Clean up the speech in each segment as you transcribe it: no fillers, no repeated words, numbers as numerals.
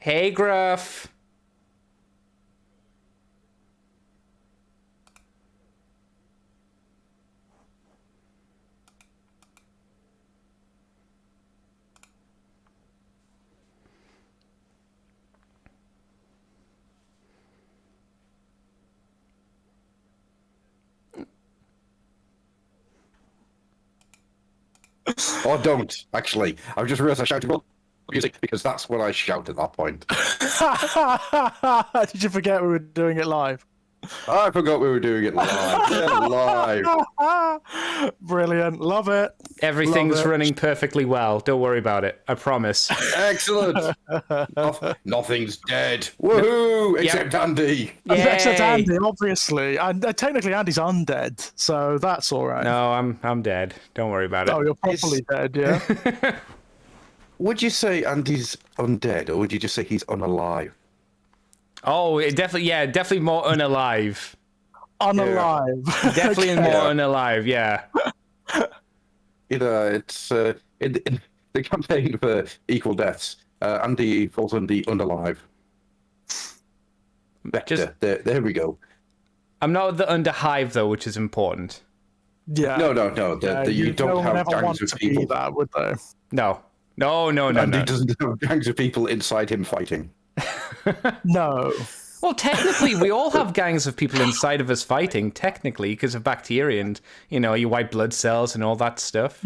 Hey, Gruff. Or don't, actually. I've just realised I shouted music because that's what I shout at that point. Did you forget we were doing it live? I forgot we were doing it live. Yeah, live. Brilliant. Love it. Everything's Love it. running perfectly well. Don't worry about it. I promise. Excellent. Nothing's dead. Woohoo! Except Andy. Except Yay. Andy, obviously. And technically Andy's undead, so that's all right. No, I'm dead. Don't worry about it. Oh, you're properly dead, yeah? Would you say Andy's undead, or would you just say he's unalive? Oh, it definitely more unalive. Unalive. Definitely Okay. more unalive, yeah. You know, it's in the campaign for equal deaths. Andy falls under the unalive. Vector. There we go. I'm not the underhive, though, which is important. Yeah. No. You no don't one have ever gangs wants of to be people. that, would they? No. Andy doesn't have gangs of people inside him fighting. No. Well, technically, we all have gangs of people inside of us fighting, technically, because of bacteria and, your white blood cells and all that stuff.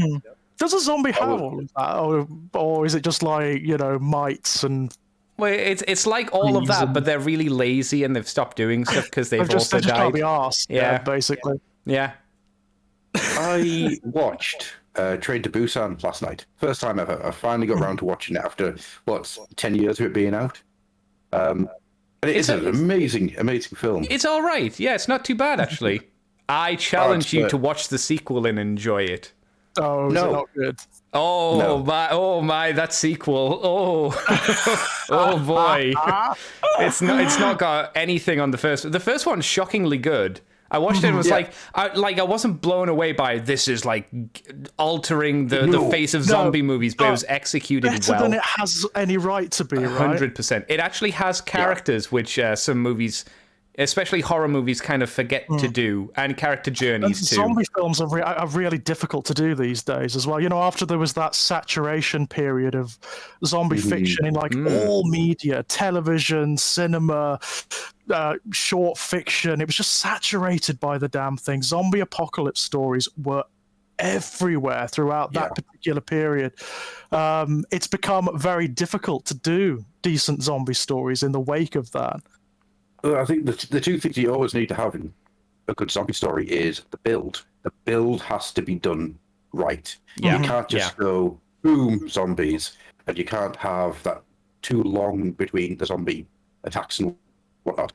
Does a zombie have all of that? Or is it just like, mites and... Well, it's like all of that, but they're really lazy and they've stopped doing stuff because they've also they just can't died. be arsed, Yeah. basically. Yeah. I watched Train to Busan last night. First time ever. I finally got around to watching it after, 10 years of it being out? And it is an amazing, amazing film. It's all right. Yeah, it's not too bad, actually. I challenge you to watch the sequel and enjoy it. Oh, is it not good? Oh my, that sequel. Oh boy. It's not got anything on the first. The first one's shockingly good. I watched it and was I wasn't blown away by this is like altering the face of zombie movies, but it was executed better well. than it has any right to be, right? 100%. It actually has characters which some movies, especially horror movies, kind of forget to do, and character journeys too. Zombie films are really difficult to do these days as well. After there was that saturation period of zombie fiction in all media, television, cinema, short fiction, it was just saturated by the damn thing. Zombie apocalypse stories were everywhere throughout that particular period. It's become very difficult to do decent zombie stories in the wake of that. I think the two things you always need to have in a good zombie story is the build. The build has to be done right. Yeah. You can't just go, boom, zombies, and you can't have that too long between the zombie attacks and whatnot.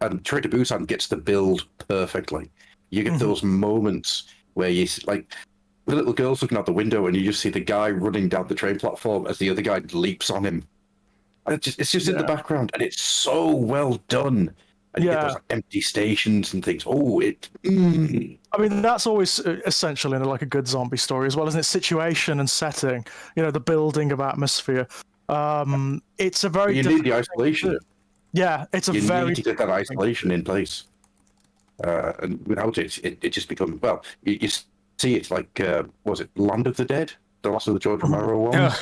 And Train to Busan gets the build perfectly. You get those moments where you, like, the little girl's looking out the window and you just see the guy running down the train platform as the other guy leaps on him. It's just in the background, and it's so well done. And you get those empty stations and things. I mean, that's always essential in a good zombie story as well, isn't it? Situation and setting, the building of atmosphere. It's a very you need the isolation. Yeah, it's a you very need to get that isolation in place. And without it, it just becomes, well, you see it's like, was it Land of the Dead? The last of the George Romero ones?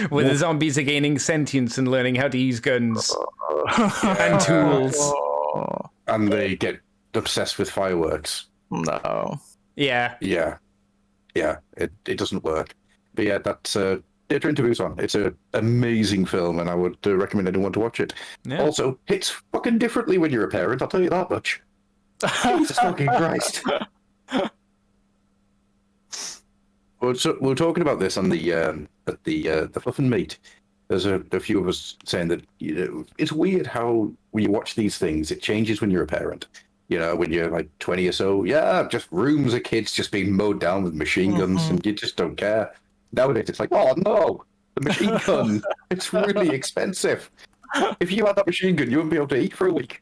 Where the zombies are gaining sentience and learning how to use guns and tools. And they get obsessed with fireworks. No. Yeah. Yeah. It doesn't work. But yeah, that's Train to Busan. It's an amazing film, and I would recommend anyone to watch it. Yeah. Also, hits fucking differently when you're a parent, I'll tell you that much. Jesus fucking Christ. We're talking about this on the Fluff and Meat. There's a few of us saying that it's weird how when you watch these things, it changes when you're a parent. When you're like 20 or so, just rooms of kids just being mowed down with machine guns, and you just don't care. Nowadays, it's like, oh no, the machine gun, it's really expensive. If you had that machine gun, you wouldn't be able to eat for a week.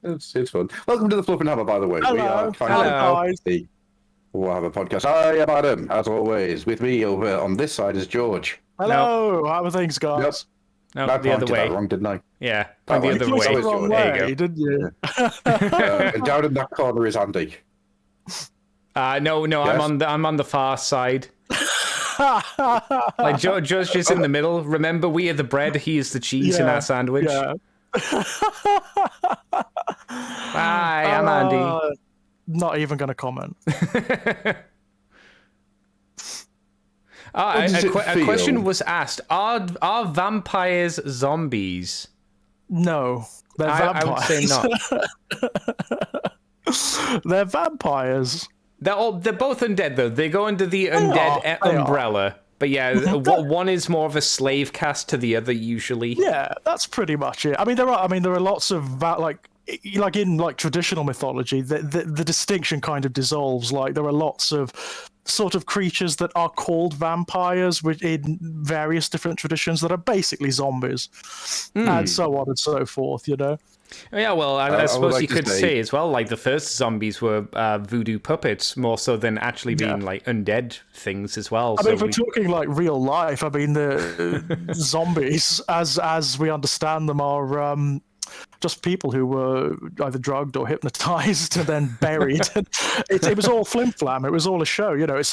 It's fun. Welcome to the Fluffenhammer, by the way. Hello. We are kind of Warhammer podcast. I am Adam, as always. With me over on this side is George. Hello, how are things, guys? No, I the other pointed way. that wrong, didn't I? Yeah, point the well, other You way. pointed the wrong There you way, go. didn't you? And down in that corner is Andy. No, Yes? I'm on the far side. Like George just in the middle. Remember, we are the bread. He is the cheese in our sandwich. Yeah. Hi, I'm Andy. Not even going to comment. does it A question feel? was asked: Are vampires zombies? No, they're I would vampires. say not. They're vampires. They're both undead though. They go under the undead are, they umbrella. But yeah, one is more of a slave caste to the other usually. Yeah, that's pretty much it. I mean, there are lots of like in traditional mythology, the distinction kind of dissolves. Like there are lots of sort of creatures that are called vampires in various different traditions that are basically zombies, and so on and so forth. You know. Yeah, well, I would suppose like you to could say- say as well, like the first zombies were voodoo puppets more so than actually being like undead things as well. I mean, if we're talking like real life, I mean, the zombies, as we understand them, are just people who were either drugged or hypnotized and then buried. It was all flim flam. It was all a show. You know, it's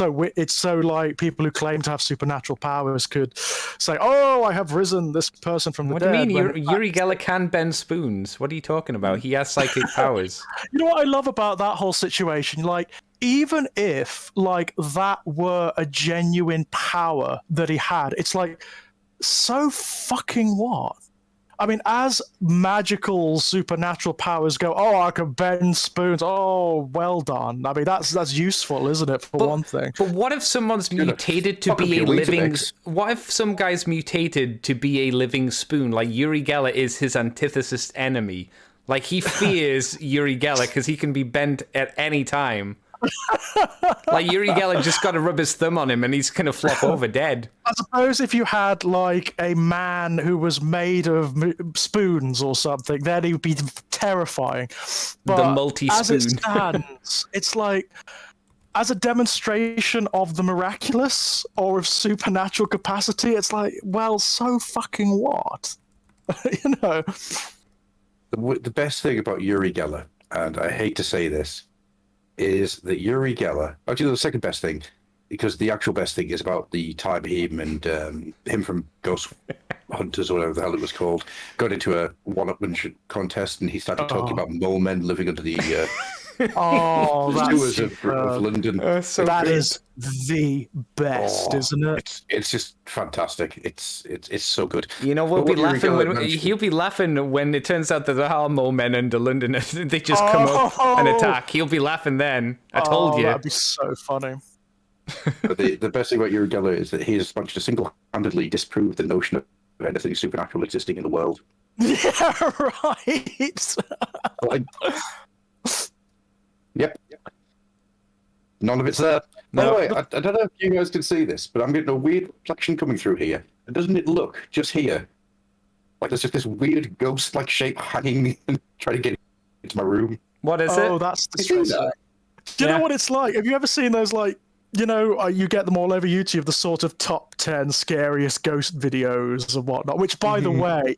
so like people who claim to have supernatural powers could say, "Oh, I have risen this person from the What do dead." you mean? Yuri Geller can bend spoons. What are you talking about? He has psychic powers. You know what I love about that whole situation? Like, even if like that were a genuine power that he had, it's like, so fucking what? I mean, as magical supernatural powers go, oh, I can bend spoons. Oh, well done. I mean, that's useful, isn't it? For one thing. But what if someone's mutated to fuck up be a your living? Weetabix. What if some guy's mutated to be a living spoon? Like Yuri Geller is his antithesis enemy. Like he fears Yuri Geller because he can be bent at any time. Like Yuri Geller just got to rub his thumb on him and he's gonna flop over dead. I suppose if you had like a man who was made of spoons or something, then he would be terrifying. But The multi-spoon. as it stands, it's like, as a demonstration of the miraculous or of supernatural capacity, it's like, well, so fucking what? You know? The best thing about Yuri Geller, and I hate to say this, is that Yuri Geller, actually the second best thing, because the actual best thing is about the time him and him from Ghost Hunters or whatever the hell it was called, got into a one-upmanship contest and he started talking about mole men living under the Oh, sewers that's of London. that is the best, isn't it? It's just fantastic. It's so good. You know, we'll But be what Yuri laughing Geller when mentioned- he'll be laughing when it turns out that there are more men under London and they just come up and attack. He'll be laughing then. I told you. That'd be so funny. But the best thing about Yuri Geller is that he has managed to single-handedly disprove the notion of anything supernatural existing in the world. Yeah, right. Like, yep. None of it's there. By the way, I don't know if you guys can see this, but I'm getting a weird reflection coming through here. And doesn't it look, just here, like there's just this weird ghost-like shape hanging and trying to get into my room? What is Oh, it? that's You see distressing. that? Do you Yeah. know what it's like? Have you ever seen those, like, you know, you get them all over YouTube, the sort of top 10 scariest ghost videos and whatnot, which, by the way,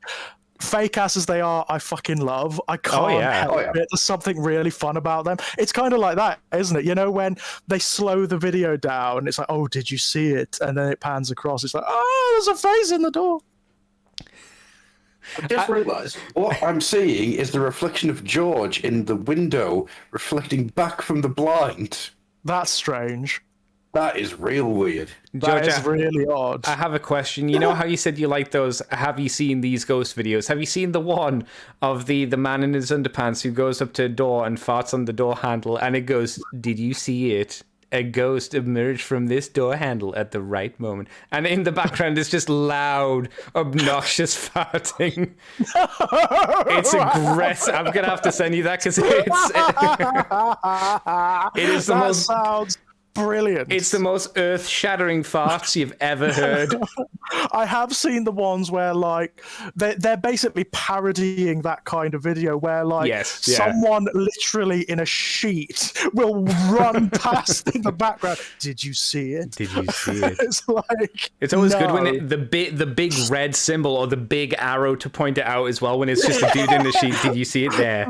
fake ass as they are, I fucking love. I can't help it. There's something really fun about them. It's kind of like that, isn't it? You know, when they slow the video down, it's like, oh, did you see it? And then it pans across. It's like, oh, there's a face in the door. I just realised what I'm seeing is the reflection of George in the window reflecting back from the blind. That's strange. That is real weird. That is Georgia, really odd. I have a question. You know how you said you like those have you seen these ghost videos? Have you seen the one of the man in his underpants who goes up to a door and farts on the door handle and it goes, did you see it? A ghost emerged from this door handle at the right moment. And in the background is just loud, obnoxious farting. It's aggressive. I'm going to have to send you that because it is the That most... sounds brilliant. It's the most earth-shattering farts you've ever heard. I have seen the ones where like they're basically parodying that kind of video where like Yes, yeah. someone literally in a sheet will run past in the background. Did you see it? Did you see it? It's like It's always good when no. the big red symbol or the big arrow to point it out as well. When it's just a dude in the sheet. Did you see it there?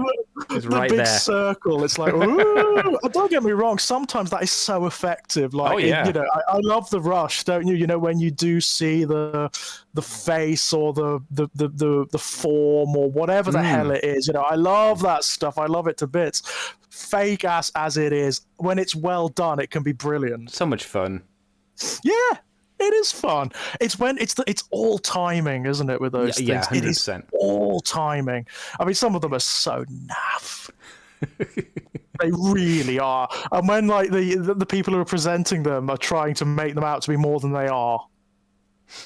It's the right big there. circle. It's like, ooh. Don't get me wrong. Sometimes that is so effective. Like, Oh, yeah. you know, I love the rush, don't you? You know, when you do see the face or the form or whatever the hell it is. You know, I love that stuff. I love it to bits. Fake ass as it is, when it's well done, it can be brilliant. So much fun. Yeah. It is fun. It's when it's all timing, isn't it? With those things, Yeah, it is 100%. all timing. I mean, some of them are so naff. They really are. And when like the people who are presenting them are trying to make them out to be more than they are,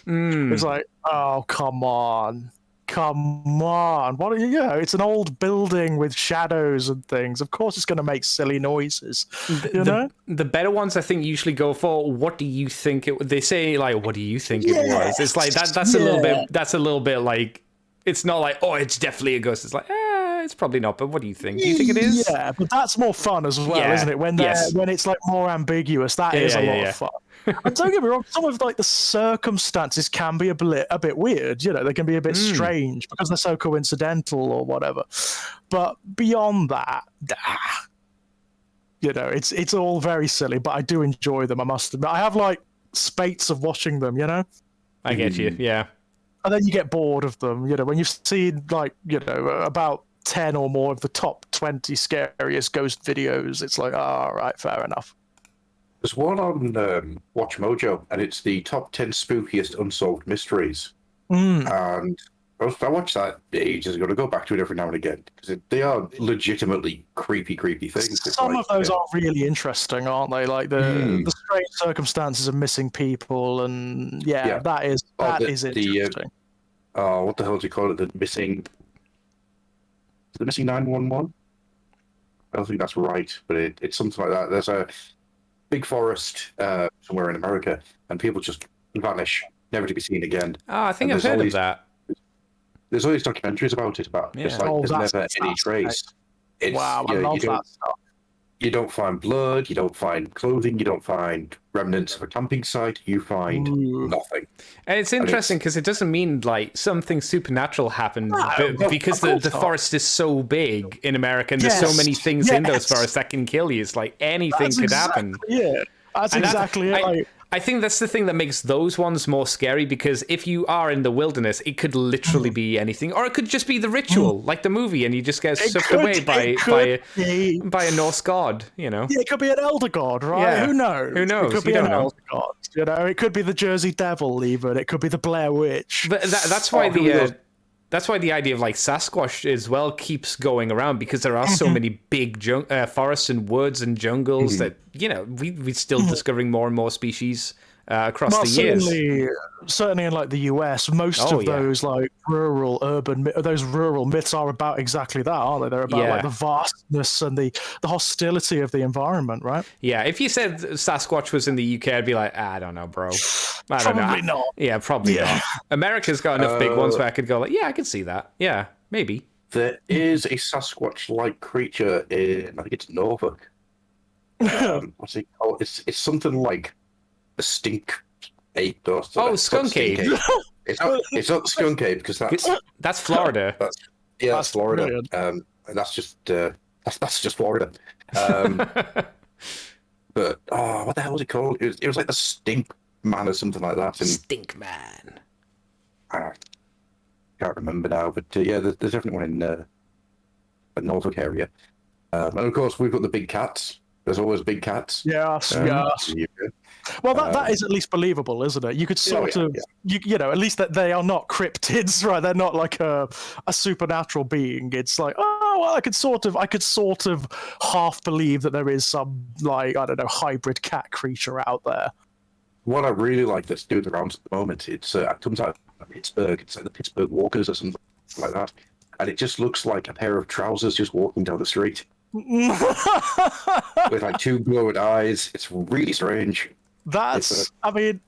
it's like, oh, come on. What are you know? It's an old building with shadows and things. Of course, it's going to make silly noises. You know, The better ones, I think, usually go for what do you think it? They say like, what do you think it was? It's like that. That's a little bit. That's a little bit like. It's not like, oh, it's definitely a ghost. It's like, it's probably not. But what do you think? Do you think it is? Yeah, but that's more fun as well, Yeah. isn't it? When when it's like more ambiguous, that is a lot of fun. And don't get me wrong, some of like the circumstances can be a bit weird. You know, they can be a bit strange because they're so coincidental or whatever. But beyond that, you know, it's all very silly. But I do enjoy them. I must admit, I have like spates of watching them. You know. I get you. Yeah. And then you get bored of them, you know, when you've seen, like, you know, about 10 or more of the top 20 scariest ghost videos. It's like, all right, fair enough. There's one on Watch Mojo, and it's the top 10 spookiest unsolved mysteries. And I watched that ages ago. I go back to it every now and again because they are legitimately creepy things. Some of those are really interesting, aren't they? Like the strange circumstances of missing people, and that is interesting. What the hell do you call it? The missing 911. I don't think that's right, but it's something like that. There's a big forest somewhere in America, and people just vanish, never to be seen again. Oh, I think I've heard of that. There's all these documentaries about it. Just like there's never any trace. Wow, I love that stuff. You don't find blood. You don't find clothing. You don't find remnants of a camping site. You find nothing. And it's interesting because it doesn't mean like something supernatural happened, but because the forest is so big in America and there's so many things in those forests that can kill you. It's like anything could happen. Yeah, that's exactly it. I think that's the thing that makes those ones more scary, because if you are in the wilderness, it could literally be anything, or it could just be the ritual, like the movie, and you just get sucked away by a Norse god, you know? Yeah, it could be an elder god, right? Yeah. Who knows? Who knows? It could be You an don't know. elder god. You know, it could be the Jersey Devil, even. It could be the Blair Witch. But that's why that's why the idea of like Sasquatch as well keeps going around, because there are so many big forests and woods and jungles that, you know, we're still discovering more and more species across the years. Certainly in like the US, most of those like urban myths are about exactly that, aren't they? They're about like the vastness and the hostility of the environment, right? Yeah, if you said Sasquatch was in the UK, I'd be like, I don't know, bro. I don't know. Probably not. Yeah, probably not. America's got enough big ones where I could go like, yeah, I can see that. Yeah, maybe. There is a Sasquatch-like creature in, I think it's Norfolk. What's it called? It's something like a stink ape or something. Oh, skunk ape. It's not skunk ape, because that's Florida. That's Florida. And that's just Florida. But what the hell was it called? It was like the stink man or something like that. And Stink man. I can't remember now, but there's definitely one in the Norfolk area. And of course, we've got the big cats. There's always big cats. Yes. Well, that is at least believable, isn't it? You could sort of, you know, at least that they are not cryptids, right? They're not like a supernatural being. It's like, oh, well, I could sort of half believe that there is some, like, I don't know, hybrid cat creature out there. What I really like that's doing the rounds at the moment, it comes out of Pittsburgh. It's like the Pittsburgh Walkers or something like that, and it just looks like a pair of trousers just walking down the street with like two glowing eyes. It's really strange. That's, I mean,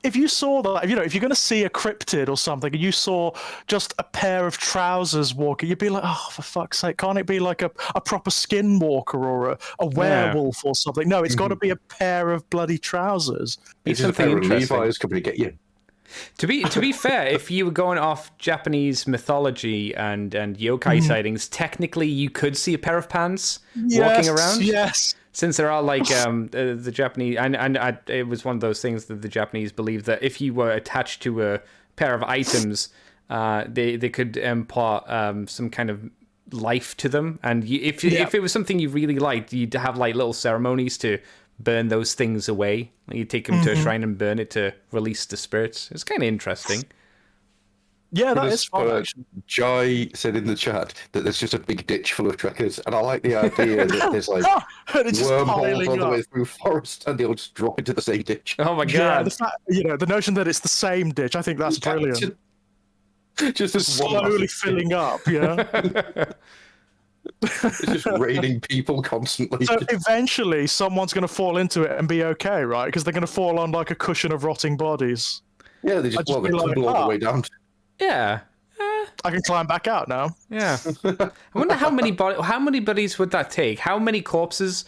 if you saw that, if you're going to see a cryptid or something, and you saw just a pair of trousers walking, you'd be like, oh, for fuck's sake, can't it be like a proper skinwalker or a werewolf or something? No, it's got to be a pair of bloody trousers. It's just a pair of Levi's coming to get you. To be fair, if you were going off Japanese mythology and yokai sightings, technically you could see a pair of pants walking around. Yes. Since there are like the Japanese, and it was one of those things that the Japanese believed that if you were attached to a pair of items, they could impart some kind of life to them. And if it was something you really liked, you'd have like little ceremonies to burn those things away. You take them to a shrine and burn it to release the spirits. It's kind of interesting. Yeah, that is fun. Jai said in the chat that there's just a big ditch full of trekkers, and I like the idea that there's like wormholes all the way through forest, and they'll just drop into the same ditch. Oh my god! Yeah, the fact, the notion that it's the same ditch, I think that's brilliant. Just slowly filling up, It's just raining people constantly. So eventually, someone's going to fall into it and be okay, right? Because they're going to fall on like a cushion of rotting bodies. Yeah, they just tumble all the way down. Yeah. I can climb back out now. Yeah. I wonder how many bodies would that take? How many corpses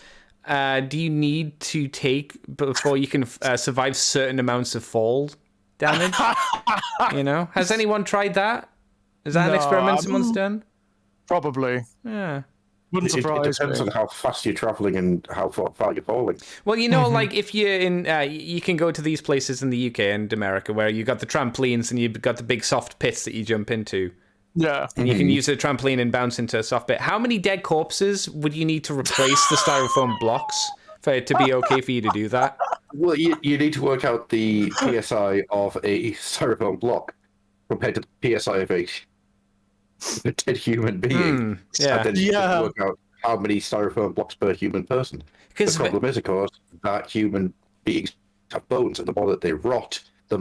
do you need to take before you can survive certain amounts of fall damage? Has anyone tried that? Is that an experiment someone's done? Probably. Yeah. Wouldn't surprise me. It depends on how fast you're traveling and how far you're falling. Well, like if you're in, you can go to these places in the UK and America where you got the trampolines and you've got the big soft pits that you jump into. Yeah. And you can use a trampoline and bounce into a soft pit. How many dead corpses would you need to replace the styrofoam blocks for it to be okay for you to do that? Well, you need to work out the PSI of a styrofoam block compared to the PSI of a dead human being. Yeah. And then you can work out how many styrofoam blocks per human person. The problem is, of course, that human beings have bones, and the more that they rot, the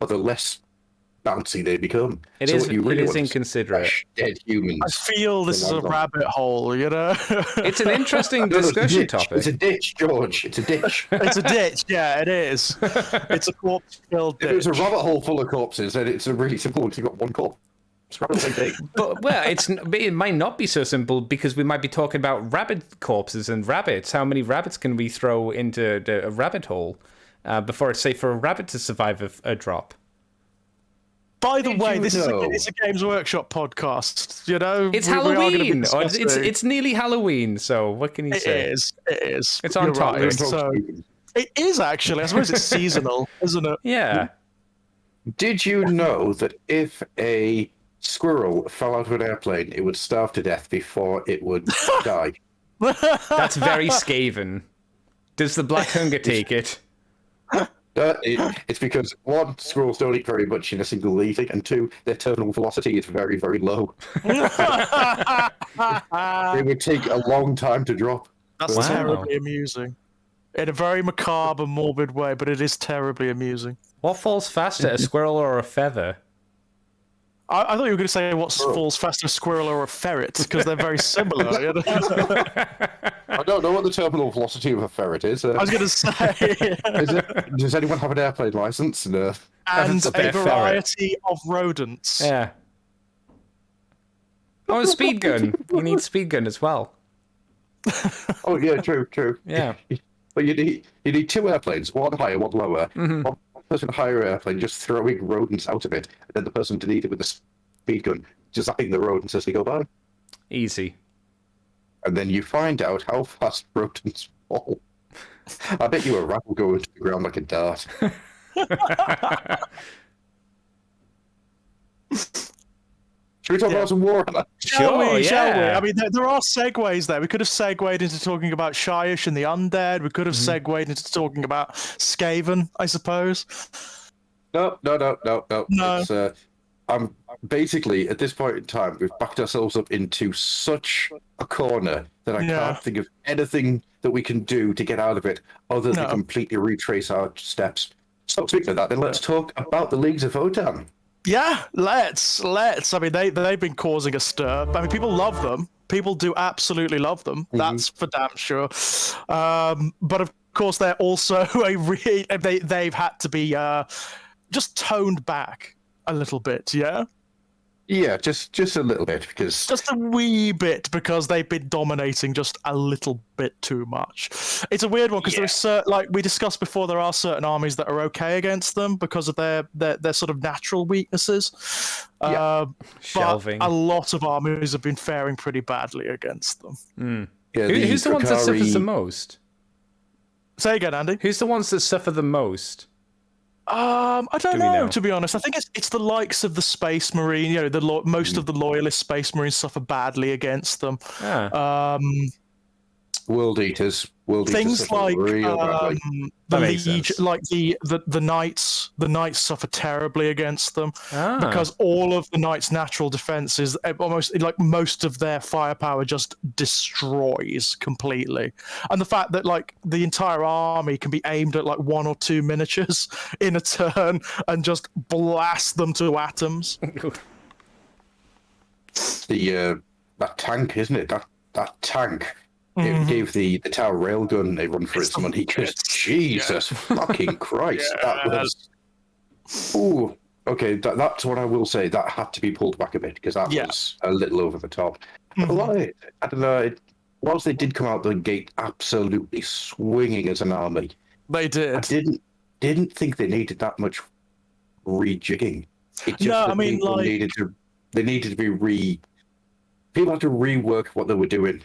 less bouncy they become. It is inconsiderate. Dead humans. I feel this is a rabbit hole, It's an interesting discussion topic. It's a ditch, George. It's a ditch. It's a ditch, yeah, it is. It's a corpse-filled ditch. If it was a rabbit hole full of corpses, then it's a really simple one. You've got one corpse. But it might not be so simple because we might be talking about rabbit corpses and rabbits. How many rabbits can we throw into a rabbit hole before it's safe for a rabbit to survive a drop? By the way, it's a Games Workshop podcast. It's Halloween. It's nearly Halloween. So what can you say? It is. It's on top. Right. So it is actually. I suppose it's seasonal, isn't it? Yeah. Did you know that if a squirrel fell out of an airplane, it would starve to death before it would die? That's very Skaven. Does the Black Hunger take it? It's because, one, squirrels don't eat very much in a single eating, and two, their terminal velocity is very, very low. It would take a long time to drop. That's terribly amusing. In a very macabre, morbid way, but it is terribly amusing. What falls faster, a squirrel or a feather? I thought you were going to say what falls faster, a squirrel or a ferret, because they're very similar. I don't know what the terminal velocity of a ferret is. I was going to say... Does anyone have an airplane license? No. And a variety of rodents. Yeah. Oh, a speed gun. You need speed gun as well. Oh, yeah, true. Yeah. But you need two airplanes, one higher, one lower. One person in a higher airplane just throwing rodents out of it, and then the person underneath it with the speed gun just zapping the rodents as they go by. Easy. And then you find out how fast rodents fall. I bet you a rat will go into the ground like a dart. Should we talk about some Warhammer? Shall we? I mean, there are segues there. We could have segued into talking about Shyish and the Undead. We could have segued into talking about Skaven, I suppose. No. It's, I'm basically, at this point in time, we've backed ourselves up into such a corner that I can't think of anything that we can do to get out of it other than completely retrace our steps. So speaking of that, then let's talk about the Leagues of Otan. Yeah, let's. I mean, they've been causing a stir. I mean, people love them. People do absolutely love them. That's for damn sure. But of course, they're also they've had to be just toned back a little bit. Yeah. Yeah, just a little bit, because Just a wee bit, because they've been dominating just a little bit too much. It's a weird one, because there's like we discussed before, there are certain armies that are okay against them because of their sort of natural weaknesses. Shelving. But a lot of armies have been faring pretty badly against them. yeah, Who's the ones that suffers the Drakari- most? Say again, Andy. Who's the ones that suffer the most? I don't we know, know? to be honest. I think it's the likes of the Space Marine. You know, most of the loyalist Space Marines suffer badly against them. World Eaters. Things suffer like real badly. the That makes Liege, sense. like the Knights. The Knights suffer terribly against them Ah. because all of the Knights' natural defenses, almost like most of their firepower, just destroys completely. And the fact that like the entire army can be aimed at like 1 or 2 miniatures in a turn and just blast them to atoms. That tank, isn't it? That tank. It gave the Tower railgun a run for its money, because Jesus fucking Christ, that was. Ooh, okay, that's what I will say. That had to be pulled back a bit, because that was a little over the top. A lot of it, I don't know. Whilst they did come out the gate absolutely swinging as an army, They did. I didn't think they needed that much rejigging. It just No, that I mean, people like- needed to be people had to rework what they were doing.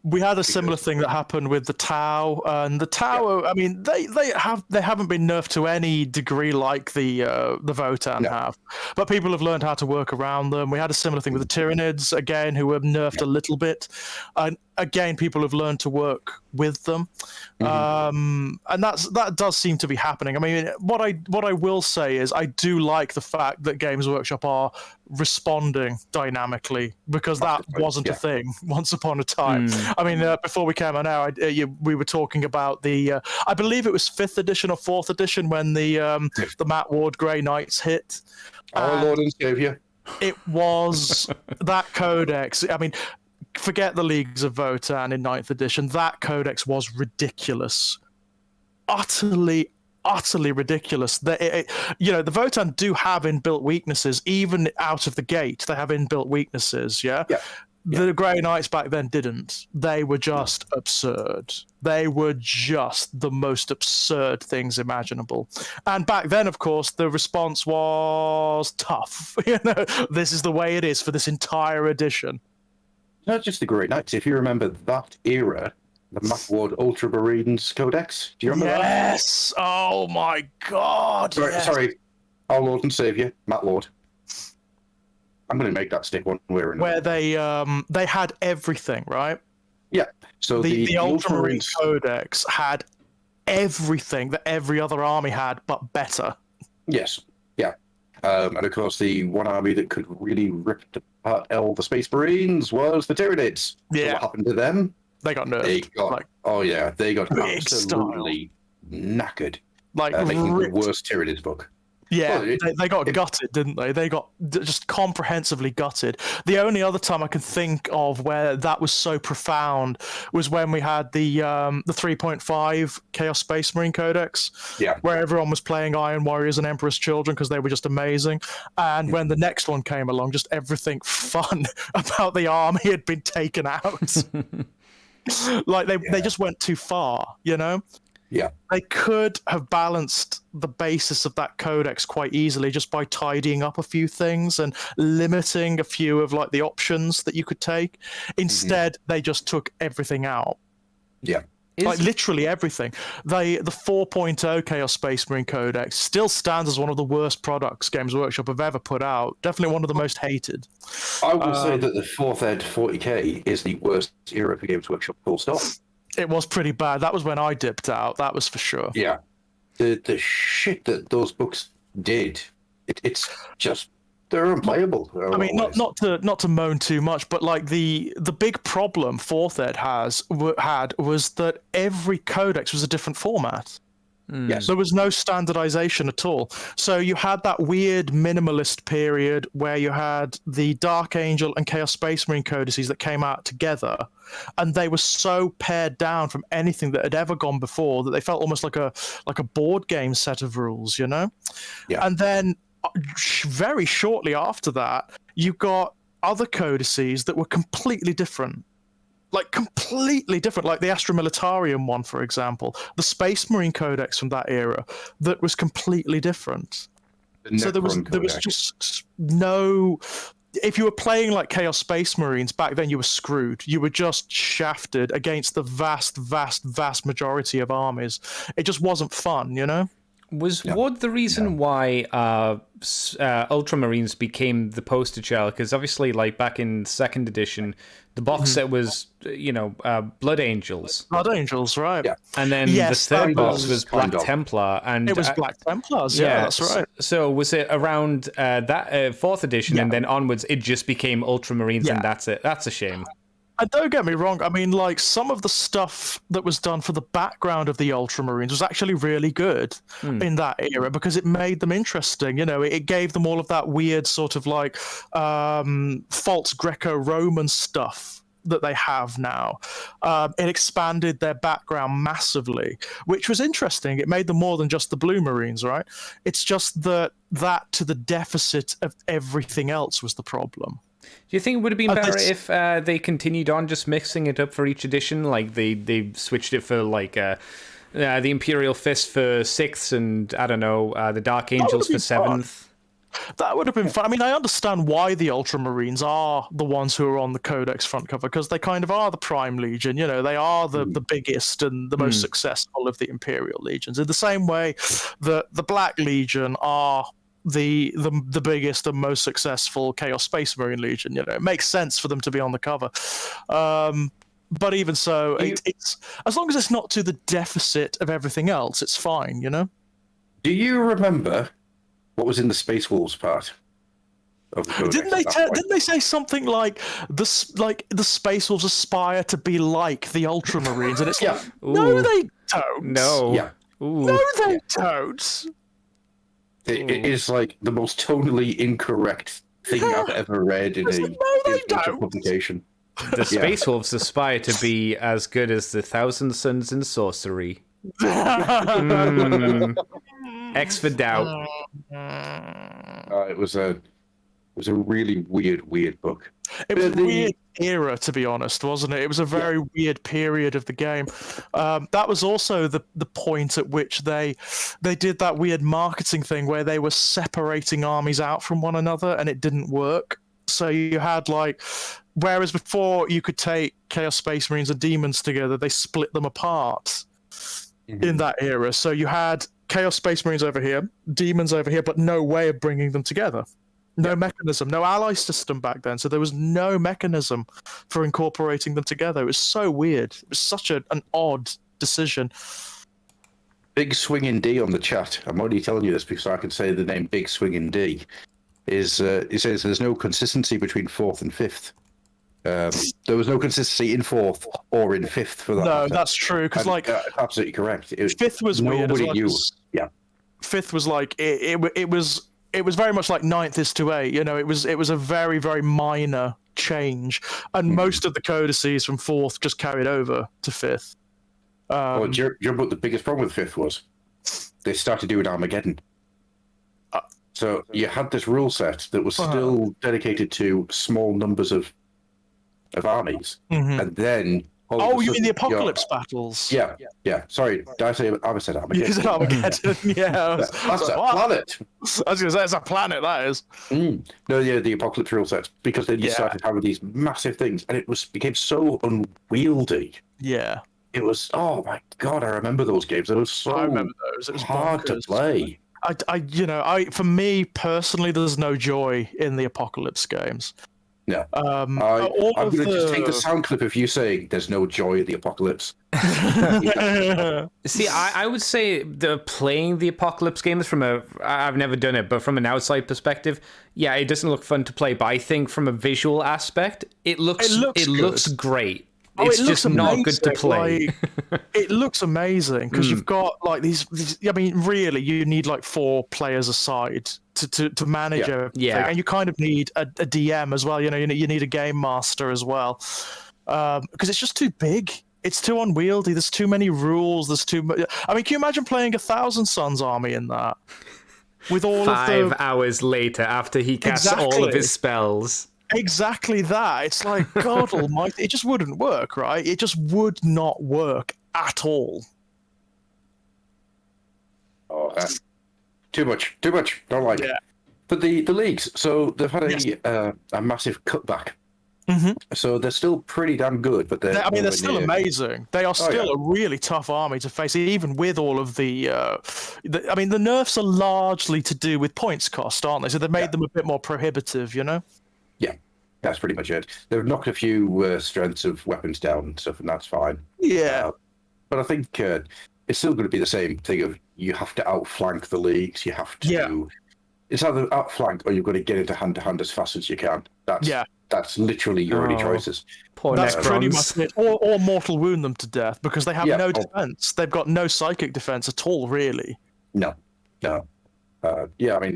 We had a similar thing that happened with the Tau, and the Tau. I mean, they haven't been nerfed to any degree like the Votan have, but people have learned how to work around them. We had a similar thing with the Tyranids again, who were nerfed a little bit, and again, people have learned to work with them, and that does seem to be happening. I mean, what I will say is I do like the fact that Games Workshop are responding dynamically, because that wasn't a thing once upon a time. I mean, before we came on air, we were talking about the I believe it was 5th edition or 4th edition when the Matt Ward Grey Knights hit. Our Lord and Savior. It was that codex. I mean, forget the Leagues of Votan in 9th edition. That codex was ridiculous. Utterly ridiculous. The Votan do have inbuilt weaknesses, even out of the gate. They have inbuilt weaknesses, yeah? The Grey Knights back then didn't. They were just absurd. They were just the most absurd things imaginable. And back then, of course, the response was tough. This is the way it is for this entire edition. Not just the Great Knights. If you remember that era, the Matt Ward Ultramarines Codex. Do you remember that? Yes! Oh my God! Sorry. Our Lord and Savior, Matt Ward. I'm going to make that stick one way or another. Where they had everything, right? Yeah. So the Ultramarine Codex had everything that every other army had, but better. Yes. Yeah. And of course, the one army that could really rip apart all the Space Marines was the Tyranids. So Yeah. what happened to them? They got nerfed. They got big absolutely knackered. Like Making ripped. the worst Tyranids book. Yeah, Well, they got gutted, didn't they? They got just comprehensively gutted. The only other time I can think of where that was so profound was when we had the 3.5 Chaos Space Marine Codex, where everyone was playing Iron Warriors and Emperor's Children because they were just amazing. And when the next one came along, just everything fun about the army had been taken out. Like they just went too far, you know? Yeah. They could have balanced the basis of that codex quite easily just by tidying up a few things and limiting a few of like the options that you could take. Instead, they just took everything out. Yeah. Like literally everything. The 4.0 Chaos Space Marine Codex still stands as one of the worst products Games Workshop have ever put out. Definitely one of the most hated. I will say that the 4th Ed 40k is the worst era for Games Workshop, full stop. It was pretty bad. That was when I dipped out. That was for sure. Yeah. The shit that those books did, it's just, they're unplayable. I mean, not to moan too much, but like the big problem 4th Ed had was that every codex was a different format. Yes. There was no standardization at all. So you had that weird minimalist period where you had the Dark Angel and Chaos Space Marine codices that came out together, and they were so pared down from anything that had ever gone before that they felt almost like a board game set of rules, you know? Yeah. And then very shortly after that, you got other codices that were completely different. Like completely different, like the Astra Militarium one, for example, the Space Marine Codex from that era, that was completely different. So there was just no. If you were playing like Chaos Space Marines back then, you were screwed. You were just shafted against the vast majority of armies. It just wasn't fun, you know. Was Wood the reason why Ultramarines became the poster child? Because obviously, like back in second edition, the box set was, Blood Angels. Blood Angels, right? Yeah. And then the third box was Black Templar, and it was Black Templars. Yeah, that's right. So was it around that fourth edition, and then onwards, it just became Ultramarines, and that's it? That's a shame. And don't get me wrong, I mean, like, some of the stuff that was done for the background of the Ultramarines was actually really good in that era because it made them interesting. You know, it gave them all of that weird sort of like false Greco-Roman stuff that they have now. It expanded their background massively, which was interesting. It made them more than just the Blue Marines, right? It's just that to the deficit of everything else was the problem. Do you think it would have been better if they continued on just mixing it up for each edition? Like they switched it for like the Imperial Fist for 6th and, I don't know, the Dark Angels for 7th? That would have been fun. I mean, I understand why the Ultramarines are the ones who are on the Codex front cover, because they kind of are the Prime Legion. You know, they are the biggest and the most successful of the Imperial Legions. In the same way that the Black Legion are the biggest and most successful Chaos Space Marine Legion. You know, it makes sense for them to be on the cover. But even so, it's as long as it's not to the deficit of everything else, it's fine, you know? Do you remember what was in the Space Wolves part of the Codex? Didn't they say something like the Space Wolves aspire to be like the Ultramarines? And it's like, no, they don't. No. Yeah. No, they don't. It is like the most tonally incorrect thing I've ever read in a publication. The Space Wolves aspire to be as good as the Thousand Sons in Sorcery. X for doubt. It was a really weird book. It was a weird era, to be honest, wasn't it? It was a very weird period of the game. That was also the point at which they did that weird marketing thing where they were separating armies out from one another, and it didn't work. So you had like, whereas before you could take Chaos Space Marines and Demons together, they split them apart in that era. So you had Chaos Space Marines over here, Demons over here, but no way of bringing them together. No mechanism, no ally system back then. So there was no mechanism for incorporating them together. It was so weird. It was such an odd decision. Big Swinging D on the chat. I'm only telling you this because I can say the name Big Swinging D. It says there's no consistency between 4th and 5th. There was no consistency in 4th or in 5th for that. No, that's true. Because absolutely correct. 5th was weird. Nobody knew. Yeah. 5th was like it was very much like 9th is to 8. You know, it was a very, very minor change, and most of the codices from 4th just carried over to 5th. Do you remember what the biggest problem with 5th was? They started doing Armageddon. So you had this rule set that was still dedicated to small numbers of armies, and then you mean the Apocalypse battles? Yeah. Sorry, did I say I said Armageddon? You said Armageddon. Yeah, that's a planet. I was going to say it's a planet. That is. No, the Apocalypse rule sets, because then you started having these massive things, and it became so unwieldy. Yeah. It was, oh my god, I remember those games. It was so I remember those. It was hard to play. For me personally, there's no joy in the Apocalypse games. No. I'm going to just take the sound clip of you saying there's no joy in the Apocalypse. See, I would say playing the Apocalypse games I've never done it, but from an outside perspective, yeah, it doesn't look fun to play. But I think from a visual aspect, it looks great. it's just not good to play. It looks amazing because you've got like these. I mean, really, you need like 4 players aside to manage everything, and you kind of need a DM as well. You need a game master as well because it's just too big. It's too unwieldy. There's too many rules. There's too much. I mean, can you imagine playing a 1,000 Suns army in that? With all 5 hours later, after he casts all of his spells. Exactly that. It's like, God almighty, it just wouldn't work, right? It just would not work at all. Oh, too much. Don't like it. But the leagues, so they've had a massive cutback. So they're still pretty damn good, but they're still amazing. They are still a really tough army to face, even with all of the nerfs are largely to do with points cost, aren't they? So they made them a bit more prohibitive, Yeah, that's pretty much it. They've knocked a few strengths of weapons down and stuff, and that's fine. Yeah. But I think it's still going to be the same thing of you have to outflank the leagues. You have to. It's either outflank or you've got to get into hand-to-hand as fast as you can. That's literally your only choices. That's pretty much it. Or mortal wound them to death because they have no defense. They've got no psychic defense at all, really. No. I mean,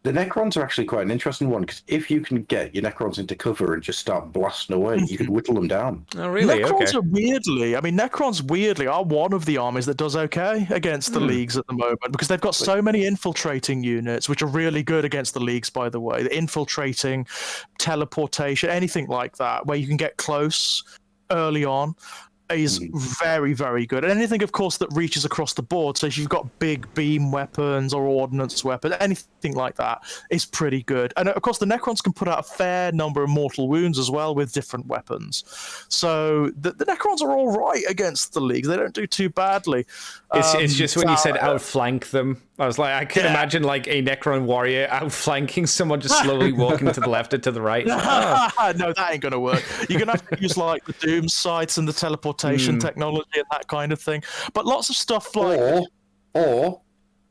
the Necrons are actually quite an interesting one because if you can get your Necrons into cover and just start blasting away, you can whittle them down. Oh, really? Necrons weirdly are one of the armies that does okay against the leagues at the moment because they've got so many infiltrating units, which are really good against the leagues, by the way. The infiltrating, teleportation, anything like that, where you can get close early on. Is very, very good. And anything, of course, that reaches across the board. So if you've got big beam weapons or ordnance weapons, anything like that is pretty good. And of course, the Necrons can put out a fair number of mortal wounds as well with different weapons. So the Necrons are all right against the leagues. They don't do too badly. It's just when you said outflank them, I was like, I can imagine like a Necron warrior outflanking someone just slowly walking to the left or to the right. No, that ain't going to work. You're going to have to use like the doom sights and the teleportation technology and that kind of thing. But lots of stuff like... Or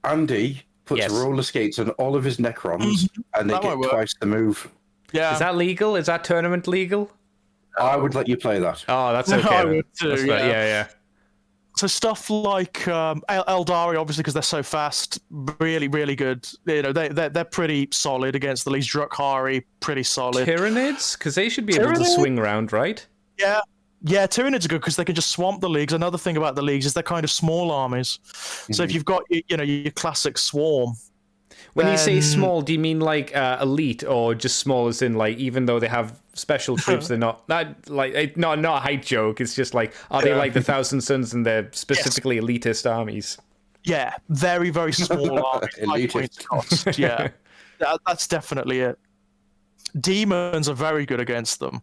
Andy puts roller skates on all of his Necrons and they get twice the move. Yeah. Is that legal? Is that tournament legal? I would let you play that. Oh, that's okay. I would too, yeah. So stuff like Eldari, obviously, because they're so fast, really, really good. They're pretty solid against the leagues. Drukhari, pretty solid. Tyranids? Because they should be able to swing around, right? Yeah, Tyranids are good because they can just swamp the leagues. Another thing about the leagues is they're kind of small armies. So if you've got, your classic swarm. When you say small, do you mean like elite, or just small as in like even though they have special troops, they're not not a height joke. It's just like are they like the 1,000 Suns and they're specifically elitist armies? Yeah, very very small armies. Elitist. Cost. Yeah, that's definitely it. Demons are very good against them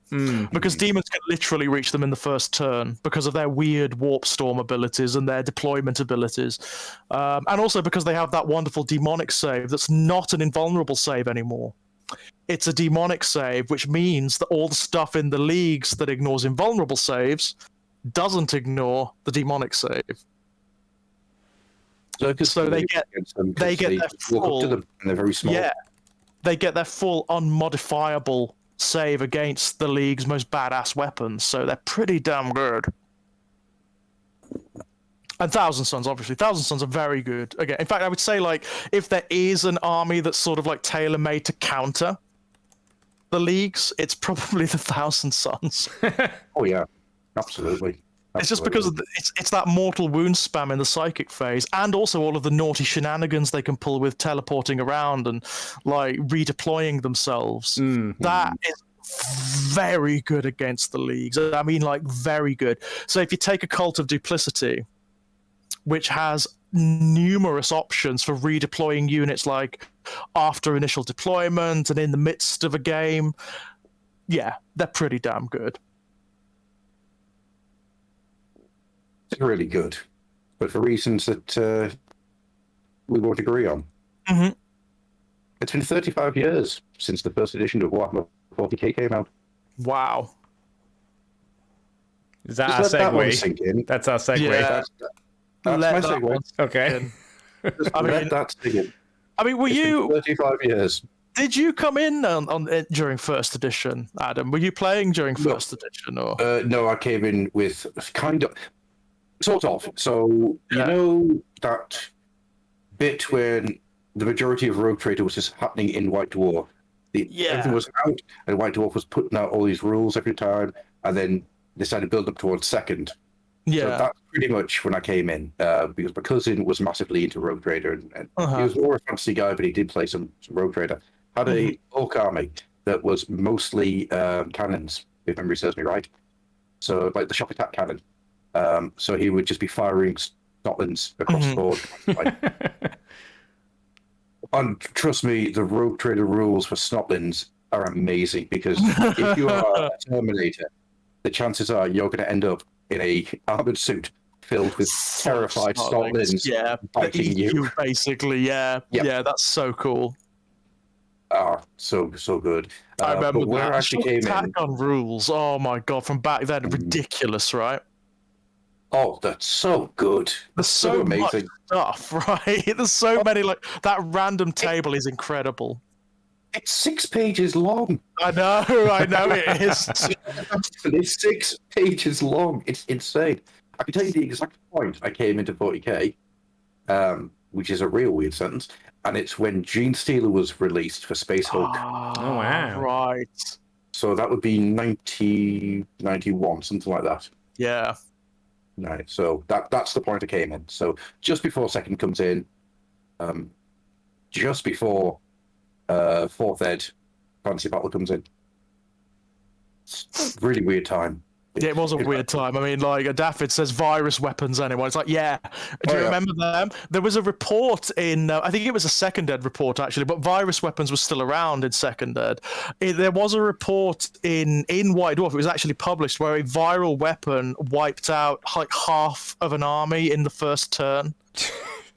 because demons can literally reach them in the first turn because of their weird warp storm abilities and their deployment abilities, and also because they have that wonderful demonic save that's not an invulnerable save anymore. It's a demonic save, which means that all the stuff in the leagues that ignores invulnerable saves doesn't ignore the demonic save. So they get their full, up to them and they're very small. Yeah. They get their full unmodifiable save against the league's most badass weapons, so they're pretty damn good. And 1,000 Suns, obviously. 1,000 Suns are very good. Again, in fact, I would say, like, if there is an army that's sort of, like, tailor-made to counter the leagues, it's probably the 1,000 Suns. Oh, yeah. Absolutely. It's just because it's that mortal wound spam in the psychic phase, and also all of the naughty shenanigans they can pull with teleporting around and like redeploying themselves. That is very good against the leagues. I mean, like very good. So if you take a Cult of Duplicity, which has numerous options for redeploying units, like after initial deployment and in the midst of a game, yeah, they're pretty damn good. Really good, but for reasons that we won't agree on. It's been 35 years since the first edition of Warhammer 40k came out. Wow. Is that our segue? That's our segue. Yeah. That's my segue. Okay. Let that sink in. I mean, were you 35 years? Did you come in on it during first edition, Adam? Were you playing during first edition, or? No, I came in with kind of, sort of. So you know that bit when the majority of Rogue Trader was just happening in White Dwarf. Everything was out, and White Dwarf was putting out all these rules every time, and then they started building up towards second. Yeah, so that's pretty much when I came in, because my cousin was massively into Rogue Trader, and he was more a fantasy guy, but he did play some Rogue Trader. Had a Orc army that was mostly cannons, if memory serves me right. So like the shock attack cannon. So he would just be firing Scotlands across the board. And trust me, the Rogue Trader rules for Snotlands are amazing, because if you are a Terminator, the chances are you're going to end up in a armored suit filled with terrified Snotlands biting you. Basically, yeah, that's so cool. So good. I remember where that. I actually came in on rules. Oh my god, from back then, ridiculous, right? Oh, that's so good. There's so amazing stuff, right? There's so many, like, that random table is incredible. It's 6 pages long. I know it is. It's 6 pages long. It's insane. I can tell you the exact point I came into 40k, which is a real weird sentence, and it's when Gene Stealer was released for Space Hulk. Oh, wow. Right. So that would be 1991, something like that. Yeah. Right, so that's the point I came in. So just before second comes in, just before fourth ed fantasy battle comes in. It's a really weird time. Yeah, it was a weird time. I mean, like, Daffyd says virus weapons anyway. It's like, yeah. Do you remember them? There was a report in, I think it was a second ed report, actually, but virus weapons was still around in second ed. There was a report in White Dwarf, it was actually published, where a viral weapon wiped out like half of an army in the first turn.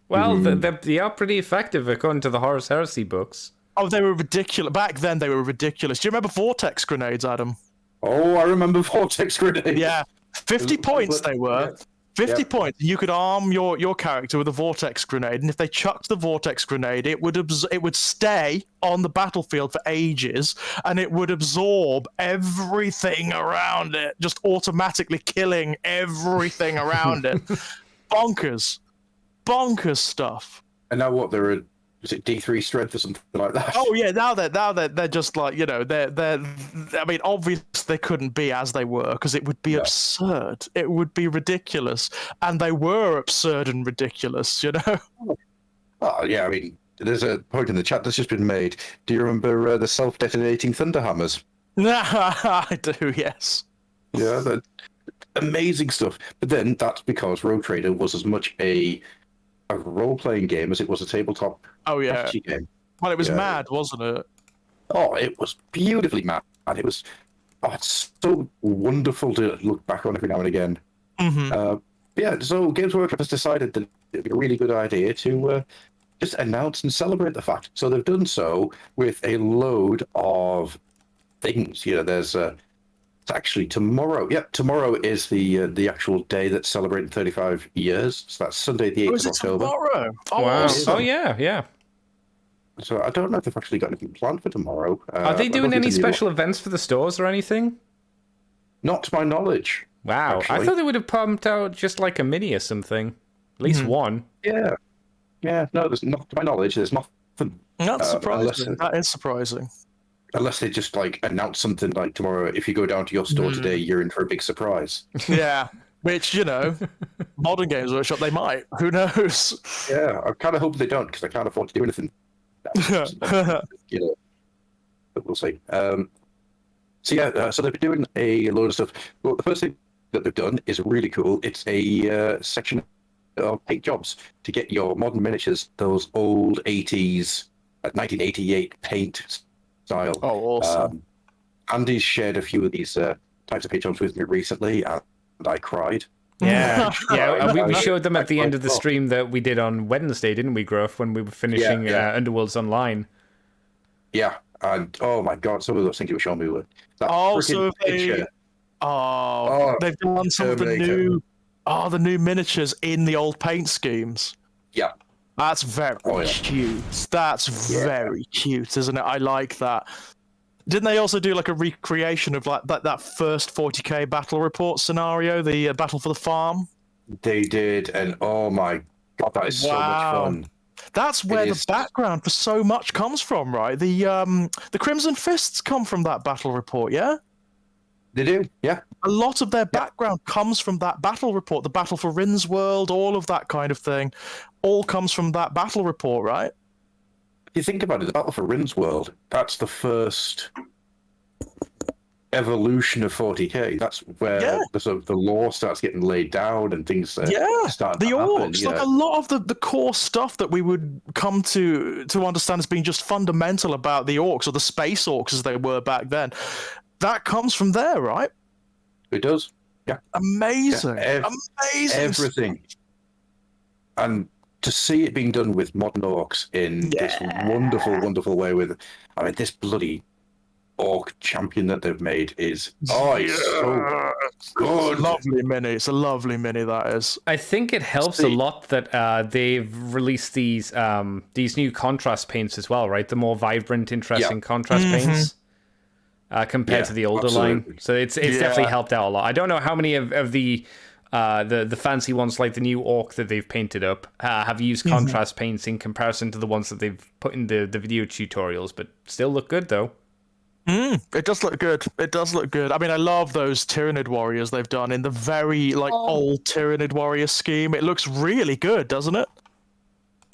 Well, they are pretty effective according to the Horus Heresy books. Oh, they were ridiculous. Back then, they were ridiculous. Do you remember Vortex Grenades, Adam? Oh, I remember Vortex Grenades. Yeah, 50 points they were. Yeah. 50 points. You could arm your character with a Vortex Grenade, and if they chucked the Vortex Grenade, it would stay on the battlefield for ages, and it would absorb everything around it, just automatically killing everything around it. Bonkers stuff. And now what? They're was it D3 strength or something like that? Oh yeah, now they're just like, you know, they're I mean, obviously they couldn't be as they were, because it would be absurd. It would be ridiculous, and they were absurd and ridiculous, you know. Oh yeah, I mean, there's a point in the chat that's just been made. Do you remember the self-detonating thunderhammers? I do, yes. Yeah, that amazing stuff. But then that's because Rogue Trader was as much a role-playing game as it was a tabletop game. Well, it was mad, wasn't it? Oh, it was beautifully mad. It was it's so wonderful to look back on every now and again. So Games Workshop has decided that it'd be a really good idea to just announce and celebrate the fact. So they've done so with a load of things. You know, there's it's actually tomorrow. Yep, tomorrow is the actual day that's celebrating 35 years. So that's Sunday, the 8th of October. Tomorrow? Oh, wow. Oh, yeah. So I don't know if they've actually got anything planned for tomorrow. Are they doing any special events for the stores or anything? Not to my knowledge. Wow. Actually. I thought they would have pumped out just like a mini or something. At least one. Yeah. No, there's not to my knowledge. There's nothing. That's surprising. That is surprising. Unless they just like announce something like tomorrow, if you go down to your store today, you're in for a big surprise. Yeah, which, you know, modern Games Workshop, they might. Who knows? Yeah, I kind of hope they don't, because I can't afford to do anything. You know, but we'll see. So they've been doing a load of stuff. Well, the first thing that they've done is really cool. It's a section of paint jobs to get your modern miniatures, those old 80s, 1988 paint style. Oh, awesome. Andy's shared a few of these types of paint jobs with me recently, and I cried. Yeah, we showed them at the end of the stream that we did on Wednesday, didn't we, Gruff, when we were finishing Underworlds Online? Yeah, and oh my god, some of those things you were showing me were that they've done some of the new miniatures in the old paint schemes. Yeah. That's very cute. That's very cute, isn't it? I like that. Didn't they also do like a recreation of like that first 40k battle report scenario, the battle for the farm? They did, and oh my god, that is so much fun. That's where the background for so much comes from, right? The Crimson Fists come from that battle report, yeah? They do, yeah. A lot of their background comes from that battle report. The battle for Rinnsworld, all of that kind of thing, all comes from that battle report, right? If you think about it, the battle for Rinnsworld, that's the first evolution of 40k. That's where the lore starts getting laid down and things start the to orcs, happen, like a lot of the core stuff that we would come to understand as being just fundamental about the orcs, or the space orcs as they were back then, that comes from there, right? It does. Yeah. Amazing. Amazing. Everything. And to see it being done with modern orcs in this wonderful, wonderful way this bloody orc champion that they've made is so good. Lovely mini. It's a lovely mini, that is. I think it helps a lot that they've released these new contrast paints as well, right? The more vibrant, interesting contrast paints. Compared to the older line, so it's definitely helped out a lot. I don't know how many of the fancy ones, like the new orc that they've painted up, have used contrast paints in comparison to the ones that they've put in the video tutorials, but still look good though. It does look good. It does look good. I mean, I love those Tyranid warriors they've done in the very old Tyranid warrior scheme. It looks really good, doesn't it?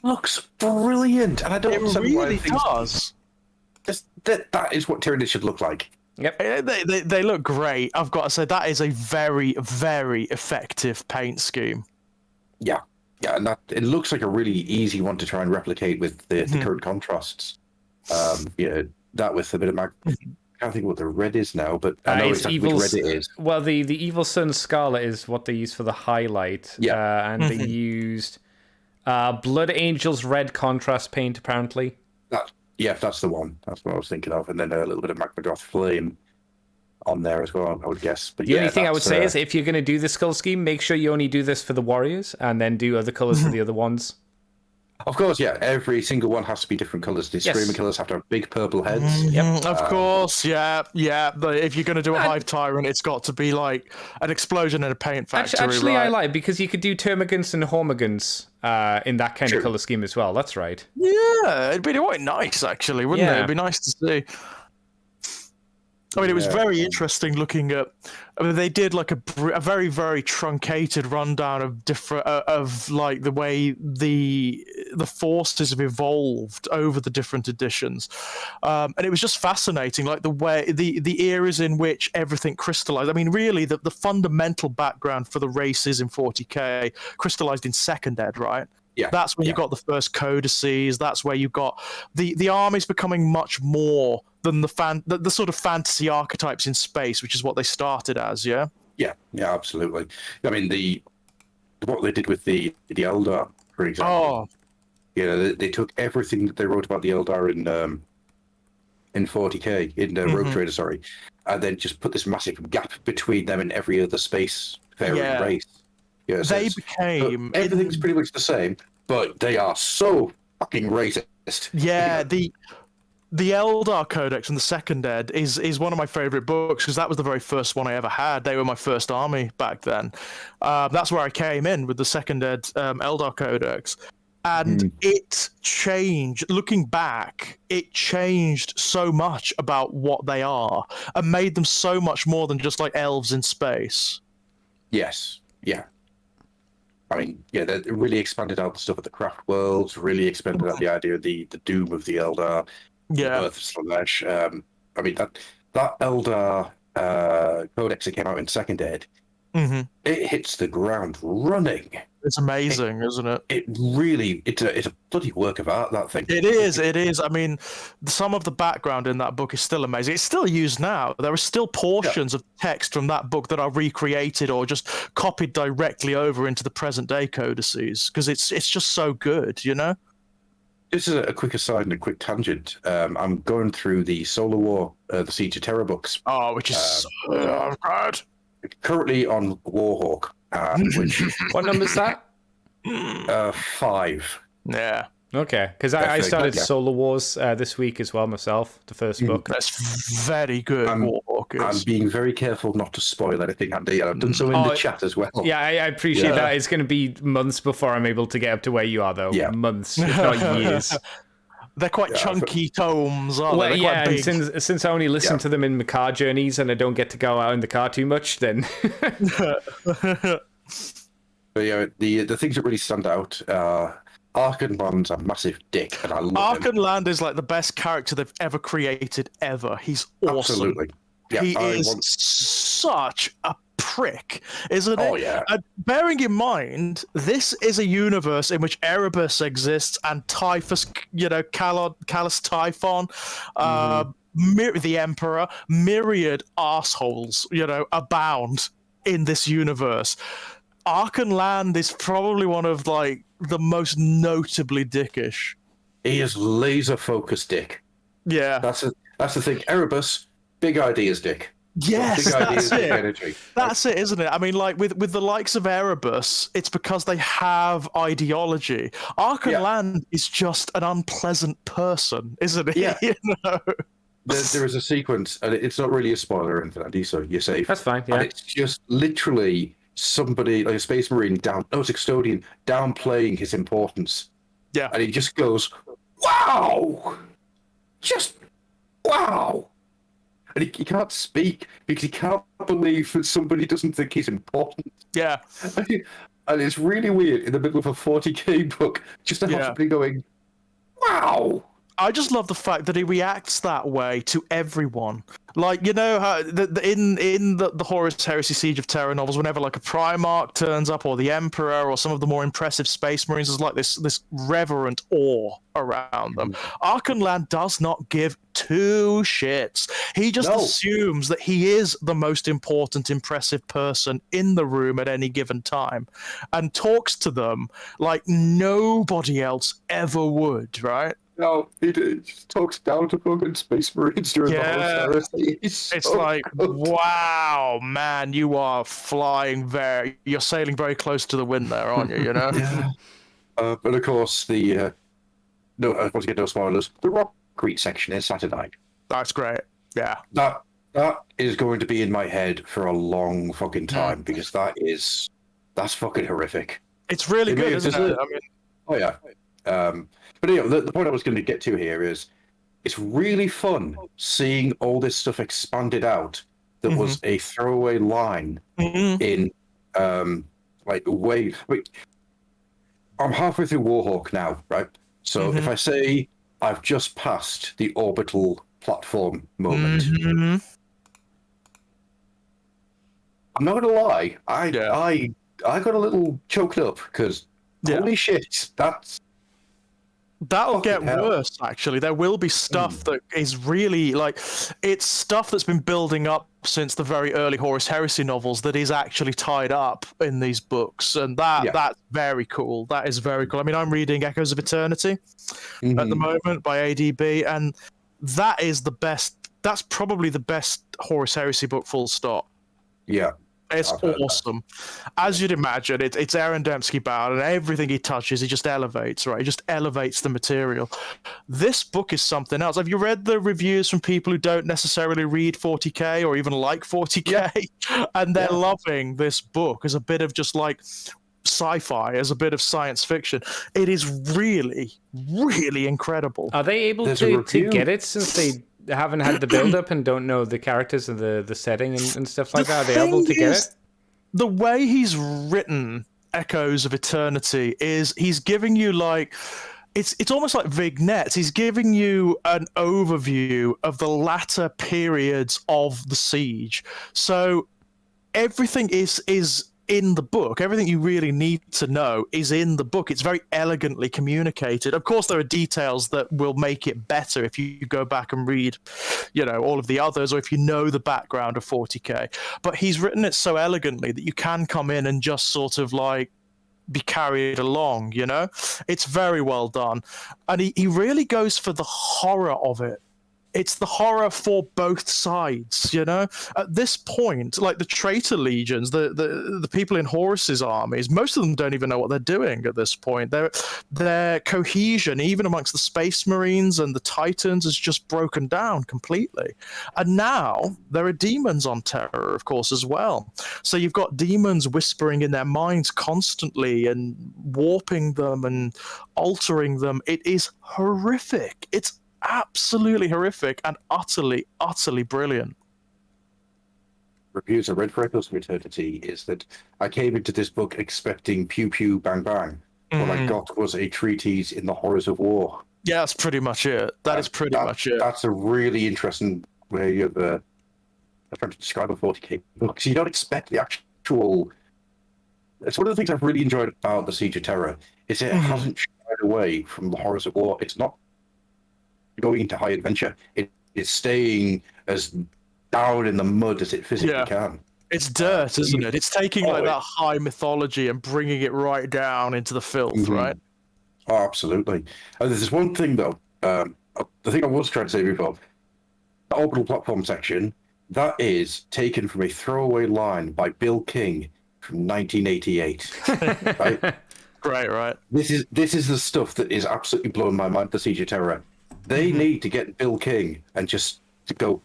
Looks brilliant, and I don't understand why really does. That is what Tyranid should look like. Yep. They look great. I've got to say, that is a very, very effective paint scheme. Yeah, and it looks like a really easy one to try and replicate with the current contrasts. That with a bit of I can't think what the red is now, but I know exactly which red it is. Well, the Evilson Scarlet is what they use for the highlight. Yeah. And they used Blood Angel's red contrast paint, apparently. That's the one. That's what I was thinking of. And then a little bit of Magnus flame on there as well, I would guess. But the only thing I would say is, if you're going to do this color scheme, make sure you only do this for the warriors, and then do other colors for the other ones. Of course, yeah. Every single one has to be different colors. The Screaming Killers have to have big purple heads. Of course, yeah. But if you're going to do a Hive Tyrant, it's got to be like an explosion in a paint factory. Actually, right? I like, because you could do Termagants and Hormagants in that kind of color scheme as well. That's right. Yeah, it'd be quite nice, actually, wouldn't it? It'd be nice to see. I mean, it was very interesting looking at. I mean, they did like a very, very truncated rundown of different like the way the forces have evolved over the different editions, and it was just fascinating, like the way the eras in which everything crystallized. I mean, really, the fundamental background for the races in 40k crystallized in Second Ed, right? Yeah, that's when you got the first codices. That's where you got the armies becoming much more than the sort of fantasy archetypes in space, which is what they started as. Yeah, absolutely. I mean, what they did with the Eldar, for example. They took everything that they wrote about the Eldar in 40k in Rogue Trader, sorry, and then just put this massive gap between them and every other space faring race. Yeah, so everything's pretty much the same, but they are so fucking racist. Yeah, the Eldar Codex from the Second Ed is one of my favorite books, because that was the very first one I ever had. They were my first army back then. That's where I came in with the Second Ed Eldar Codex. And it changed, looking back, it changed so much about what they are and made them so much more than just like elves in space. Yes, yeah. I mean, they really expanded out the stuff at the Craft Worlds, really expanded out the idea of the doom of the Eldar, the birth of Slanesh. I mean, that Eldar Codex that came out in Second Ed, it hits the ground running. It's amazing, isn't it? It's a bloody work of art, that thing. It is. I mean, some of the background in that book is still amazing. It's still used now. There are still portions of text from that book that are recreated or just copied directly over into the present day codices, because it's just so good, you know? This is a quick aside and a quick tangent. I'm going through the Solar War, the Siege of Terror books. Oh, which is so good. Currently on Warhawk. What number is that? 5. Yeah. Okay, because I started Solar Wars this week as well myself, the first book. That's very good. I'm being very careful not to spoil anything, Andy. I've done so in the chat as well. Yeah, I appreciate that. It's going to be months before I'm able to get up to where you are, though. Yeah. Months, if not years. They're quite chunky tomes, aren't they? Yeah, and since I only listen to them in my car journeys and I don't get to go out in the car too much, then... But yeah, the things that really stand out Arkhamlands a massive dick, and I love him. Arkhamland is like the best character they've ever created ever. He's awesome. Absolutely. Yeah, he is such a prick, isn't it? Oh, yeah. Bearing in mind, this is a universe in which Erebus exists and Typhus, Callus Typhon, the Emperor, myriad assholes, abound in this universe. Arkhamland is probably one of the most notably dickish. He is laser focused dick. Yeah, that's the thing. Erebus, big ideas, dick. Yes, big ideas, that's big it. Energy. That's it, isn't it? I mean, with the likes of Erebus, it's because they have ideology. Arkhamland is just an unpleasant person, isn't it? Yeah. There is a sequence, and it's not really a spoiler or anything, Andy, so you're safe. That's fine. Yeah, and it's just literally somebody like a space marine it's a custodian downplaying his importance. Yeah, and he just goes, "Wow, just wow," and he can't speak because he can't believe that somebody doesn't think he's important. Yeah, and it's really weird in the middle of a 40k book just to have somebody going, "Wow." I just love the fact that he reacts that way to everyone. Like, how in the Horus Heresy Siege of Terror novels, whenever a Primarch turns up, or the Emperor, or some of the more impressive Space Marines, there's this reverent awe around them. Arkhamland does not give two shits. He just assumes that he is the most important, impressive person in the room at any given time, and talks to them like nobody else ever would, right? No, he just talks down to fucking Space Marines during the Horus Heresy. It's like, wow, man, you are you're sailing very close to the wind there, aren't you? Yeah. But of course, once again, no spoilers, the Rock Creek section is Saturnine. That's great. Yeah. That is going to be in my head for a long fucking time because that's fucking horrific. It's really good, isn't it? I mean, oh yeah. But the point I was going to get to here is it's really fun seeing all this stuff expanded out that was a throwaway line in I'm halfway through Warhawk now, right? So if I say I've just passed the orbital platform moment, I'm not going to lie, I got a little choked up because holy shit, that'll get worse, actually. There will be stuff that is really it's stuff that's been building up since the very early Horus Heresy novels that is actually tied up in these books, and that's very cool. That is very cool. I mean, I'm reading Echoes of Eternity at the moment by ADB, and that is the best. That's probably the best Horus Heresy book, full stop. Yeah. It's awesome. As you'd imagine, it's Aaron Dembski bound, and everything he touches, he just elevates, right? He just elevates the material. This book is something else. Have you read the reviews from people who don't necessarily read 40k or even like 40k? Yeah. And they're loving this book as a bit of just sci-fi, as a bit of science fiction. It is really, really incredible. Are they able to get it since they haven't had the build-up and don't know the characters and the setting and stuff like that? Are they able to get it? The way he's written Echoes of Eternity is he's giving you it's almost like vignettes. He's giving you an overview of the latter periods of the siege. So everything is in the book. Everything you really need to know is in the book. It's very elegantly communicated. Of course, there are details that will make it better if you go back and read, all of the others, or if you know the background of 40k. But he's written it so elegantly that you can come in and just sort of be carried along, It's very well done. And he really goes for the horror of it it's the horror for both sides, you know. At this point, like the traitor legions, the people in Horus's armies, most of them don't even know what they're doing at this point. Their cohesion, even amongst the Space Marines and the Titans, is just broken down completely. And now there are demons on Terra, of course, as well. So you've got demons whispering in their minds constantly and warping them and altering them. It is horrific. It's absolutely horrific and utterly, utterly brilliant. Reviews I read for Echoes of Maternity is that I came into this book expecting pew pew bang bang. What I got was a treatise in the horrors of war. Yeah, that's pretty much it. That is pretty much it. That's a really interesting way of trying to describe a 40k book. So you don't expect the actual. It's one of the things I've really enjoyed about the Siege of Terror is it hasn't shied away from the horrors of war. It's not going into high adventure. It is staying as down in the mud as it physically can. It's dirt, isn't it? It's taking that high mythology and bringing it right down into the filth, right? Oh, absolutely. And there's one thing though. The thing I was trying to say before, the orbital platform section, that is taken from a throwaway line by Bill King from 1988. Right? Right. This is the stuff that is absolutely blowing my mind. The Siege of Terror. They need to get Bill King and just to go,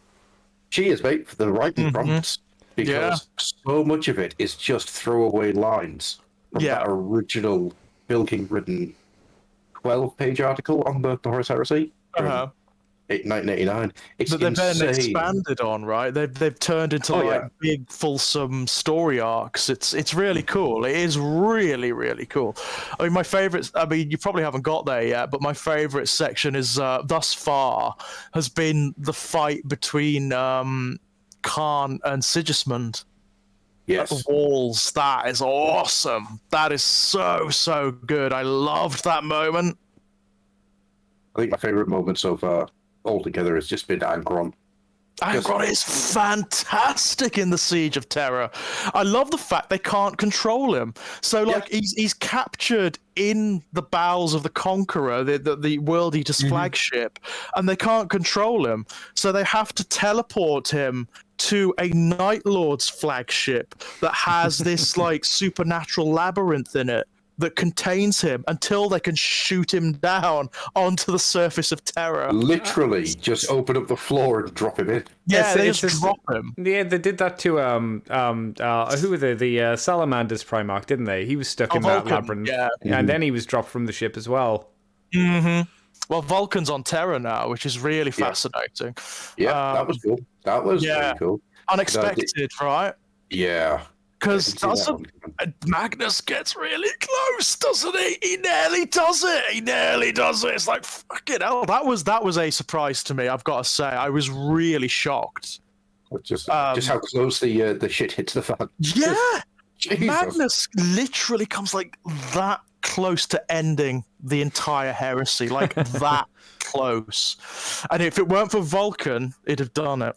cheers, mate, for the writing prompts, because so much of it is just throwaway lines from that original Bill King written 12-page article on the Horus Heresy. 1989. It's but they've insane. been expanded on, right? They've turned into big, fulsome story arcs. It's really cool. It is really, really cool. I mean, my favorite. I mean, you probably haven't got there yet, but my favorite section is thus far has been the fight between Khan and Sigismund. Yes. At the walls. That is awesome. That is so good. I loved that moment. I think my favorite moment so far altogether has just been Angron. Angron is fantastic in the Siege of Terror. I love the fact they can't control him. So, he's captured in the bowels of the Conqueror, the World Eater's flagship, and they can't control him. So they have to teleport him to a Night Lord's flagship that has this supernatural labyrinth in it that contains him until they can shoot him down onto the surface of Terra. Literally, just open up the floor and drop him in. Yeah, they just drop him. Yeah, they did that to who were they? The Salamander's Primarch, didn't they? He was stuck in Vulcan, that labyrinth, and then he was dropped from the ship as well. Well, Vulcan's on Terra now, which is really fascinating. Yeah, that was cool. That was very cool. Unexpected, right? Yeah. Because Magnus gets really close, doesn't he? He nearly does it. It's like, fucking hell. That was a surprise to me, I've got to say. I was really shocked. Just how close the shit hits the fan. Yeah. Magnus literally comes that close to ending the entire heresy. That close. And if it weren't for Vulcan, it'd have done it.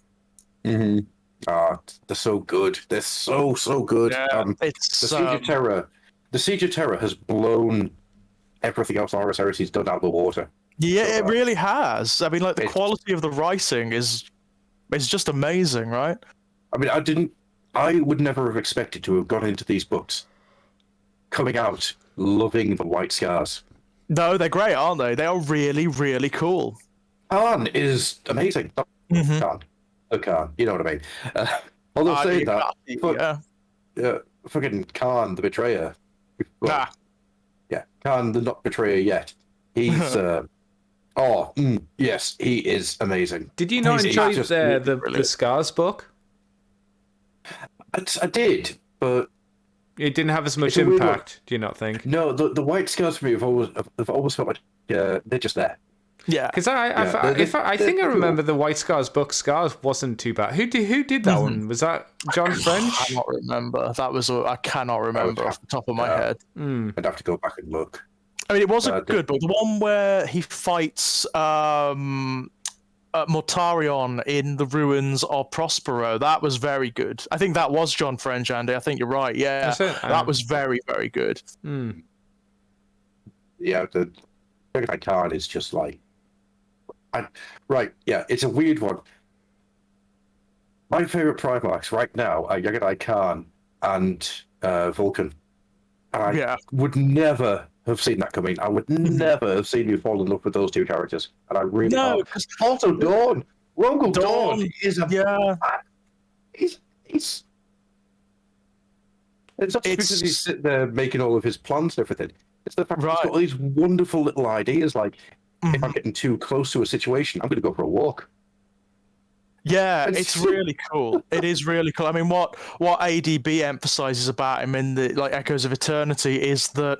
Mm-hmm. They're so good. They're so good. Yeah, the Siege of Terror has blown everything else Horus Heresy's done out of the water. Yeah, it really has. I mean, the quality of the writing is just amazing, right? I mean, I would never have expected to have gone into these books coming out loving the White Scars. No, they're great, aren't they? They are really, really cool. Khan is amazing. Khan, you know what I mean. Although saying that, fucking Khan the Betrayer. Well, yeah, Khan the not Betrayer yet. He's yes, he is amazing. Did you not enjoy the Scars book? I did, but it didn't have as much impact. Do you not think? No, the White Scars for me have always felt like they're just there. Yeah, because I think I remember the White Scars book. Scars wasn't too bad. Who did that one? Was that John French? I cannot remember. I cannot remember off the top of my head. I'd have to go back and look. I mean, it was a good book. The one where he fights Mortarion in the ruins of Prospero, that was very good. I think that was John French, Andy. I think you're right. Yeah, that was very, very good. Yeah, the Khan is just Right, yeah, it's a weird one. My favorite Primarchs right now are Yagadai Khan and Vulcan. And I would never have seen that coming. I would never have seen you fall in love with those two characters. And I really are. Also, Dawn. Rogel Dawn is a... Yeah. He's it's not just because he's sitting there making all of his plans and everything. It's the fact that he's got all these wonderful little ideas, like, if I'm getting too close to a situation, I'm going to go for a walk. Yeah, it's really cool. It is really cool. I mean, what ADB emphasizes about him in the Echoes of Eternity is that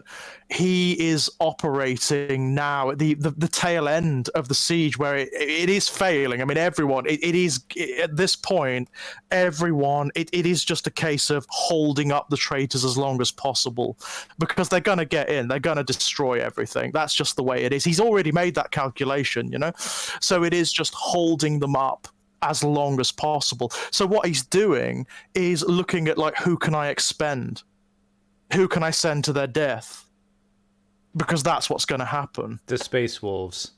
he is operating now at the tail end of the siege, where it is failing. I mean, everyone. It is at this point, everyone. It is just a case of holding up the traitors as long as possible, because they're gonna get in. They're gonna destroy everything. That's just the way it is. He's already made that calculation, So it is just holding them up as long as possible. So what he's doing is looking at who can I expend? Who can I send to their death? Because that's what's going to happen. The Space Wolves.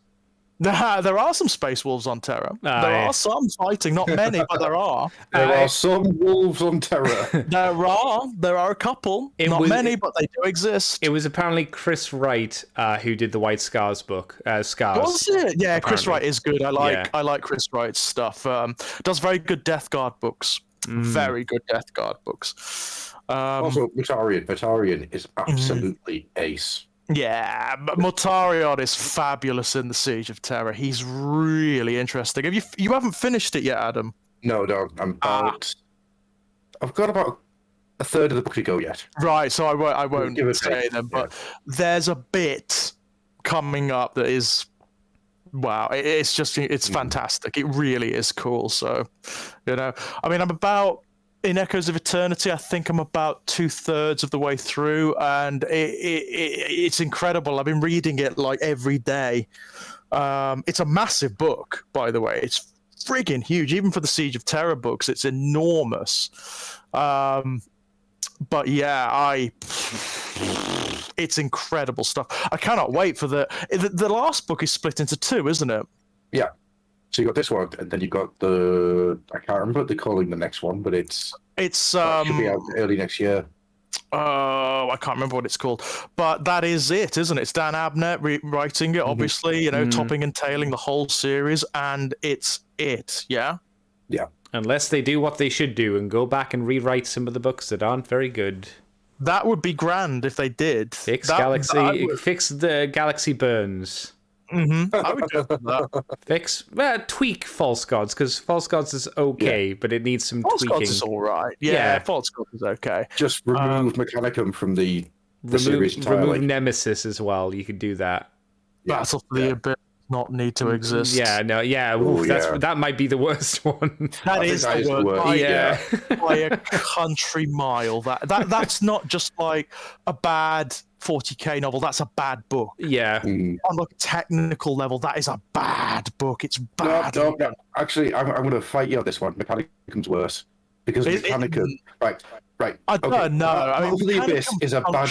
There are some Space Wolves on Terra. There are some fighting, not many, but there are. There are some wolves on Terra. There are a couple. Not many, but they do exist. It was apparently Chris Wright who did the White Scars book. Scars. Was it? Yeah, apparently. Chris Wright is good. I like Chris Wright's stuff. Does very good Death Guard books. Very good Death Guard books. Also, Mortarion is absolutely ace. Yeah, but Mortarion is fabulous in the Siege of Terror. He's really interesting. You haven't finished it yet, Adam? No, I'm about. I've got about a third of the book to go yet. Right, so I won't say them, but there's a bit coming up that is, wow, it's fantastic. It really is cool. So, I mean, in Echoes of Eternity, I think I'm about 2/3 of the way through, and it's incredible. I've been reading it every day. It's a massive book, by the way. It's friggin' huge. Even for the Siege of Terror books, it's enormous. But yeah, it's incredible stuff. I cannot wait for the last book is split into two, isn't it? Yeah. So you got this one, and then you got I can't remember what they're calling the next one, but it should be out early next year. Oh, I can't remember what it's called, but that is it, isn't it? It's Dan Abnett writing it, obviously, topping and tailing the whole series, and it's it, yeah? Yeah. Unless they do what they should do and go back and rewrite some of the books that aren't very good. That would be grand if they did. Fix the Galaxy Burns. I would go for that. Tweak False Gods, because False Gods is okay, but it needs some tweaking. False Gods is all right. Yeah, False Gods is okay. Just remove Mechanicum from the series entirely. Remove Nemesis as well. You could do that. Battle for the Abyss not need to exist. Yeah, no, yeah. That might be the worst one. That is the worst. By a country mile. That's not just a bad 40k novel. That's a bad book. Yeah. On a technical level, that is a bad book. It's bad. No. Actually, I'm going to fight you on this one. Mechanicum's worse because Mechanicum. Right. I don't know. Battle for the Abyss is a bad.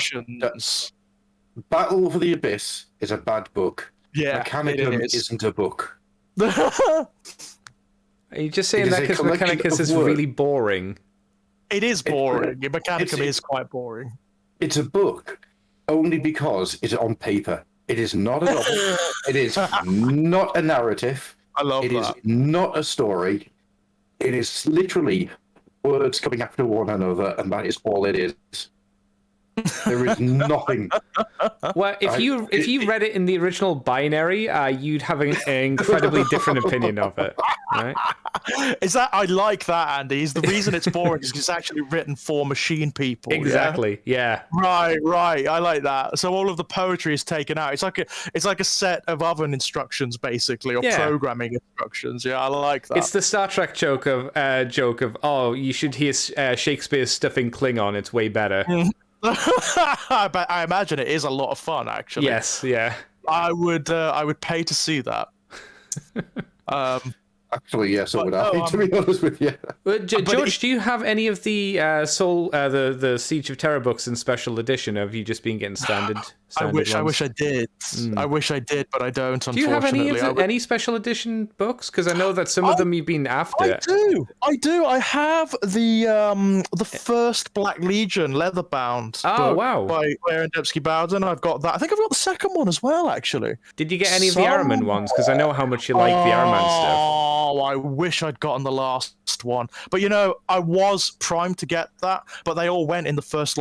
Battle for the Abyss is a bad book. Yeah, Mechanicum isn't a book. Are you just saying that because Mechanicus is really boring? It is boring. Mechanicum is quite boring. It's a book only because it's on paper. It is not a novel. It is not a narrative. I love it. It is not a story. It is literally words coming after one another, and that is all it is. There is nothing. Well, if you read it in the original binary, you'd have an incredibly different opinion of it, right? I like that, Andy. The reason it's boring is because it's actually written for machine people. Exactly. Yeah. Right. I like that. So all of the poetry is taken out. It's like a set of oven instructions, basically, or programming instructions. Yeah, I like that. It's the Star Trek joke of you should hear Shakespeare's stuff in Klingon. It's way better. But I imagine it is a lot of fun, actually. Yes, yeah. I would pay to see that. Actually, yes, I would. To be honest with you. George, do you have any of the the Siege of Terror books in special edition? Or have you just been getting standard standard I ones. wish I did. I wish I did, but I don't. Do you have any Unfortunately, any special edition books? Because I know that some of them you've been after. I do. I have the first Black Legion leather-bound book wow. by Aaron Debsky-Bowden. I've got that. I think I've got the second one as well, actually. Did you get any of the Araman ones? Because I know how much you like the Araman stuff. Oh, I wish I'd gotten the last one. But I was primed to get that, but they all went in the first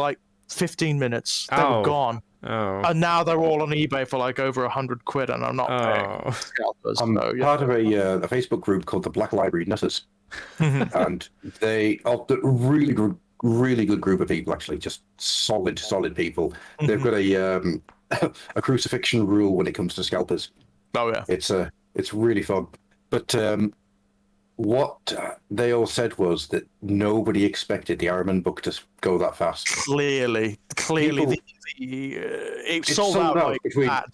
15 minutes. They were gone. Oh. And now they're all on eBay for over £100, and I'm not paying scalpers. I'm part of a Facebook group called the Black Library Nutters, and they are a really good group of people. Actually, just solid people. They've got a crucifixion rule when it comes to scalpers. Oh yeah, it's really fun. But what they all said was that nobody expected the Araman book to go that fast. Clearly, it sold out like between, that.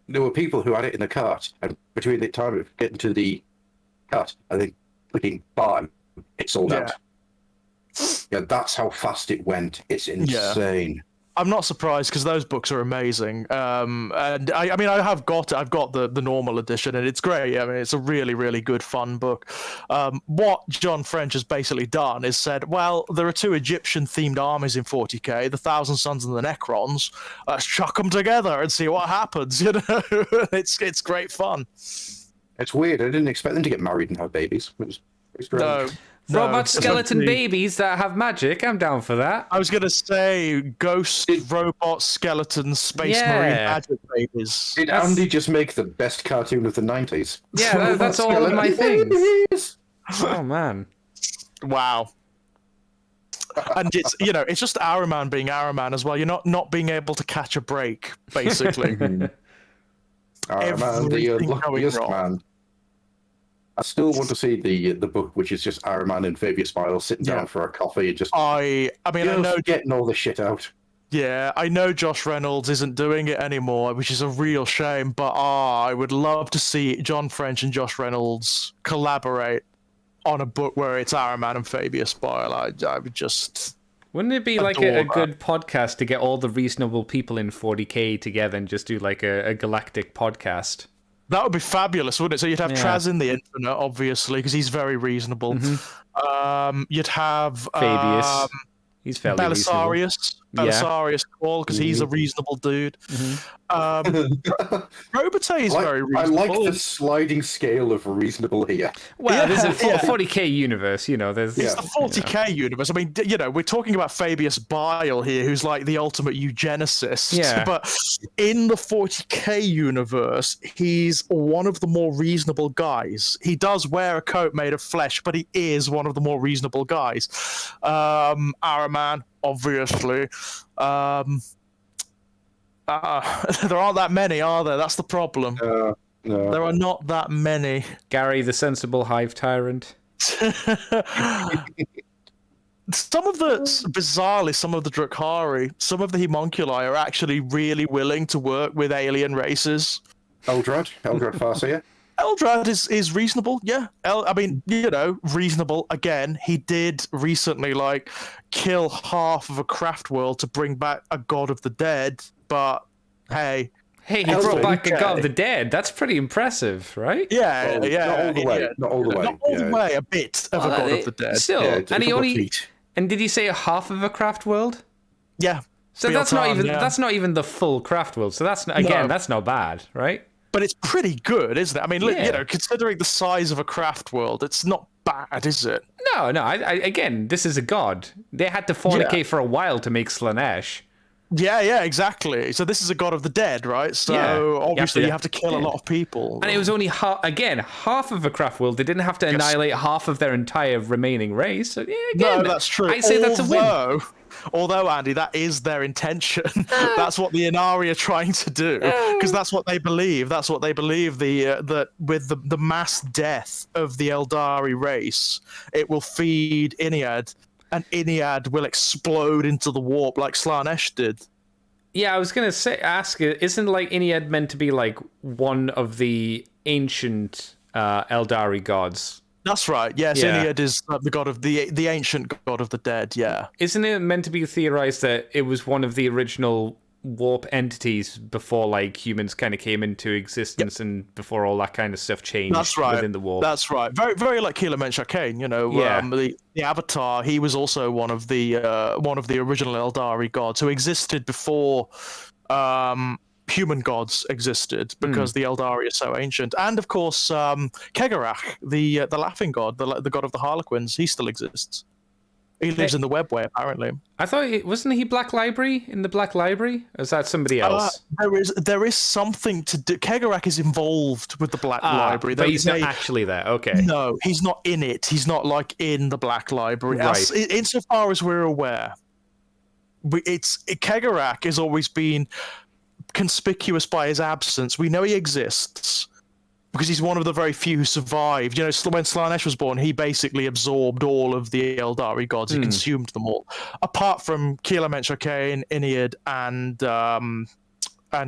There were people who had it in the cart, and between the time of getting to the cart, I think clicking buy, it sold out. Yeah, that's how fast it went. It's insane. I'm not surprised because those books are amazing. And I've got the normal edition, and it's great. I mean, it's a really, really good, fun book. What John French has basically done is said, well, there are two Egyptian-themed armies in 40k, the Thousand Sons and the Necrons. Let's chuck them together and see what happens. It's great fun. It's weird. I didn't expect them to get married and have babies. It was strange. Robot skeleton babies that have magic. I'm down for that. I was going to say ghost, robot, skeleton, space marine magic babies. Did Andy just make the best cartoon of the 90s? Yeah, that's all of my things. Oh, man. Wow. And it's just Araman being Araman as well. You're not being able to catch a break, basically. Araman, the luckiest man. I still want to see the book, which is just Araman and Fabius Miles sitting down for a coffee and just. I know getting all the shit out. Yeah, I know Josh Reynolds isn't doing it anymore, which is a real shame. But I would love to see John French and Josh Reynolds collaborate on a book where it's Araman and Fabius Bile. I would just. Wouldn't it be like a good podcast to get all the reasonable people in 40k together and just do like a galactic podcast? That would be fabulous, wouldn't it? So you'd have Traz in the Infinite, obviously, because he's very reasonable. You'd have Fabius. He's fairly Belisarius. Belisarius Call, because he's a reasonable dude. Robotay is very reasonable. I like the sliding scale of reasonable here. Well, there's a 40k universe, there's... It's the 40k universe. I mean, we're talking about Fabius Bile here, who's like the ultimate eugenicist. Yeah. But in the 40k universe, he's one of the more reasonable guys. He does wear a coat made of flesh, but he is one of the more reasonable guys. Araman, obviously. There aren't that many, are there? That's the problem. No. There are not that many. Gary, the sensible hive tyrant. Bizarrely, some of the Drukhari, some of the homunculi are actually really willing to work with alien races. Eldrad Farseer. Eldrad is reasonable, yeah. Reasonable. Again, he did recently kill half of a craft world to bring back a god of the dead, but hey, he brought back a god of the dead. That's pretty impressive, right? Yeah, Not all the way. A bit of a god of the dead. Still, and did he say half of a craft world? Yeah. So that's not even the full craft world. So that's not bad, right? But it's pretty good, isn't it? I mean, considering the size of a craft world, it's not bad, is it? No. Again, this is a god. They had to fornicate for a while to make Slanesh. Yeah, exactly. So this is a god of the dead, right? So obviously you have to kill a lot of people. And it was only half of a craft world. They didn't have to annihilate half of their ententire remaining race. So no, that's true. I'd say that's a win. Although, Andy, that is their intention. That's what the Inari are trying to do, because that's what they believe. That's what they believe. That with the mass death of the Eldari race, it will feed Iniad, and Iniad will explode into the warp like Slanesh did. Yeah, I was gonna ask, isn't Iniad meant to be one of the ancient Eldari gods? That's right. Yes, Iniad is the god of the ancient god of the dead. Yeah. Isn't it meant to be theorized that it was one of the original warp entities before like humans kind of came into existence and before all that kind of stuff changed. That's right. Within the warp. That's right. Very, very like Keelan mentioned Kane. The Avatar. He was also one of the original Eldari gods who existed before human gods existed because the Eldari are so ancient. And of course, Kegarak, the laughing god, the god of the Harlequins, he still exists. He lives in the Webway, apparently. I thought wasn't he Black Library in the Black Library? Or is that somebody else? There is something to do. Kegarak is involved with the Black Library, but he's not actually there. Okay. No, he's not in it. He's not like in the Black Library. Right. Insofar as we're aware, Kegarak has always been conspicuous by his absence. We know he exists because he's one of the very few who survived. You know, when Slaanesh was born, he basically absorbed all of the Eldari gods. He consumed them all, apart from Keelan, Inead, and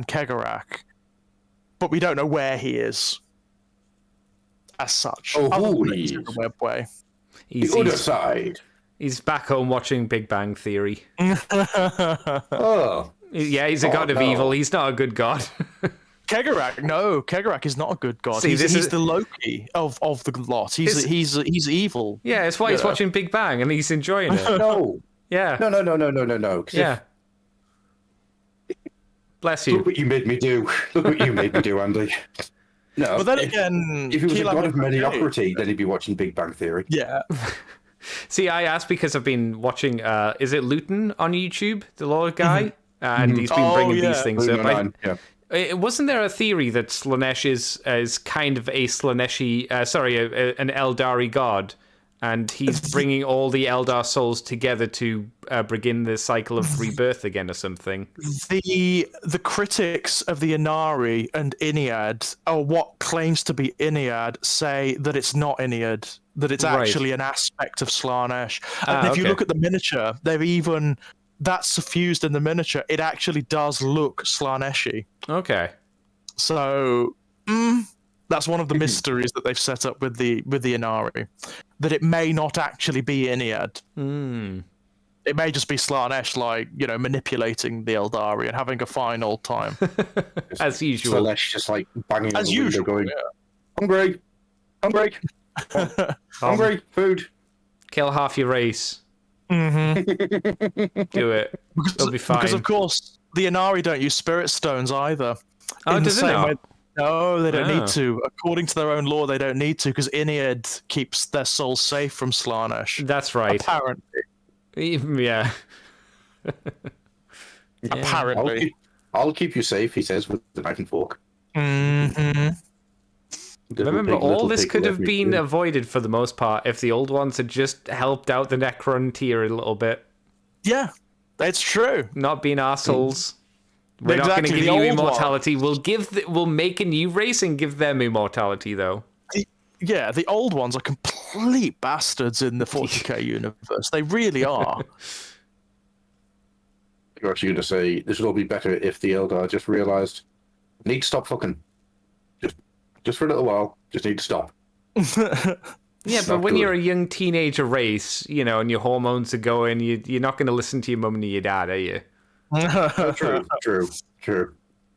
Kegarak. But we don't know where he is, as such. Oh, he's the Webway. He's the other side. He's back home watching Big Bang Theory. Oh. Yeah, he's a god of evil. He's not a good god. Kegarak is not a good god. See, he's the Loki of the lot. He's evil. Yeah, it's why he's watching Big Bang and he's enjoying it. No. Yeah. No. Yeah. Bless you. Look what you made me do. Andy. No. But then again, if he was a god of mediocrity, then he'd be watching Big Bang Theory. Yeah. See, I asked because I've been watching. Is it Luton on YouTube, the Lord guy, and he's been bringing these things up. Wasn't there a theory that Slaanesh is kind of a Slaaneshi, an Eldari god, and he's bringing all the Eldar souls together to begin the cycle of rebirth again or something? The critics of the Inari and Inead, or what claims to be Inead, say that it's not Inead, that it's actually an aspect of Slaanesh. And if you look at the miniature, that's suffused in the miniature. It actually does look Slaaneshi. Okay. So that's one of the mysteries that they've set up with the Inari, that it may not actually be Inead. It may just be Slaanesh, manipulating the Eldari and having a fine old time. As usual. Slaanesh just banging on As the usual, window going, hungry, hungry, food. Kill half your race. Mm-hmm. Do it. It'll be fine. Because of course the Inari don't use spirit stones either. Oh, does it not? No, they don't need to. According to their own law, they don't need to because Inead keeps their souls safe from Slaanesh. That's right. Apparently. Yeah. Apparently. I'll keep you safe, he says, with the knife and fork. Mm-hmm. Remember, all this could have been avoided for the most part if the old ones had just helped out the Necron tier a little bit. Yeah, that's true. Not being assholes. We're not going to give you immortality. We'll make a new race and give them immortality, though. The old ones are complete bastards in the 40k universe. They really are. You're actually going to say this would all be better if the Eldar just realised need to stop fucking. Just for a little while, just need to stop. Yeah, but when you're a young teenager race, and your hormones are going, you're not going to listen to your mum and your dad, are you? True.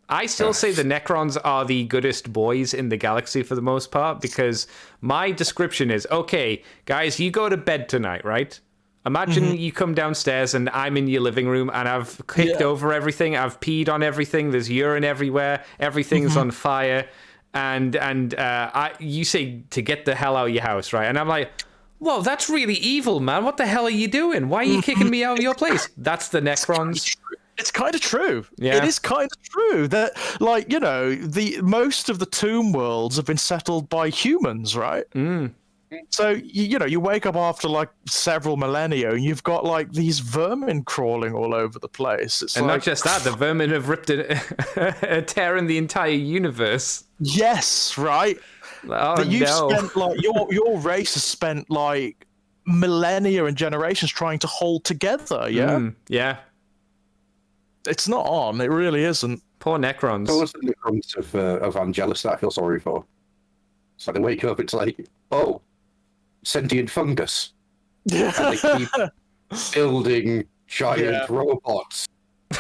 I still say the Necrons are the goodest boys in the galaxy for the most part, because my description is, okay, guys, you go to bed tonight, right? Imagine you come downstairs and I'm in your living room and I've kicked over everything, I've peed on everything, there's urine everywhere, everything's on fire. And you say to get the hell out of your house, right? And I'm like, whoa, that's really evil, man. What the hell are you doing? Why are you kicking me out of your place? That's the Necrons. It's kind of true. Yeah. It is kind of true that, the most of the tomb worlds have been settled by humans, right? So, you wake up after, several millennia and you've got, these vermin crawling all over the place. It's not just that, the vermin have ripped a tear in the entire universe. Yes, right? Oh, that you've spent, your race has spent, millennia and generations trying to hold together, yeah? Yeah. It's not on, it really isn't. Poor Necrons. Those are the Necrons of Angelus that I feel sorry for. So they wake up, it's oh, sentient fungus. And they keep building giant robots.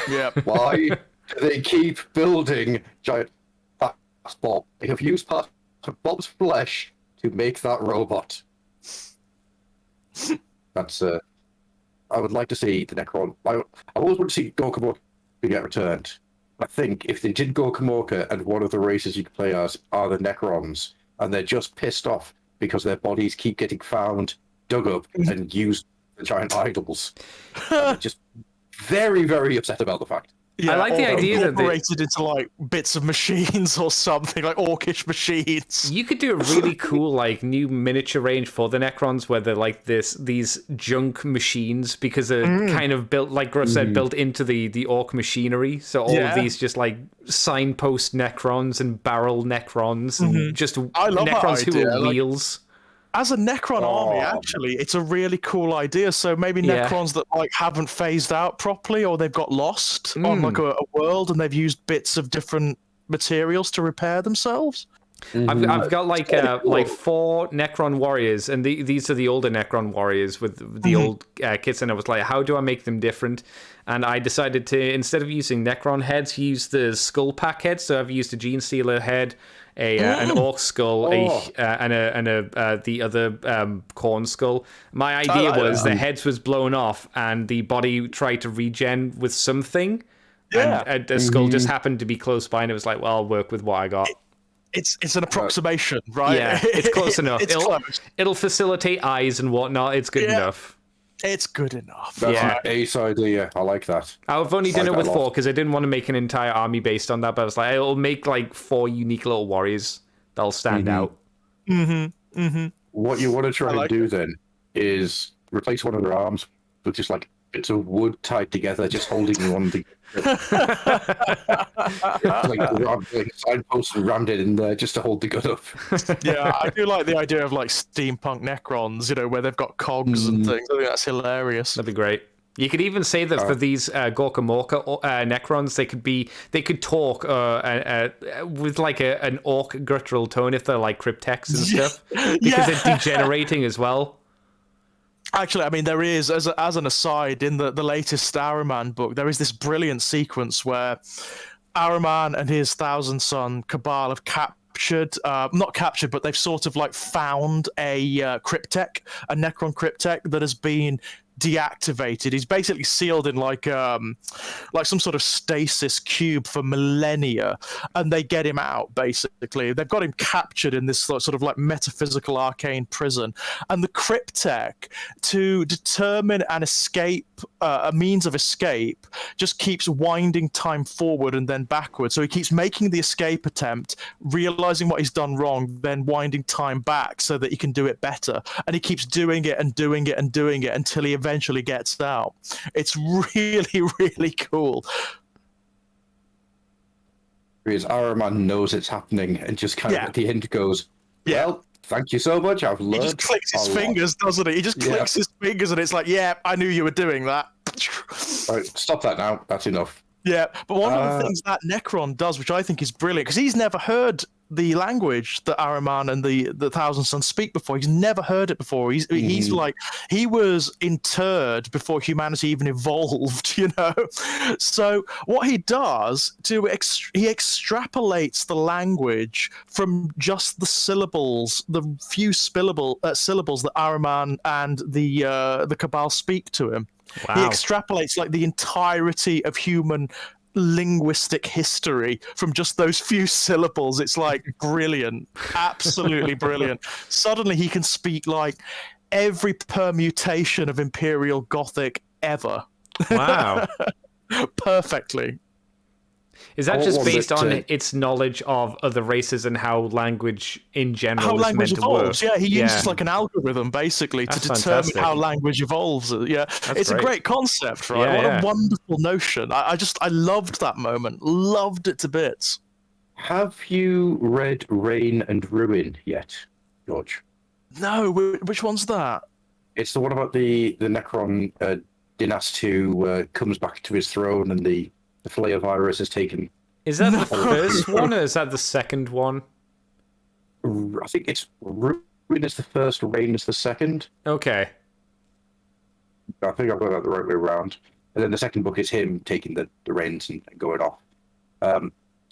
Yeah. Why do they keep building giant parts Bob? They have used part of Bob's flesh to make that robot. That's I would like to see the Necron. I always want to see Gorkamorka get returned. I think if they did Gorkamorka and one of the races you can play as are the Necrons, and they're just pissed off because their bodies keep getting found, dug up, and used the giant idols. And they're just very, very upset about the fact. Yeah, I like the idea that they incorporated into like bits of machines or something, like orcish machines. you could do a really cool like new miniature range for the Necrons where they're like these junk machines because they're kind of built, like Gruff said, built into the orc machinery. So all of these just like signpost Necrons and barrel Necrons and just I love that Necrons who idea, are like- wheels. As a Necron army, actually, it's a really cool idea. So maybe Necrons that like haven't phased out properly, or they've got lost on like a world, and they've used bits of different materials to repair themselves. I've got like 4 Necron warriors, and these are the older Necron warriors with the old kits, and I was like, how do I make them different? And I decided to, instead of using Necron heads, use the skull pack heads. So I've used a Gene Stealer head, an orc skull, and the other corn skull. My idea was the heads was blown off, and the body tried to regen with something. Yeah. And the skull just happened to be close by, and it was like, well, I'll work with what I got. It's an approximation, right? Yeah, it's close enough. It's close. It'll facilitate eyes and whatnot. It's good enough. It's good enough. That's an ace idea. I like that. I've only done it with that 4 because I didn't want to make an entire army based on that. But I was like, it'll make like 4 unique little warriors that'll stand out. What you want to try and do then is replace one of their arms with just like bits of wood tied together, just holding you on the like signposts and rammed it in there just to hold the gun up. Yeah, I do like the idea of like steampunk Necrons, where they've got cogs and things. I think that's hilarious. That'd be great. You could even say that for these Gorkamorka Necrons, they could talk with like an orc guttural tone if they're like cryptex and stuff, because they're degenerating as well. Actually, I mean, there is, as an aside, in the latest Ahriman book, there is this brilliant sequence where Ahriman and his Thousand Son Cabal have not captured, but they've sort of like found a cryptek, a Necron cryptek that has been deactivated. He's basically sealed in like some sort of stasis cube for millennia, and they get him out. Basically, they've got him captured in this sort of like metaphysical arcane prison, and the cryptek, to determine an escape, a means of escape, just keeps winding time forward and then backward. So he keeps making the escape attempt, realizing what he's done wrong, then winding time back so that he can do it better, and he keeps doing it and doing it and doing it until he eventually gets out. It's really, really cool. Because Ahriman knows it's happening and just kind of at the end goes, well, thank you so much, I've learned. He just clicks his fingers, doesn't he? He just clicks his fingers, and it's like, yeah, I knew you were doing that. All right, stop that now. That's enough. Yeah, but one of the things that Necron does, which I think is brilliant, because he's never heard the language that Ahriman and the Thousand Sons speak before. He's never heard it before. He's like, he was interred before humanity even evolved, So what he does he extrapolates the language from just the syllables, the few syllables that Ahriman and the Cabal speak to him. Wow. He extrapolates like the entirety of human linguistic history from just those few syllables. It's like brilliant, absolutely brilliant. Suddenly he can speak like every permutation of Imperial Gothic ever. Wow. Perfectly. Is that just based on its knowledge of other races and how language in general how is language meant evolves? to work? Yeah, he uses like an algorithm basically to determine fantastic. how language evolves. Yeah, it's great. a great concept, right? What a wonderful notion. I loved that moment. Loved it to bits. Have you read Reign and Ruin yet, George? No, which one's that? It's the one about the Necron dynast who comes back to his throne and the Flare virus is taken. Is that the first one, or is that the second one? I think it's Ruin is the first, Reign is the second. Okay. I think I've got that the right way around. And then the second book is him taking the reins and going off.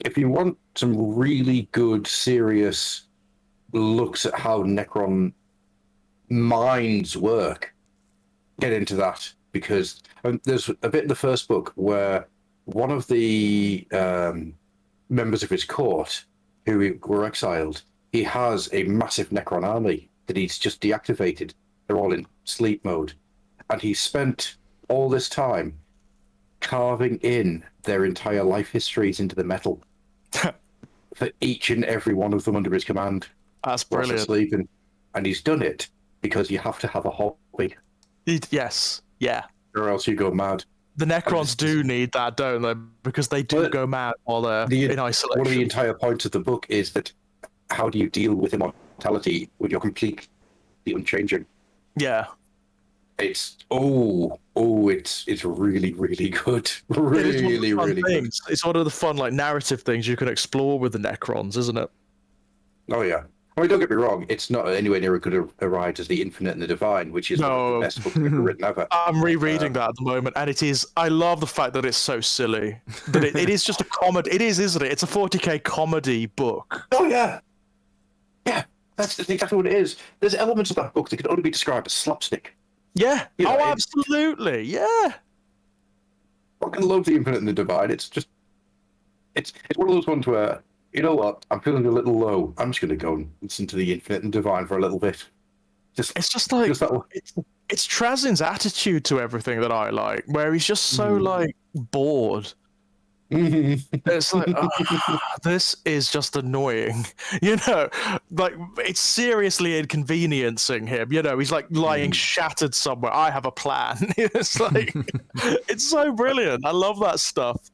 If you want some really good, serious looks at how Necron minds work, get into that, because there's a bit in the first book where one of the members of his court who were exiled, he has a massive Necron army that he's just deactivated. They're all in sleep mode. And he spent all this time carving in their entire life histories into the metal for each and every one of them under his command. That's brilliant. Sleeping. And he's done it because you have to have a hobby. Yes, yeah. Or else you go mad. The Necrons do need that, don't they? Because they do go mad while they're in isolation. One of the entire points of the book is that how do you deal with immortality when you're completely unchanging? Yeah. It's it's really, really good. Really, really good. It's one of the fun narrative things you can explore with the Necrons, isn't it? Oh yeah. I mean, don't get me wrong, it's not anywhere near as good a ride as The Infinite and the Divine, which is one of the best books ever written ever. I'm rereading that at the moment, and it is. I love the fact that it's so silly. That it is just a comedy. It is, isn't it? It's a 40k comedy book. Oh yeah. Yeah, that's exactly what it is. There's elements of that book that can only be described as slapstick. Yeah. You know, absolutely. Yeah. I fucking love The Infinite and the Divine. It's just, it's one of those ones where, you know what, I'm feeling a little low. I'm just going to go and listen to The Infinite and Divine for a little bit. It's just like, it's Trazin's attitude to everything that I like, where he's just so bored. It's like, this is just annoying, it's seriously inconveniencing him. He's lying shattered somewhere. I have a plan. It's it's so brilliant. I love that stuff.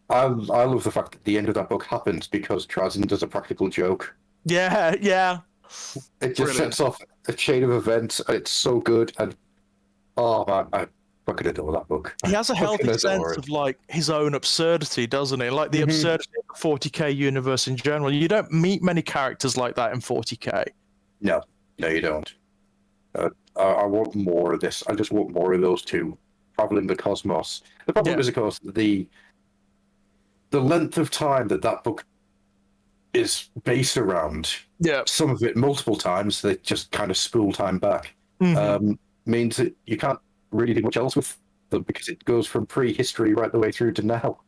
I love the fact that the end of that book happens because Trazin does a practical joke. Yeah. It just sets off a chain of events. It's so good, and oh man, I fucking adore that book. He has a healthy sense of his own absurdity, doesn't he? The absurdity of the 40k universe in general. You don't meet many characters like that in 40k. No, you don't. I want more of this. I just want more of those two traveling the cosmos. The problem is, of course, the length of time that book is based around. Yeah, some of it multiple times. They just kind of spool time back. Means that you can't really do much else with them because it goes from prehistory right the way through to now.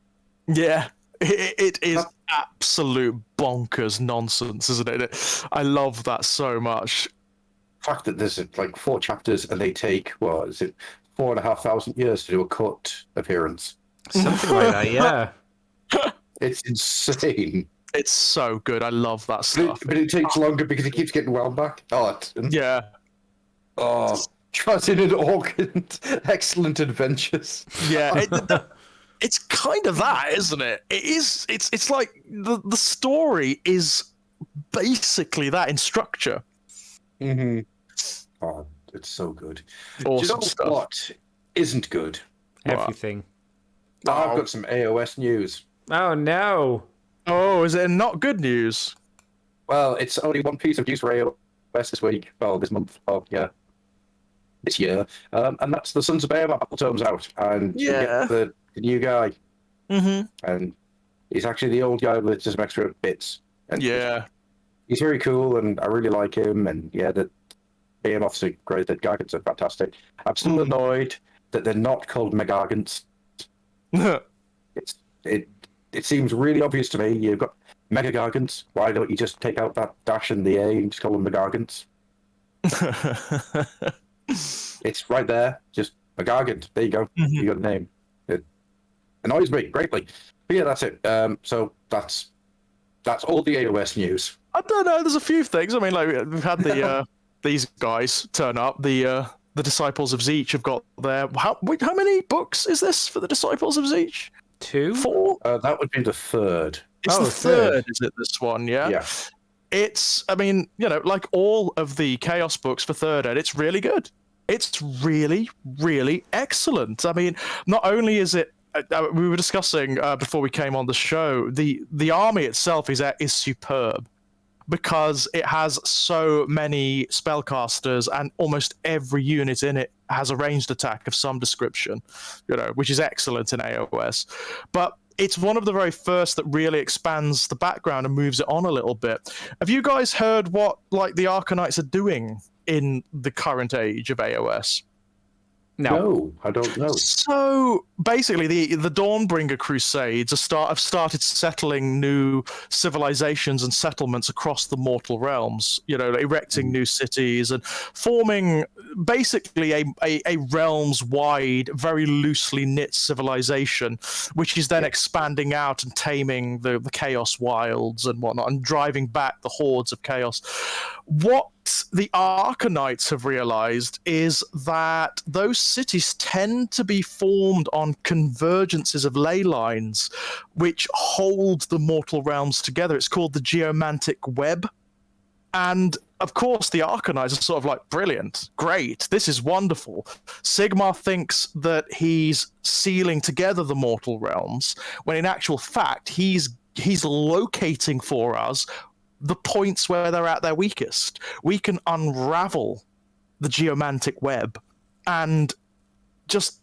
Yeah, it is absolute bonkers nonsense, isn't it? I love that so much. The fact that there's 4 chapters and they take, 4,500 years to do a cut appearance. Something like that, yeah. It's insane. It's so good. I love that stuff. But it takes longer because it keeps getting wound back. Yeah. Oh, Trazin and Organs, excellent adventures. Yeah, it's kind of that, isn't it? It is. It's like the story is basically that in structure. Oh, it's so good. Awesome. Do you know stuff. What isn't good? Everything. I've got some AOS news. Oh no. Oh, is it not good news? Well, it's only one piece of news for AOS this week. Well, this month. Oh, yeah. This year. And that's the Sons of Behemoth Applestone's out. And you get the new guy. And he's actually the old guy with just some extra bits. And he's very cool, and I really like him. And the Behemoths are great. The Gargants are fantastic. I'm still annoyed that they're not called Megargants. It seems really obvious to me. You've got Mega Gargants. Why don't you just take out that dash and the A and just call them Megargants? It's right there. Just Megargant. There you go. You got a name. It annoys me greatly. But yeah, that's it. So that's all the AOS news. I don't know. There's a few things. I mean, we've had the these guys turn up. The Disciples of Zeech have got their. How many books is this for the Disciples of Zeech? 2? 4? That would be the third. It's the third, is it, this one? Yeah. It's, I mean, like all of the Chaos books for third ed, it's really good. It's really, really excellent. I mean, not only is it, we were discussing before we came on the show, the army itself is superb. because it has so many spellcasters and almost every unit in it has a ranged attack of some description, which is excellent in AOS. But it's one of the very first that really expands the background and moves it on a little bit. Have you guys heard what the Arcanites are doing in the current age of AOS? No, I don't know. So basically, the Dawnbringer Crusades have started settling new civilizations and settlements across the mortal realms. Erecting new cities and forming basically a realms-wide, very loosely knit civilization, which is then expanding out and taming the Chaos Wilds and whatnot, and driving back the hordes of chaos. What the Arcanites have realized is that those cities tend to be formed on convergences of ley lines which hold the mortal realms together. It's called the geomantic web. And of course, the Arcanites are sort of like, brilliant, great, this is wonderful. Sigmar thinks that he's sealing together the mortal realms, when in actual fact, he's locating for us the points where they're at their weakest. We can unravel the geomantic web and just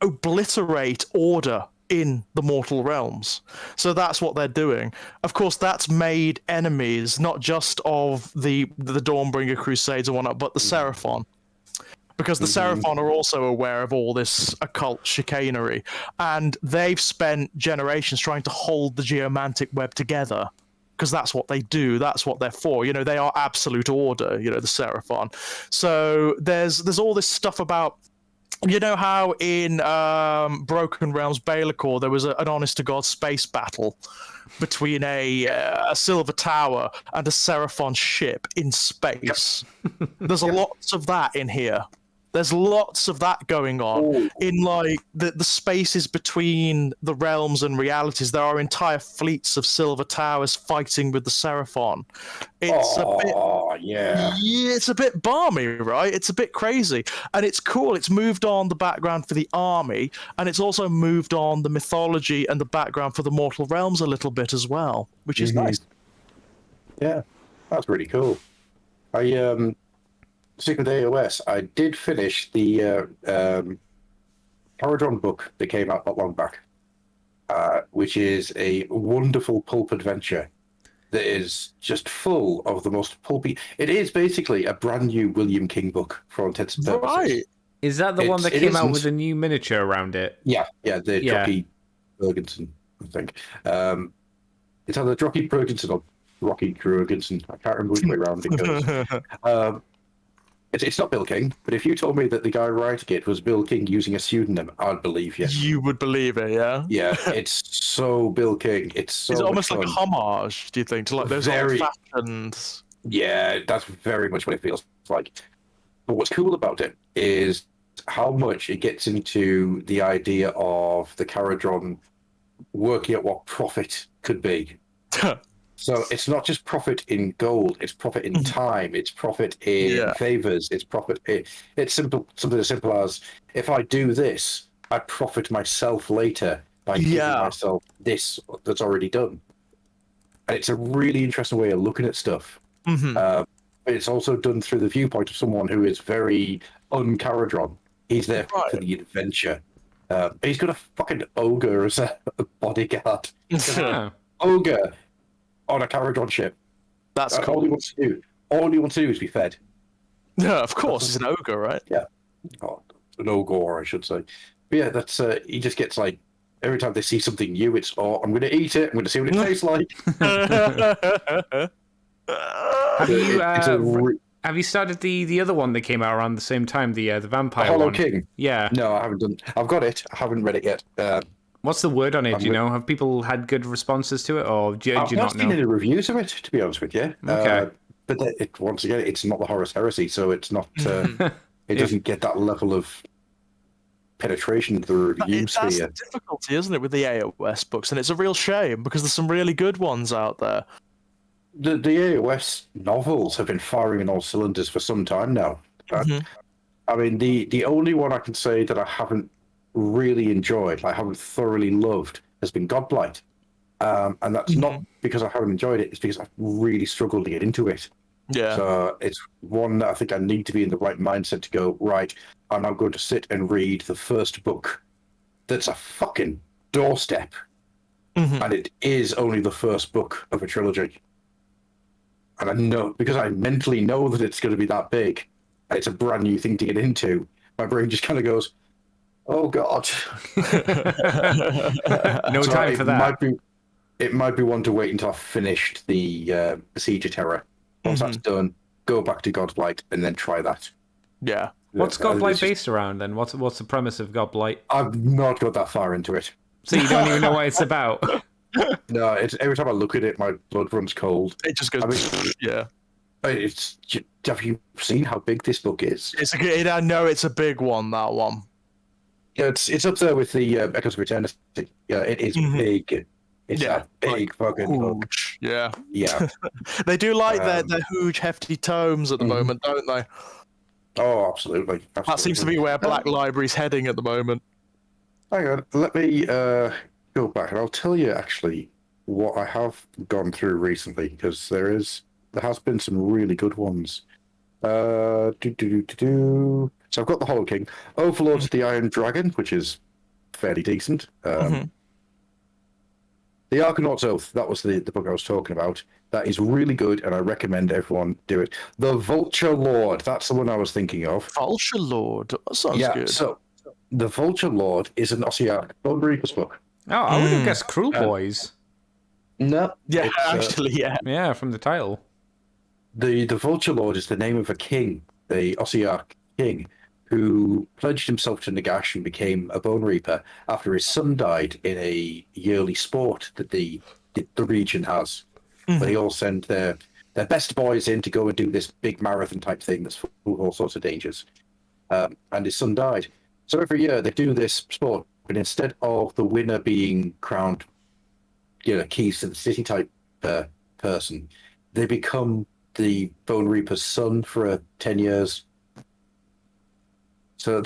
obliterate order in the mortal realms. So that's what they're doing. Of course, that's made enemies not just of the Dawnbringer Crusades and whatnot, but the Seraphon. Because the Seraphon are also aware of all this occult chicanery, and they've spent generations trying to hold the geomantic web together. Because that's what they do. That's what they're for. They are absolute order. The Seraphon. So there's all this stuff about. How in Broken Realms Baelacor there was an honest-to-God space battle between a silver tower and a Seraphon ship in space. Yep. There's lots of that in here. There's lots of that going on in the spaces between the realms and realities. There are entire fleets of silver towers fighting with the Seraphon. It's it's a bit balmy, right? It's a bit crazy, and it's cool. It's moved on the background for the army, and it's also moved on the mythology and the background for the mortal realms a little bit as well, which is nice. Yeah, that's really cool. Speaking of AOS, I did finish the Caradron book that came out not long back, which is a wonderful pulp adventure that is just full of the most pulpy. It is basically a brand new William King book for all intents and purposes. Right. Is that the one that came out with a new miniature around it? Yeah, the Jockey Bergensen, I think. It's either Jockey Bergensen or Rocky Jurgensen. I can't remember which way around it goes. It's not Bill King, but if you told me that the guy writing it was Bill King using a pseudonym, I'd believe you. You would believe it, yeah? Yeah, it's so Bill King. It's almost like a homage, do you think, to those old-fashioned... Yeah, that's very much what it feels like. But what's cool about it is how much it gets into the idea of the Caradron working out what profit could be. So it's not just profit in gold, it's profit in time, it's profit in favors, it's profit it's something as simple as, if I do this, I profit myself later by giving myself this that's already done. And it's a really interesting way of looking at stuff. But it's also done through the viewpoint of someone who is very un-Caradron. He's there for the adventure. He's got a fucking ogre as a bodyguard. Ogre on a Caradron ship. That's cool. All he wants to do is be fed. Yeah, of course, he's an ogre, right? Yeah. An ogre, I should say. But yeah, that's he just gets every time they see something new, it's I'm going to eat it. I'm going to see what it tastes like. Have you started the other one that came out around the same time, the vampire Hollow one? King? Yeah. No, I haven't done. I've got it. I haven't read it yet. What's the word on it? Do you know? Have people had good responses to it, or do you not know? I've seen any reviews of it, to be honest with you. Okay. But once again, it's not the Horus Heresy, so it's not. It doesn't get that level of penetration into the review sphere. That's the difficulty, isn't it, with the AOS books? And it's a real shame because there's some really good ones out there. The AOS novels have been firing on all cylinders for some time now. I mean, the only one I can say that I haven't really enjoyed, I haven't thoroughly loved, has been Godblight. And that's not because I haven't enjoyed it. It's because I've really struggled to get into it. Yeah. So it's one that I think I need to be in the right mindset to go, right, I'm now going to sit and read the first book that's a fucking doorstep. And it is only the first book of a trilogy. And I know, because I mentally know that it's going to be that big, and it's a brand new thing to get into, my brain just kind of goes, oh, God. No So time for that. It might be one to wait until I've finished the Siege of Terror. Once that's done, go back to Godblight and then try that. Yeah. What's Godblight based around then? What's the premise of Godblight? I've not got that far into it. So you don't even know what it's about? No, it's every time I look at it, my blood runs cold. It just goes, yeah. Have you seen how big this book is? I know it's a big one, that one. Yeah, it's up there with the Echoes of Eternity. Yeah, it is big. It's a big fucking book. Yeah. Yeah. They do like their huge, hefty tomes at the moment, don't they? Oh, absolutely. That seems to be where Black Library's heading at the moment. Hang on, let me go back, and I'll tell you actually what I have gone through recently, because there has been some really good ones. So I've got the Hollow King, Overlords of the Iron Dragon, which is fairly decent. The Arkanauts Oath, that was the book I was talking about. That is really good, and I recommend everyone do it. The Vulture Lord, that's the one I was thinking of. Vulture Lord, that sounds good. So the Vulture Lord is an Ossiarch Bone Reapers book. Oh, I would have guessed Cruel Boys. No. Yeah, actually, yeah. Yeah, from the title. The Vulture Lord is the name of a king, the Ossiarch king, who pledged himself to Nagash and became a Bone Reaper after his son died in a yearly sport that the region has. But they all send their best boys in to go and do this big marathon type thing that's full of all sorts of dangers. And his son died. So every year they do this sport, but instead of the winner being crowned, keys to the city type person, they become the Bone Reaper's son for 10 years. So,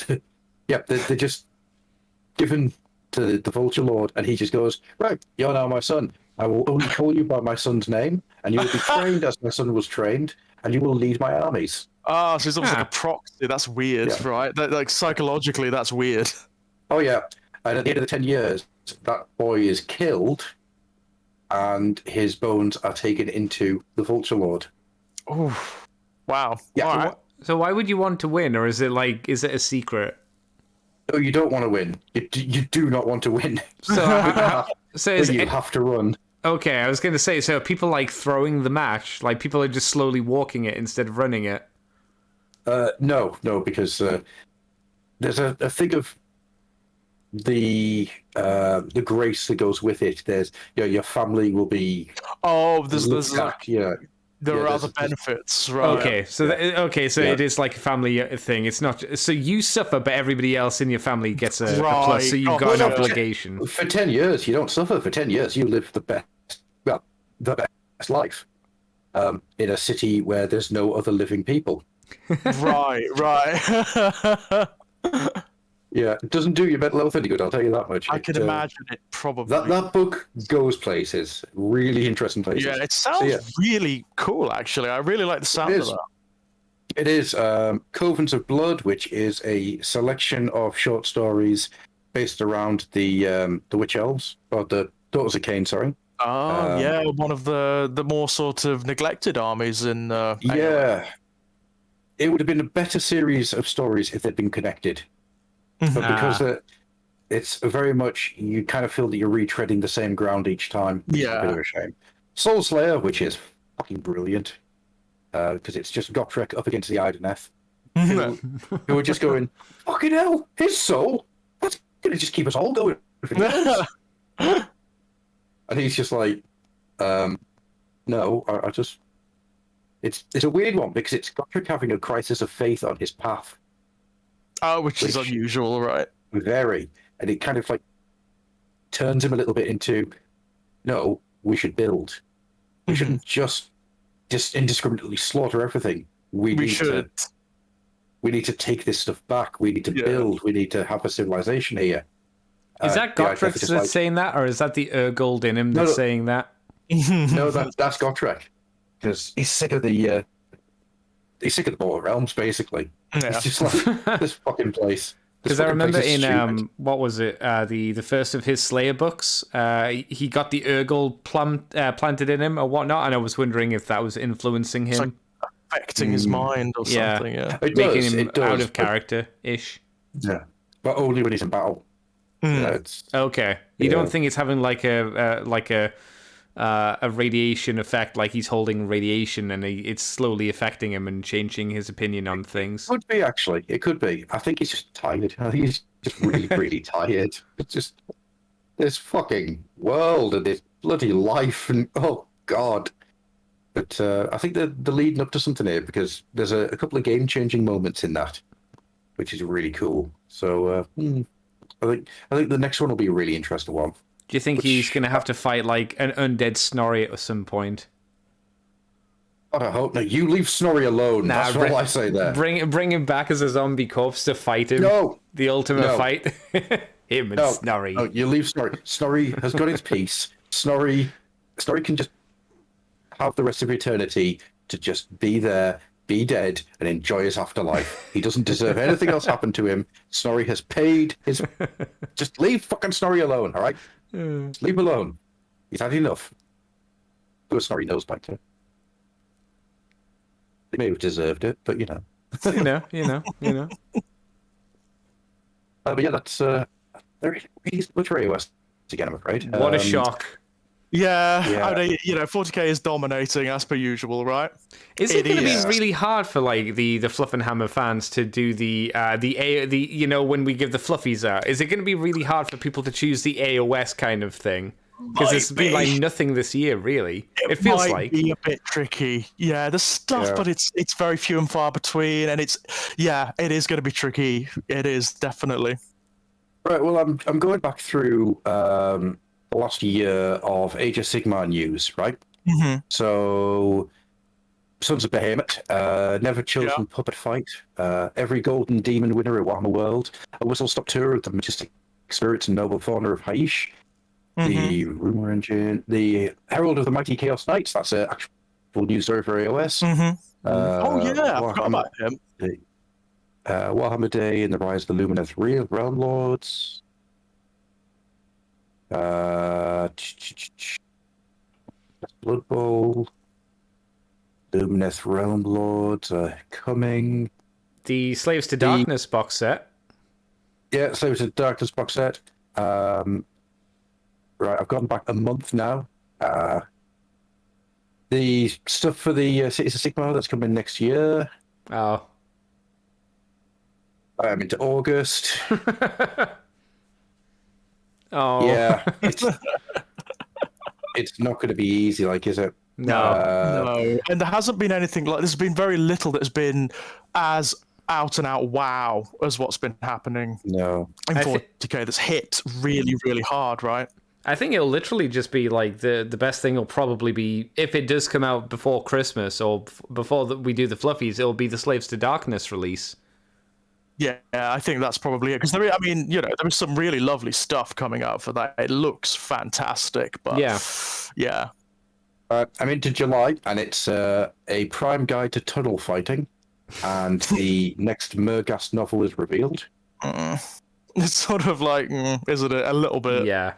they're just given to the Vulture Lord, and he just goes, right, you're now my son. I will only call you by my son's name, and you will be trained as my son was trained, and you will lead my armies. Ah, so it's almost like a proxy. That's weird, right? Like, psychologically, that's weird. Oh, yeah. And at the end of the 10 years, that boy is killed, and his bones are taken into the Vulture Lord. Oh, wow. Yeah. All right. So why would you want to win, or is it a secret? No, you don't want to win. You do not want to win. So, You have to run. Okay, I was going to say, so are people like throwing the match? Like people are just slowly walking it instead of running it? No, because there's a thing of the grace that goes with it. There's your family will be. Oh, there's like, there are other benefits, right? Okay, so it is like a family thing. It's not so you suffer, but everybody else in your family gets a plus. So you've got an obligation. For 10 years, you don't suffer. For 10 years, you live the best life in a city where there's no other living people. Right. Yeah, it doesn't do your mental health any good, I'll tell you that much. I can imagine it probably. That book goes places, really interesting places. Yeah, it sounds really cool, actually. I really like the sound of that. It is Covens of Blood, which is a selection of short stories based around the Witch Elves, or the Daughters of Cain, sorry. Oh, yeah, one of the more sort of neglected armies in... yeah. It would have been a better series of stories if they'd been connected. But because it's very much, you kind of feel that you're retreading the same ground each time. Yeah. It's a bit of a shame. Soul Slayer, which is fucking brilliant, because it's just Gotrek up against the Ideneth, who are just going, fucking hell, his soul? That's going to just keep us all going. And he's just like, no, I just... It's a weird one, because it's Gotrek having a crisis of faith on his path. Oh, which is unusual, right? Very. And it kind of like turns him a little bit into, no, we should build. We shouldn't just indiscriminately slaughter everything. We need to take this stuff back. We need to build. We need to have a civilization here. Is that Gotrek that's saying that, or is that the Urgold in him that's saying that? No, that's Gotrek, because he's sick of the Border Realms, basically. Yeah. It's just like this fucking place. Because I remember in what was it, the first of his Slayer books, he got the Urgold planted in him or whatnot, and I was wondering if that was influencing him, like affecting his mind or something. Yeah, making him out of character ish. Yeah, but only when he's in battle. Yeah, okay. You don't think it's having like a radiation effect, like he's holding radiation and it's slowly affecting him and changing his opinion on things? It could be, actually. It could be. I think he's just tired. I think he's just really, really tired. It's just this fucking world and this bloody life and oh god. But I think they're leading up to something here because there's a couple of game-changing moments in that, which is really cool. So I think the next one will be a really interesting one. Do you think he's going to have to fight like an undead Snorri at some point? God, I hope not. You leave Snorri alone. That's all I say there. Bring him back as a zombie corpse to fight him. No. The ultimate fight. Him and Snorri. No, you leave Snorri. Snorri has got his peace. Snorri can just have the rest of eternity to just be there, be dead, and enjoy his afterlife. He doesn't deserve anything else happen to him. Snorri has paid his... Just leave fucking Snorri alone, all right? Just leave him alone. He's had enough. Though Snorri knows by now. They may have deserved it, but you know. you know. But yeah, that's he's literally West again, I'm afraid. What a shock. Yeah. I mean, 40k is dominating as per usual, right? Is it going to be really hard for like the Fluffenhammer fans to do the when we give the fluffies out? Is it going to be really hard for people to choose the AOS kind of thing? Because it's been like nothing this year, really. It feels like be a bit tricky. Yeah, there's stuff, but it's very few and far between, and it is going to be tricky. It is definitely. Right. Well, I'm going back through the last year of Age of Sigmar news, right? Mm-hmm. So, Sons of Behemoth, Never Chosen Puppet Fight, every Golden Demon winner at Warhammer World, a whistle-stop tour of the Majestic Spirits and Noble Fauna of Haish, the Rumor Engine, the Herald of the Mighty Chaos Knights, that's an actual news story for AOS. I forgot about him. Warhammer Day and the Rise of the Lumineth Realm Lords. Blood Bowl. Lumineth Realm Lords are coming. The Slaves to Darkness box set. Yeah, Slaves to Darkness box set. Right, I've gone back a month now. The stuff for the Cities of Sigmar that's coming next year. Oh. I'm into August. Oh. Yeah. It's not going to be easy, like, is it? No. And there hasn't been anything like... There's been very little that's been as out-and-out wow as what's been happening in 40k that's hit really, really hard, right? I think it'll literally just be like the best thing will probably be, if it does come out before Christmas or before we do the fluffies, it'll be the Slaves to Darkness release. Yeah, I think that's probably it. Because there is some really lovely stuff coming out for that. It looks fantastic, but yeah. I'm into July, and it's a prime guide to tunnel fighting, and the next Murghast novel is revealed. It's sort of like, isn't it? A little bit. Yeah.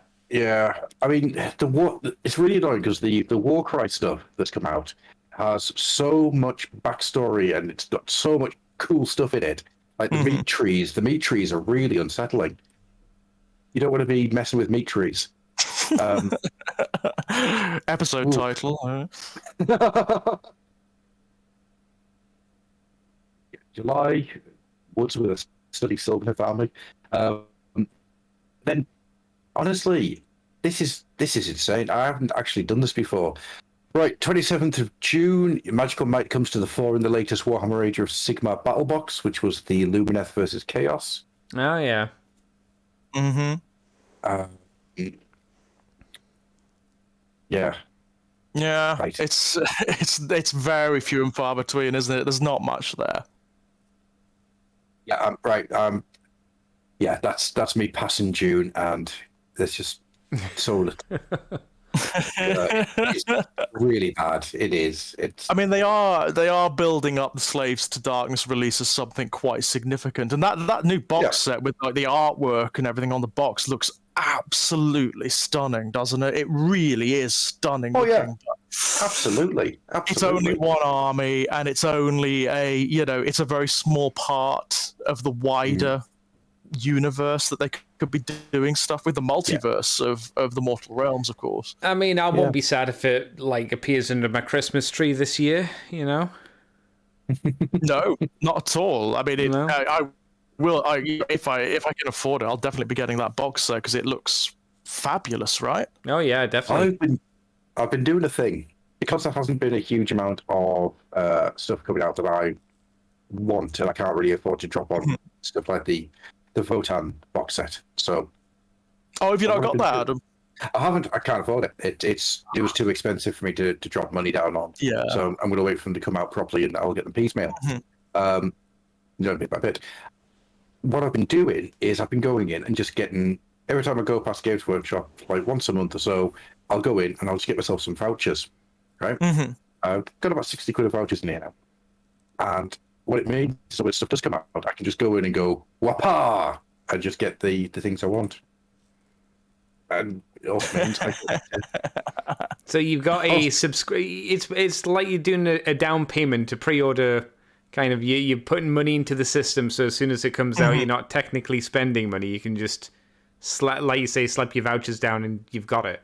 I mean, it's really annoying because the Warcry stuff that's come out has so much backstory, and it's got so much cool stuff in it. Like the meat trees. The meat trees are really unsettling. You don't want to be messing with meat trees. Episode title. July, Woods with a Study Sylvan family. Then, honestly, this is insane. I haven't actually done this before. Right, 27th of June, Magical Might comes to the fore in the latest Warhammer Age of Sigmar Battle Box, which was the Lumineth versus Chaos. Oh, yeah. Yeah. Right. It's very few and far between, isn't it? There's not much there. Yeah, right. yeah, that's me passing June, and there's just so little. It's really bad. It is. It's. I mean, they are building up the Slaves to Darkness release as something quite significant, and that new box set with like the artwork and everything on the box looks absolutely stunning, doesn't it? It really is stunning. Oh yeah, looking. Absolutely. It's only one army, and it's only it's a very small part of the wider universe that they could be doing stuff with, the multiverse of the Mortal Realms, of course. I mean, I won't be sad if it like appears under my Christmas tree this year, you know? No, not at all. I mean, No? I will. If I can afford it, I'll definitely be getting that box set because it looks fabulous, right? Oh yeah, definitely. I've been doing a thing because there hasn't been a huge amount of stuff coming out that I want, and I can't really afford to drop on stuff like the Votan box set. So, have you not got that, Adam? I haven't. I can't afford it. It was too expensive for me to drop money down on. Yeah. So I'm going to wait for them to come out properly, and I'll get them piecemeal. Bit by bit. What I've been doing is I've been going in and just getting, every time I go past Games Workshop, like once a month or so, I'll go in and I'll just get myself some vouchers, right? I've got about 60 quid of vouchers in here now. And what it means, so when stuff does come out, I can just go in and go, wapa, and just get the things I want. And it also means So you've got a It's like you're doing a down payment to pre-order. Kind of, you're putting money into the system, so as soon as it comes out, you're not technically spending money. You can just, like you say, slap your vouchers down and you've got it.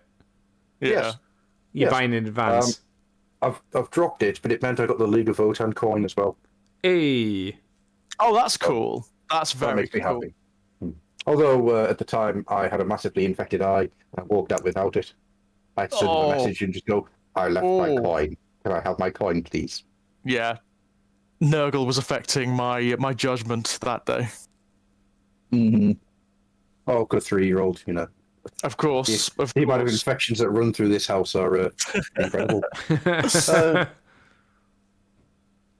Yes. You're buying in advance. I've dropped it, but it meant I got the League of Otan coin as well. Hey. Oh, that's cool. That's very That makes me cool. happy. Although at the time I had a massively infected eye, and I walked out without it. I sent them a message and just go, I left my coin. Can I have my coin, please? Yeah. Nurgle was affecting my judgment that day. Oh, good 3-year-old, you know. Of course. The amount of infections that run through this house are incredible.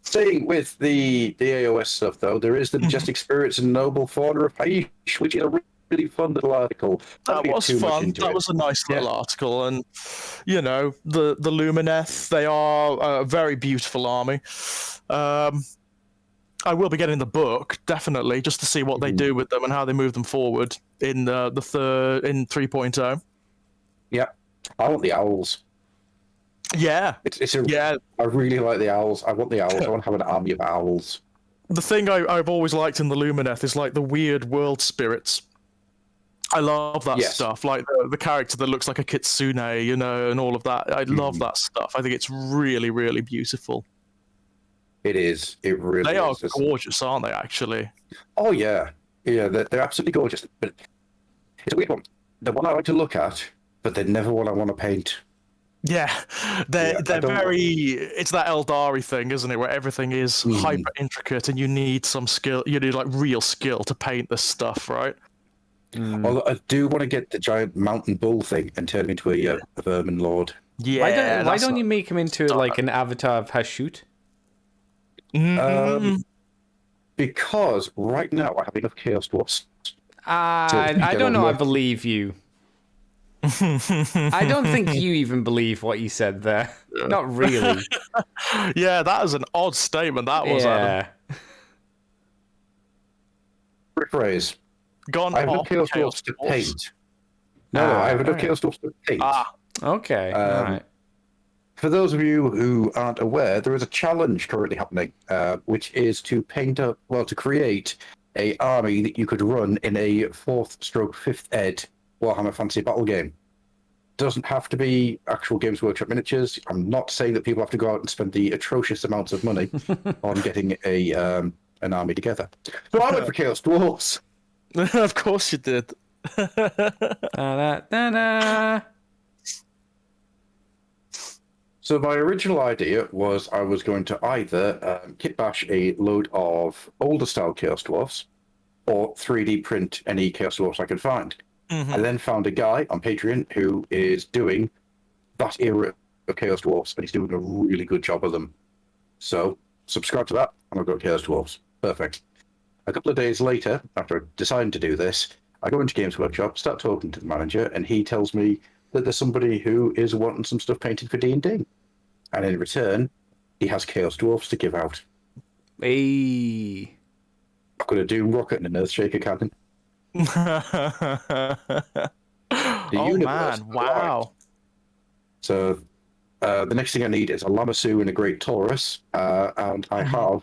Staying with the AOS stuff, though, there is the Majestic Spirits and Noble Fauna of Haish, which is a really fun little article. That was fun. That was a nice little article. And, the Lumineth, they are a very beautiful army. I will be getting the book, definitely, just to see what they do with them and how they move them forward in the 3.0. Yeah. I want the owls. Yeah. I really like the owls. I want the owls. I want to have an army of owls. The thing I've always liked in the Lumineth is like the weird world spirits. I love that stuff, like the character that looks like a kitsune, and all of that. I love that stuff. I think it's really, really beautiful. It is. It really is. They are gorgeous, aren't they, actually? Oh, yeah. Yeah, they're absolutely gorgeous. But it's a weird one. They're one I like to look at, but they're never one I want to paint. Yeah, they're very. It's that Eldari thing, isn't it? Where everything is hyper intricate, and you need some skill. You need like real skill to paint this stuff, right? Although I do want to get the giant mountain bull thing and turn him into a vermin lord. Yeah. Why don't you make him into like an avatar of Hashut? Because right now I have enough Chaos Dwarfs. I don't know. I believe you. I don't think you even believe what you said there. Not really. Yeah, that was an odd statement. That was. Yeah. Rephrase. Gone I have enough off Chaos Dwarfs to paint. No, I have enough Chaos Dwarfs to paint. Okay. All right. For those of you who aren't aware, there is a challenge currently happening, which is to to create a army that you could run in a 4th/5th ed Warhammer Fantasy Battle game. Doesn't have to be actual Games Workshop miniatures. I'm not saying that people have to go out and spend the atrocious amounts of money on getting an army together. So I went for Chaos Dwarfs. Of course you did. So my original idea was I was going to either kit bash a load of older style Chaos Dwarfs or 3D print any Chaos Dwarfs I could find. I then found a guy on Patreon who is doing that era of Chaos Dwarfs, and he's doing a really good job of them. So subscribe to that, and I've got Chaos Dwarfs. Perfect. A couple of days later, after deciding to do this, I go into Games Workshop, start talking to the manager, and he tells me that there's somebody who is wanting some stuff painted for D&D. And in return, he has Chaos Dwarfs to give out. Hey. I've got a Doom Rocket and an Earthshaker cannon. Oh man, wow. So the next thing I need is a Lamassu and a Great Taurus, and I have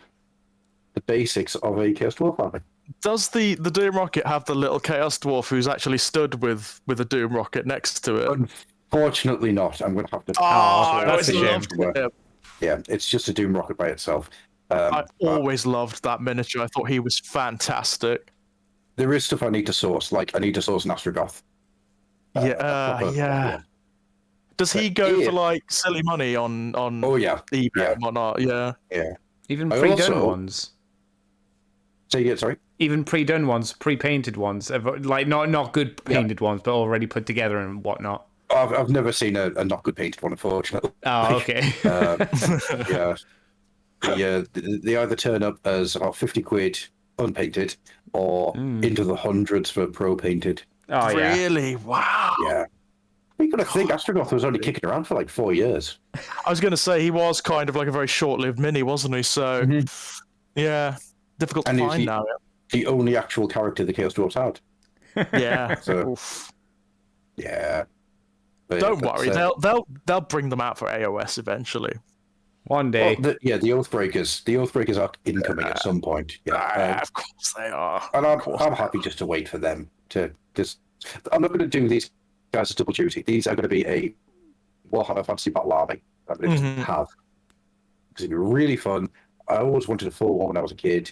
the basics of a Chaos Dwarf army. Does the Doom Rocket have the little Chaos Dwarf who's actually stood with a Doom Rocket next to it? Unfortunately not. I'm going to have to... that's a shame. Yeah, it's just a Doom Rocket by itself. I always loved that miniature. I thought he was fantastic. There is stuff I need to source, like I need to source an Astrogoth. Yeah. Does he go for like silly money on eBay and whatnot? Yeah. Even pre-done ones. Say again, sorry? Even pre-done ones, pre-painted ones, like not good painted ones, but already put together and whatnot. I've never seen a not good painted one, unfortunately. Oh, okay. They either turn up as about 50 quid unpainted or into the hundreds for pro painted. Oh, yeah. Really? Wow. Yeah. You got to think Astrogoth was only kicking around for like 4 years. I was going to say he was kind of like a very short-lived mini, wasn't he? So, yeah, difficult to find now. The only actual character the Chaos Dwarfs had. Yeah. So, yeah. But don't worry, they'll bring them out for AOS eventually. One day. Well, the Oathbreakers. The Oathbreakers are incoming at some point. Yeah, of course they are. And I'm happy just to wait for them to just. I'm not going to do these guys as double duty. These are going to be a Warhammer Fantasy Battle Army. I'm going to have because it'd be really fun. I always wanted a full one when I was a kid.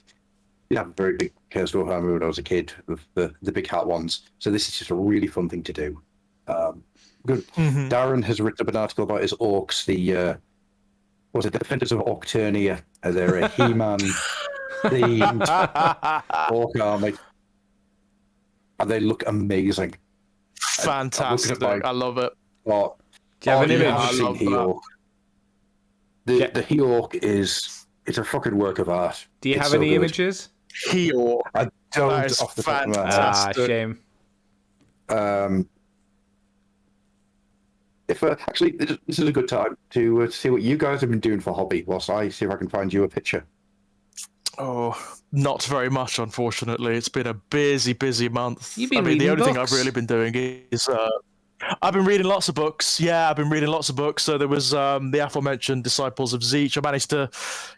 Didn't have a very big Chaos Dwarf army when I was a kid with the big hat ones. So this is just a really fun thing to do. Good. Darren has written up an article about his orcs. The the Defenders of Orcturnia? They're a He-Man themed orc army, and they look amazing. Fantastic! I love it. Do you have an image? I love that. The He-Orc is a fucking work of art. Do you have any images? He-Orc. I don't. That is off the top of my head. fantastic. Shame. If actually, this is a good time to see what you guys have been doing for hobby, whilst I see if I can find you a picture. Oh, not very much, unfortunately. It's been a busy month. You've been the only reading thing books? I've really been doing is I've been reading lots of books. Yeah, I've been reading lots of books. So there was the aforementioned Disciples of Zeech. I managed to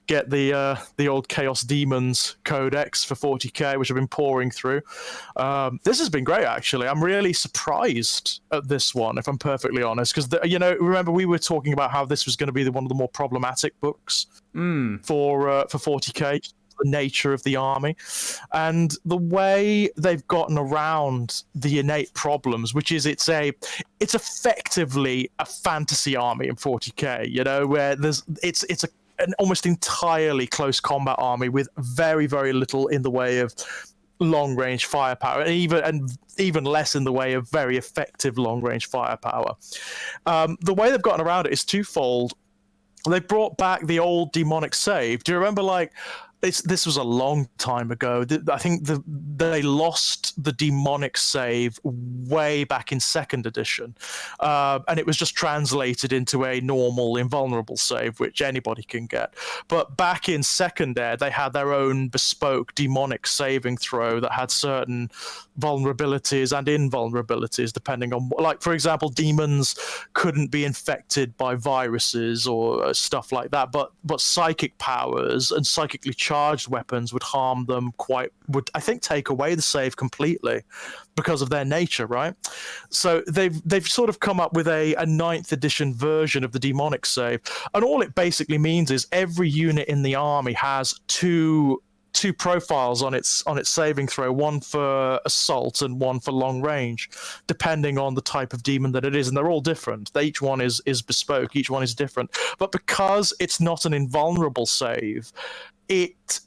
get the old Chaos Demons Codex for 40k, which I've been pouring through. This has been great, actually. I'm really surprised at this one, if I'm perfectly honest, because remember we were talking about how this was going to be one of the more problematic books for 40k. The nature of the army and the way they've gotten around the innate problems, which is it's effectively a fantasy army in 40k, where it's an almost entirely close combat army with very, very little in the way of long range firepower, and even less in the way of very effective long range firepower. The way they've gotten around it is twofold. They brought back the old demonic save. Do you remember, this was a long time ago. I think they lost the demonic save way back in 2nd edition, and it was just translated into a normal invulnerable save, which anybody can get. But back in 2nd Ed, they had their own bespoke demonic saving throw that had certain vulnerabilities and invulnerabilities, depending on, for example, demons couldn't be infected by viruses or stuff like that, but psychic powers and psychically charged weapons would harm them would I think take away the save completely because of their nature, right? So they've sort of come up with a 9th edition version of the demonic save, and all it basically means is every unit in the army has two profiles on its saving throw, one for assault and one for long range, depending on the type of demon that it is, and they're all different. Each one is bespoke, each one is different. But because it's not an invulnerable save, it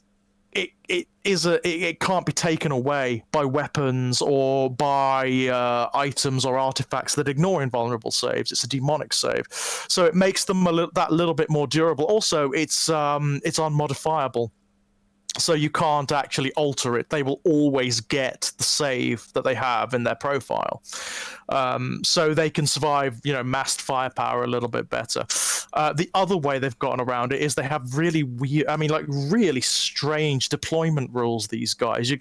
can't be taken away by weapons or by items or artifacts that ignore invulnerable saves. It's a demonic save, so it makes them that little bit more durable. Also, it's unmodifiable. So you can't actually alter it. They will always get the save that they have in their profile. So they can survive, massed firepower a little bit better. The other way they've gotten around it is they have really weird, really strange deployment rules, these guys.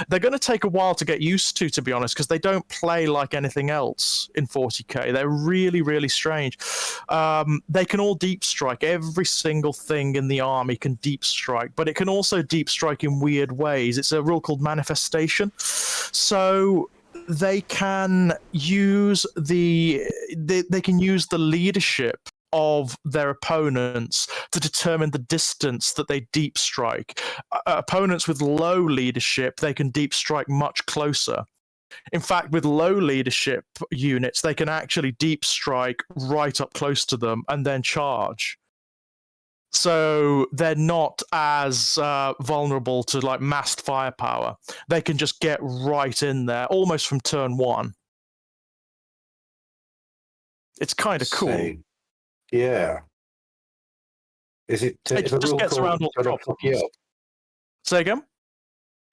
They're going to take a while to get used to be honest, because they don't play like anything else in 40k. They're really, really strange. They can all deep strike. Every single thing in the army can deep strike, but it can also deep strike in weird ways. It's a rule called manifestation. So they can use the leadership of their opponents to determine the distance that they deep strike. Opponents with low leadership, they can deep strike much closer. In fact, with low leadership units, they can actually deep strike right up close to them and then charge. So they're not as vulnerable to like massed firepower. They can just get right in there, almost from turn one. It's kind of cool. Yeah. Is it? It just gets around all the problems. Say again?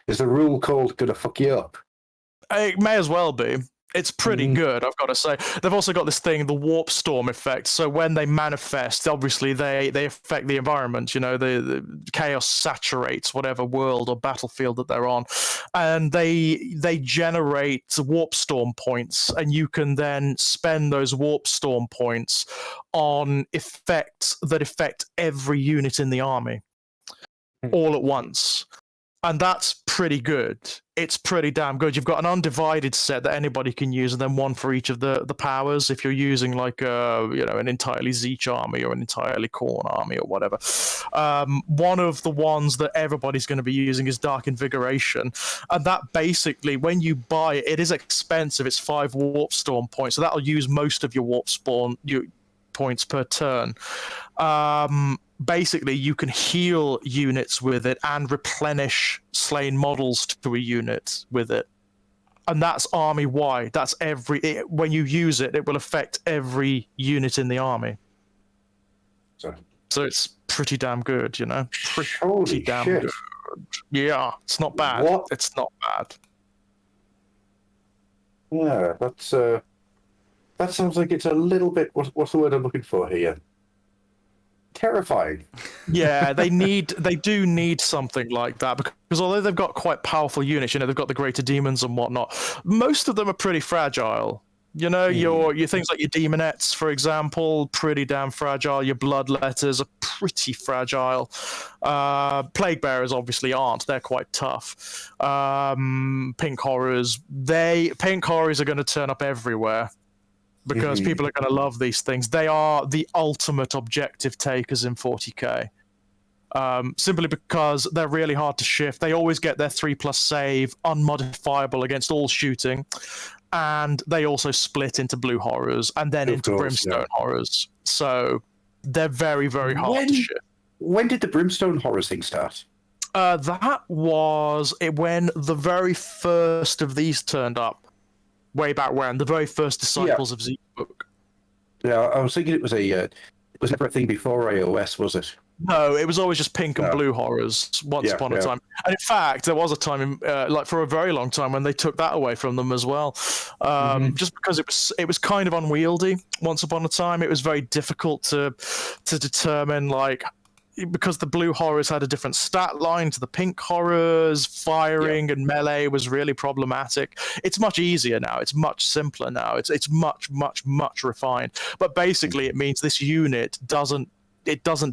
Is the rule called "gonna fuck you up"? It may as well be. It's pretty good, I've got to say. They've also got this thing, the warp storm effect. So when they manifest, obviously they affect the environment. The chaos saturates whatever world or battlefield that they're on, and they generate warp storm points, and you can then spend those warp storm points on effects that affect every unit in the army all at once. And that's pretty good. It's pretty damn good. You've got an undivided set that anybody can use, and then one for each of the powers. If you're using like an entirely Zeech army or an entirely Khorne army or whatever. One of the ones that everybody's going to be using is Dark Invigoration, and that basically, when you buy it, it is expensive. It's 5 warp storm points, so that'll use most of your warp spawn points per turn. Basically, you can heal units with it and replenish slain models to a unit with it. And that's army-wide. That's when you use it, it will affect every unit in the army. So it's pretty damn good, Pretty damn good. Yeah, it's not bad. What? It's not bad. Yeah, that sounds like it's a little bit... What's the word I'm looking for here? Terrifying. Yeah, they do need something like that, because although they've got quite powerful units, they've got the greater demons and whatnot, most of them are pretty fragile. Your things like your demonettes, for example, pretty damn fragile. Your bloodletters are pretty fragile. Plague bearers obviously aren't. They're quite tough. Pink horrors are going to turn up everywhere, because people are going to love these things. They are the ultimate objective takers in 40k. Simply because they're really hard to shift. They always get their 3+ save, unmodifiable against all shooting, and they also split into blue horrors and then into brimstone horrors. So they're very, very hard to shift. When did the brimstone horrors thing start? That was when the very first of these turned up. Way back when, the very first Disciples of Zeech book. Yeah, I was thinking it was never a thing before AOS, was it? No, it was always just pink and blue horrors once upon a time. And in fact, there was a time, for a very long time, when they took that away from them as well. Just because it was kind of unwieldy once upon a time. It was very difficult to determine, because the blue horrors had a different stat line to the pink horrors, firing and melee was really problematic. It's much easier now. It's much simpler now. It's much, much, much refined. But basically, it means this unit doesn't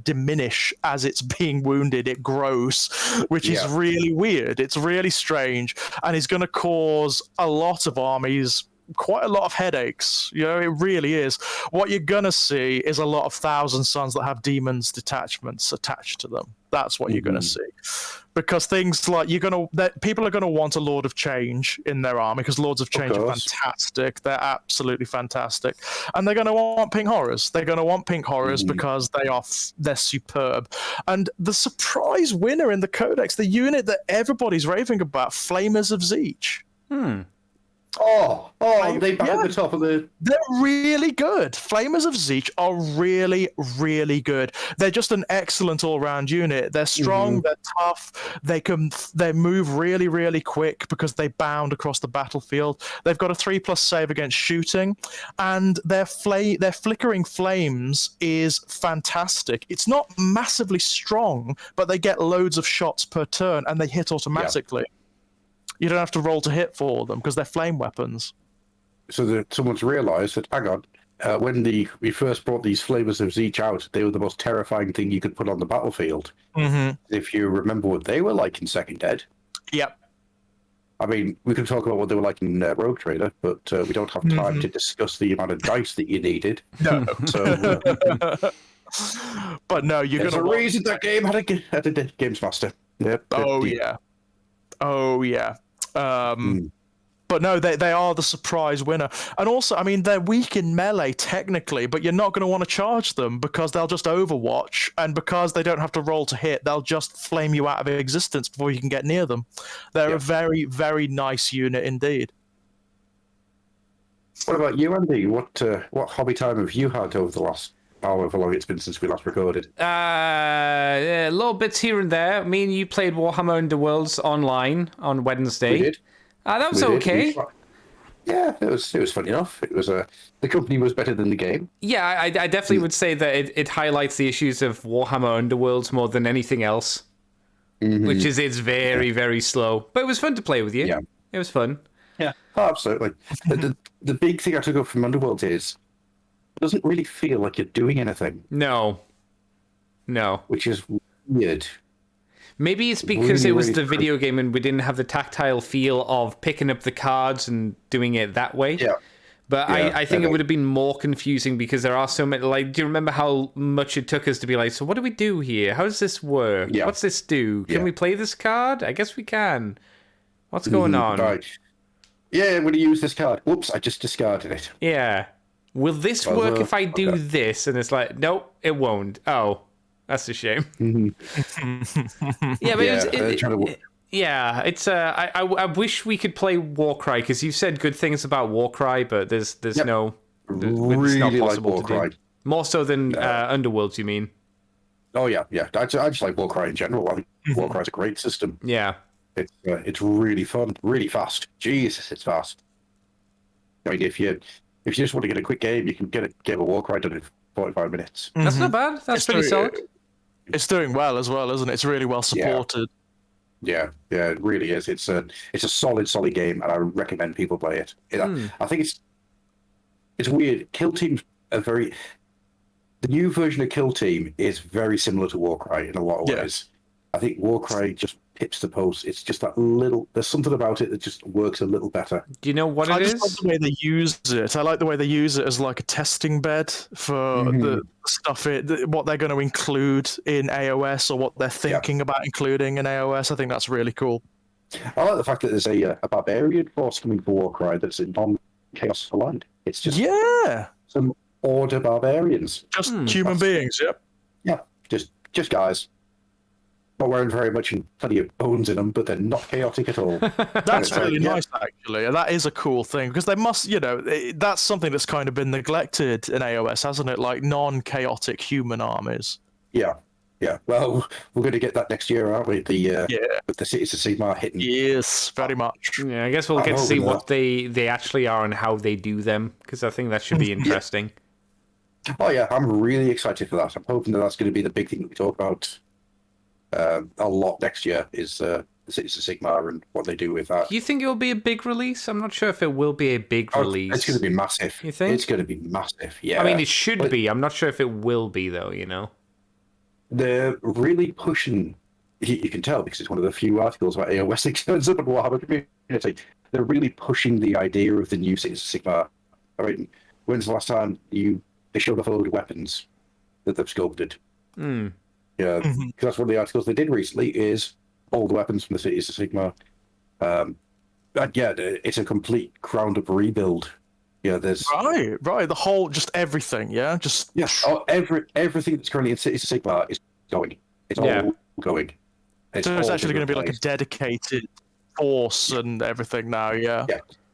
diminish as it's being wounded. It grows, which is really weird. It's really strange, and is going to cause a lot of armies quite a lot of headaches. It really is. What you're gonna see is a lot of Thousand Sons that have demons detachments attached to them. That's what you're gonna see, because things like people are gonna want a Lord of Change in their army, because Lords of Change are fantastic. They're absolutely fantastic, and they're gonna want pink horrors. They're gonna want pink horrors because they're superb. And the surprise winner in the Codex, the unit that everybody's raving about, Flamers of Zeech. They back at the top of the. They're really good. Flamers of Zeech are really, really good. They're just an excellent all-round unit. They're strong. They're tough. They move really, really quick because they bound across the battlefield. They've got a 3+ save against shooting, and their flickering flames is fantastic. It's not massively strong, but they get loads of shots per turn, and they hit automatically. Yeah. You don't have to roll to hit for them because they're flame weapons. So that someone's realised that, hang on, when we first brought these Flamers of Zeech out, they were the most terrifying thing you could put on the battlefield. If you remember what they were like in Second Ed. Yep. I mean, we can talk about what they were like in Rogue Trader, but we don't have time to discuss the amount of dice that you needed. No. So, but no, you're going to... There's a reason that game had a Games Master. Yep. Oh, yeah. But no, they are the surprise winner. And also, I mean, they're weak in melee technically, but you're not going to want to charge them because they'll just overwatch, and because they don't have to roll to hit, they'll just flame you out of existence before you can get near them. They're a very, very nice unit indeed. What about you, Andy? What hobby time have you had over the last however long it's been since we last recorded? Little bits here and there. Me and you played Warhammer Underworlds online on Wednesday. We did. That was okay. Yeah, it was fun enough. It was the company was better than the game. Yeah, I definitely would say that it highlights the issues of Warhammer Underworlds more than anything else, which is it's very, very slow. But it was fun to play with you. Yeah. It was fun. Yeah, absolutely. The big thing I took up from Underworld is it doesn't really feel like you're doing anything. No. Which is weird. Maybe it's because it was the video game and we didn't have the tactile feel of picking up the cards and doing it that way. Yeah. But I think it would have been more confusing because there are so many... Like, do you remember how much it took us to be like, so what do we do here? How does this work? Yeah. What's this do? Can we play this card? I guess we can. What's going on? Right. Yeah, I'm going to use this card. Whoops, I just discarded it. Yeah. Will this work if I do this? And it's like, nope, it won't. Oh, that's a shame. Yeah, but it's I wish we could play Warcry because you've said good things about Warcry, but there's no really it's not possible like Warcry. to do. More so than Underworlds, you mean? Oh yeah. I just like Warcry in general. I think Warcry's a great system. Yeah. It's really fun, really fast. Jesus, it's fast. I mean, if you just want to get a quick game, you can get a game of Warcry done in 45 minutes. That's not bad. That's pretty solid. It's doing well as well, isn't it? It's really well supported. Yeah, it really is. It's a solid game, and I recommend people play it. I think it's weird. Kill Team's the new version of Kill Team is very similar to Warcry in a lot of ways. I think Warcry just hits the post. It's just there's something about it that just works a little better. Do you know what it is? I just like the way they use it. I like the way they use it as like a testing bed for the stuff, what they're going to include in AOS or what they're thinking about including in AOS. I think that's really cool. I like the fact that there's a barbarian force coming for Warcry that's non-chaos aligned. It's just some order barbarians. Just human beings, Yeah, just guys. Not wearing very much and plenty of bones in them, but they're not chaotic at all. That's really nice, actually. That is a cool thing because they must, that's something that's kind of been neglected in AOS, hasn't it? Like non-chaotic human armies. Yeah. Well, we're going to get that next year, aren't we? With the Cities of Sigmar hitting. Yes, very much. Yeah, I guess we'll get to see what they actually are and how they do them because I think that should be interesting. Oh yeah, I'm really excited for that. I'm hoping that's going to be the big thing that we talk about. A lot next year is the Cities of Sigmar and what they do with that. Do you think it will be a big release? I'm not sure if it will be a big release. It's going to be massive. You think? It's going to be massive, yeah. I mean, it should be. I'm not sure if it will be, though, They're really pushing... You can tell because it's one of the few articles about AOS that turns up in Warhammer community. They're really pushing the idea of the new Cities of Sigmar. I mean, when's the last time they showed off a load of weapons that they've sculpted? Yeah, because that's one of the articles they did recently is all the weapons from the Cities of Sigmar. It's a complete ground-up rebuild. Yeah, there's... Right, the whole, just everything, yeah? Everything that's currently in Cities of Sigmar is going. It's all going. So it's actually going to be like a dedicated force and everything now, yeah?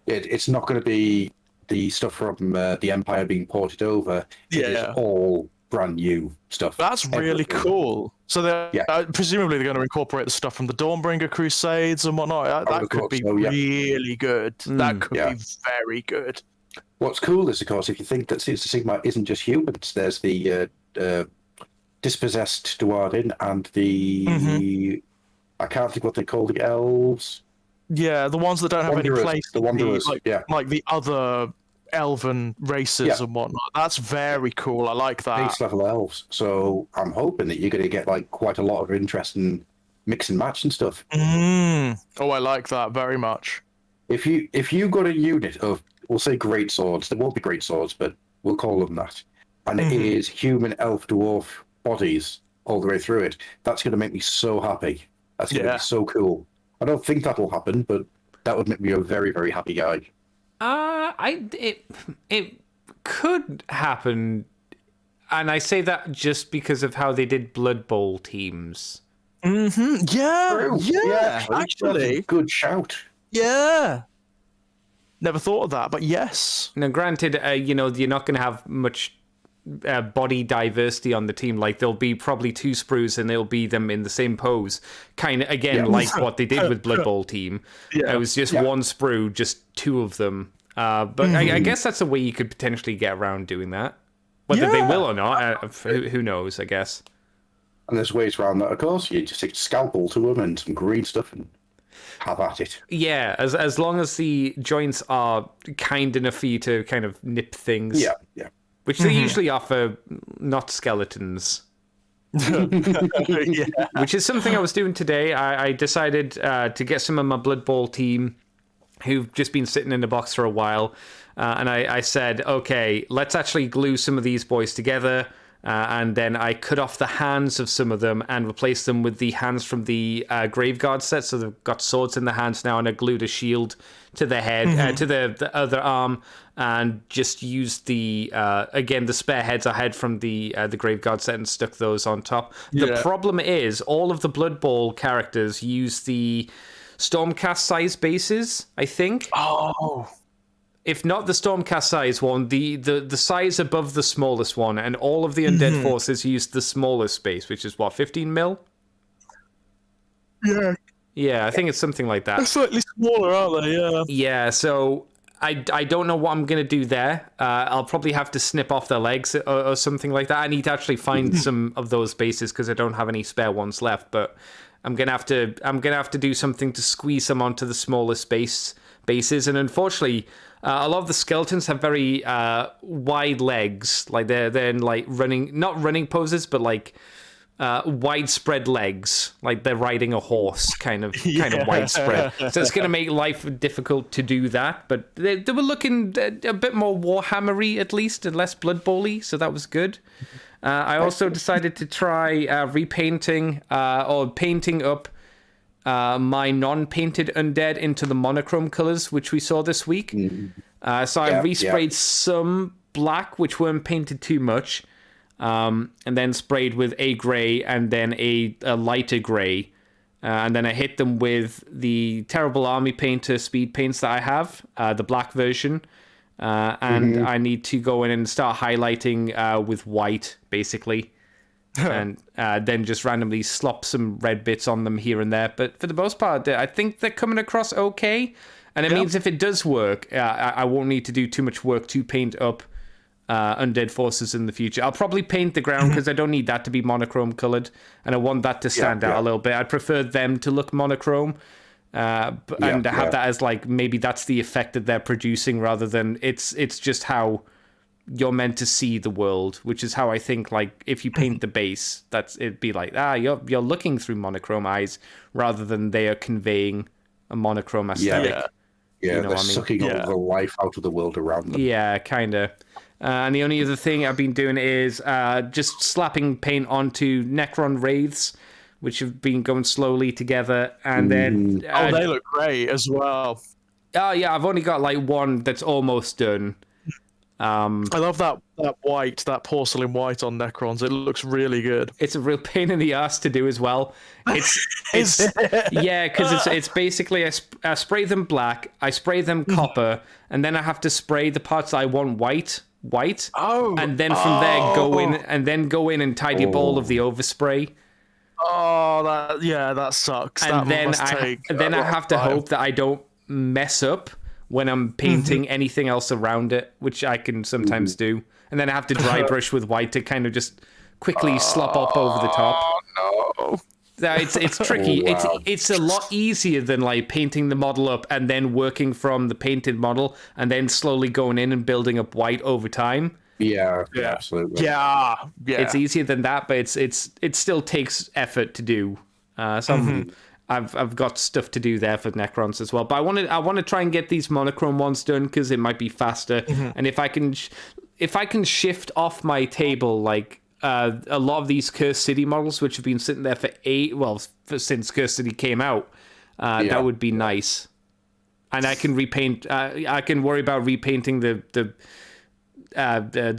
It's not going to be the stuff from the Empire being ported over. It is Yeah. all brand new stuff. That's really Everything. cool. So presumably they're going to incorporate the stuff from the Dawnbringer Crusades and whatnot. That could be really good. That could be very good. What's cool is, of course, if you think that Siege of Sigmar isn't just humans, there's the dispossessed Duardin and the I can't think what they call the elves. Yeah, the ones that don't have any place. The Wanderers, like the other elven races and whatnot. That's very cool. I like that. Base level elves. So I'm hoping that you're going to get like quite a lot of interest in mix and match and stuff. Oh, I like that very much. If you got a unit of, we'll say great swords, there won't be great swords, but we'll call them that, and it is human, elf, dwarf bodies all the way through it, that's going to make me so happy. That's going to be so cool. I don't think that'll happen, but that would make me a very, very happy guy. It could happen, and I say that just because of how they did Blood Bowl teams. Yeah, actually, good shout. Yeah, never thought of that, but yes. Now, granted, you're not going to have much body diversity on the team. Like, there'll be probably 2 sprues, and they'll be them in the same pose, kind of again like what they did with Blood Bowl team. It was just 1 sprue, just 2 of them. But I guess that's a way you could potentially get around doing that. Whether they will or not, who knows, I guess. And there's ways around that, of course. You just take a scalpel to them and some green stuff and have at it. Yeah, as long as the joints are kind enough for you to kind of nip things. Yeah. Which they usually offer, not skeletons. Which is something I was doing today. I decided to get some of my Blood Bowl team who've just been sitting in the box for a while. And I said, okay, let's actually glue some of these boys together. And then I cut off the hands of some of them and replaced them with the hands from the Graveguard set. So they've got swords in the hands now, and I glued a shield to the head, to the other arm, and just used the spare heads I had from the Graveguard set and stuck those on top. The problem is all of the Blood Bowl characters use the Stormcast size bases, I think. Oh. If not the Stormcast size one, the size above the smallest one, and all of the undead forces use the smallest base, which is what, 15 mil? Yeah, I think it's something like that. They're slightly smaller, aren't they? Yeah. Yeah, so I don't know what I'm going to do there. I'll probably have to snip off their legs or something like that. I need to actually find some of those bases because I don't have any spare ones left, but I'm gonna have to do something to squeeze them onto the smallest bases, and unfortunately, a lot of the skeletons have very wide legs. Like they're in like not running poses, but like widespread legs, like they're riding a horse, kind of widespread. So it's gonna make life difficult to do that. But they were looking a bit more Warhammery at least, and less Blood Bowl-y, so that was good. I also decided to try repainting or painting up my non-painted undead into the monochrome colors, which we saw this week. So I resprayed some black, which weren't painted too much, and then sprayed with a gray and then a lighter gray. And then I hit them with the Terrible Army Painter speed paints that I have, the black version. And I need to go in and start highlighting with white, basically. And then just randomly slop some red bits on them here and there. But for the most part, I think they're coming across okay. And it means if it does work, I won't need to do too much work to paint up undead forces in the future. I'll probably paint the ground because I don't need that to be monochrome colored. And I want that to stand out a little bit. I'd prefer them to look monochrome. And have that as like, maybe that's the effect that they're producing rather than it's just how you're meant to see the world, which is how I think, like, if you paint the base, it'd be like, you're looking through monochrome eyes rather than they are conveying a monochrome aesthetic. Yeah, they're sucking all the life out of the world around them. Yeah, kind of. And the only other thing I've been doing is just slapping paint onto Necron wraiths, which have been going slowly together, and then... they look great as well. Oh, yeah, I've only got, like, one that's almost done. I love that white, that porcelain white on Necrons. It looks really good. It's a real pain in the ass to do as well. Is it? Yeah, because it's basically I spray them black, I spray them copper, and then I have to spray the parts I want white, and then from there go in and tidy up all of the overspray. Oh, that sucks. And That then I have to hope that I don't mess up when I'm painting anything else around it, which I can sometimes do. And then I have to dry brush with white to kind of just quickly slop up over the top. Oh no. It's tricky. Oh, wow. It's a lot easier than like painting the model up and then working from the painted model and then slowly going in and building up white over time. Yeah, absolutely. Yeah. It's easier than that, but it still takes effort to do. I've got stuff to do there for Necrons as well. But I want to try and get these monochrome ones done because it might be faster. And if I can shift off my table like a lot of these Cursed City models, which have been sitting there since Cursed City came out, that would be nice. And I can repaint. I can worry about repainting the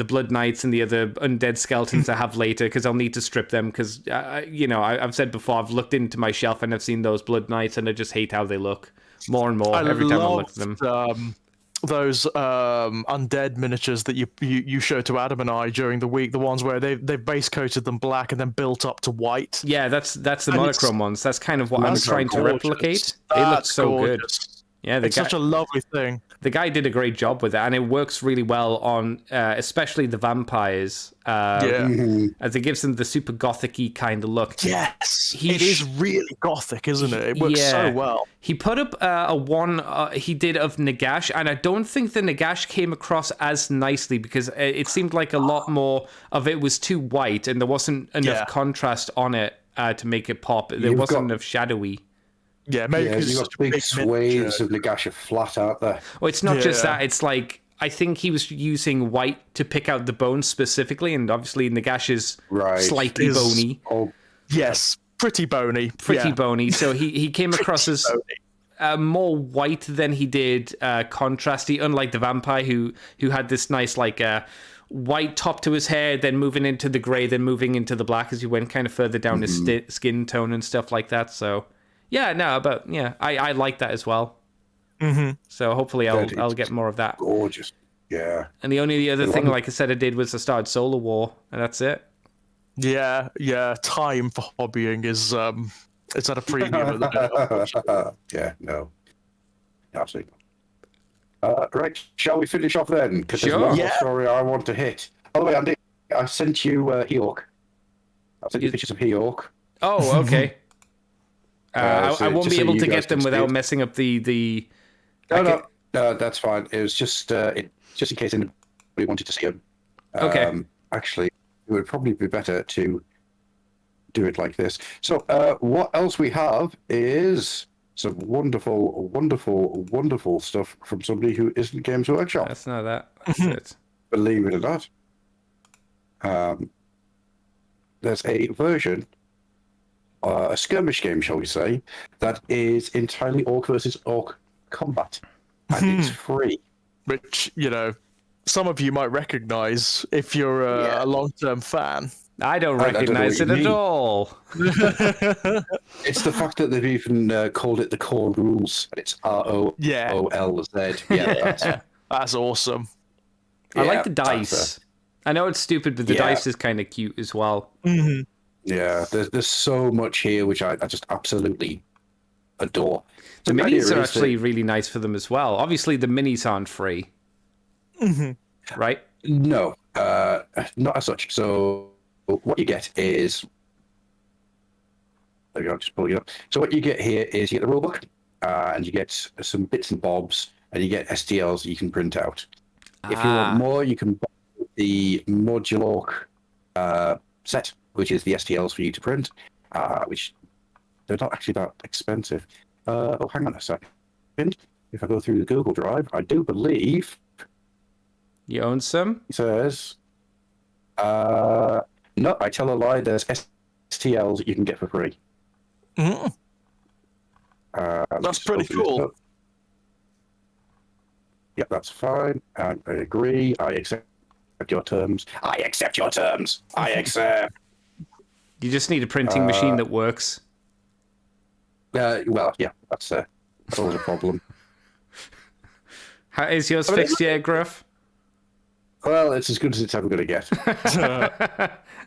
Blood Knights and the other undead skeletons I have later because I'll need to strip them because I've said before I've looked into my shelf and I've seen those Blood Knights and I just hate how they look more and more every time I look at them. Those undead miniatures that you showed to Adam and I during the week, the ones where they've base coated them black and then built up to white. Yeah, that's the monochrome ones. That's kind of what I'm trying to replicate. They look so gorgeous. Good. Yeah, it's such a lovely thing. The guy did a great job with that, and it works really well on especially the vampires. As it gives them the super gothic-y kind of look. Yes, it is really gothic, isn't it? It works so well. He put up a one he did of Nagash, and I don't think the Nagash came across as nicely because it seemed like a lot more of it was too white, and there wasn't enough contrast on it to make it pop. There wasn't enough shadowy. Yeah, maybe because you've got big swathes of Nagash flat out there. Well, it's not just that. It's like, I think he was using white to pick out the bones specifically, and obviously Nagash is slightly bony. Yes, pretty bony. Pretty bony. So he came across as more white than he did contrasty, unlike the vampire who had this nice white top to his hair, then moving into the grey, then moving into the black as he went kind of further down his skin tone and stuff like that. So... I like that as well. So hopefully I'll get more of that. Gorgeous, yeah. And the only other thing, like I said, I did was I started Solar War, and that's it. Yeah. Time for hobbying is it's at a premium at the moment. Yeah, no, absolutely. Right, shall we finish off then? Because there's one more story I want to hit. By the way, Andy, I sent you Heork. I sent you pictures of Heork. Oh, okay. I won't be able to get them without messing up the. No, that's fine. It was just just in case anybody wanted to see them. Okay. Actually, it would probably be better to do it like this. So, what else we have is some wonderful, wonderful, wonderful stuff from somebody who isn't Games Workshop. That's not that. That's it. Believe it or not. There's a version. A skirmish game, shall we say, that is entirely Orc versus Orc combat, and it's free. Which, some of you might recognize if you're a long-term fan. I don't recognize it at all. It's the fact that they've even called it the core rules, and it's ROOLZ. Yeah, that's awesome. I like the dice. I know it's stupid, but the dice is kind of cute as well. Yeah, there's so much here which I just absolutely adore. The minis are actually really nice for them as well. Obviously, the minis aren't free. Right? No, not as such. So what you get is... There we go, just pull it up. So what you get here is you get the rulebook, and you get some bits and bobs, and you get STLs you can print out. If you want more, you can buy the Modular set, which is the STLs for you to print, which they're not actually that expensive. Hang on a second. If I go through the Google Drive, I do believe... You own some? It says... no, I tell a lie. There's STLs that you can get for free. That's pretty cool. Yeah, that's fine. I agree. I accept your terms. I accept your terms. I accept. You just need a printing machine that works. Well, yeah, that's always a problem. How is yours fixed yet, Gruff? Well, it's as good as it's ever going to get.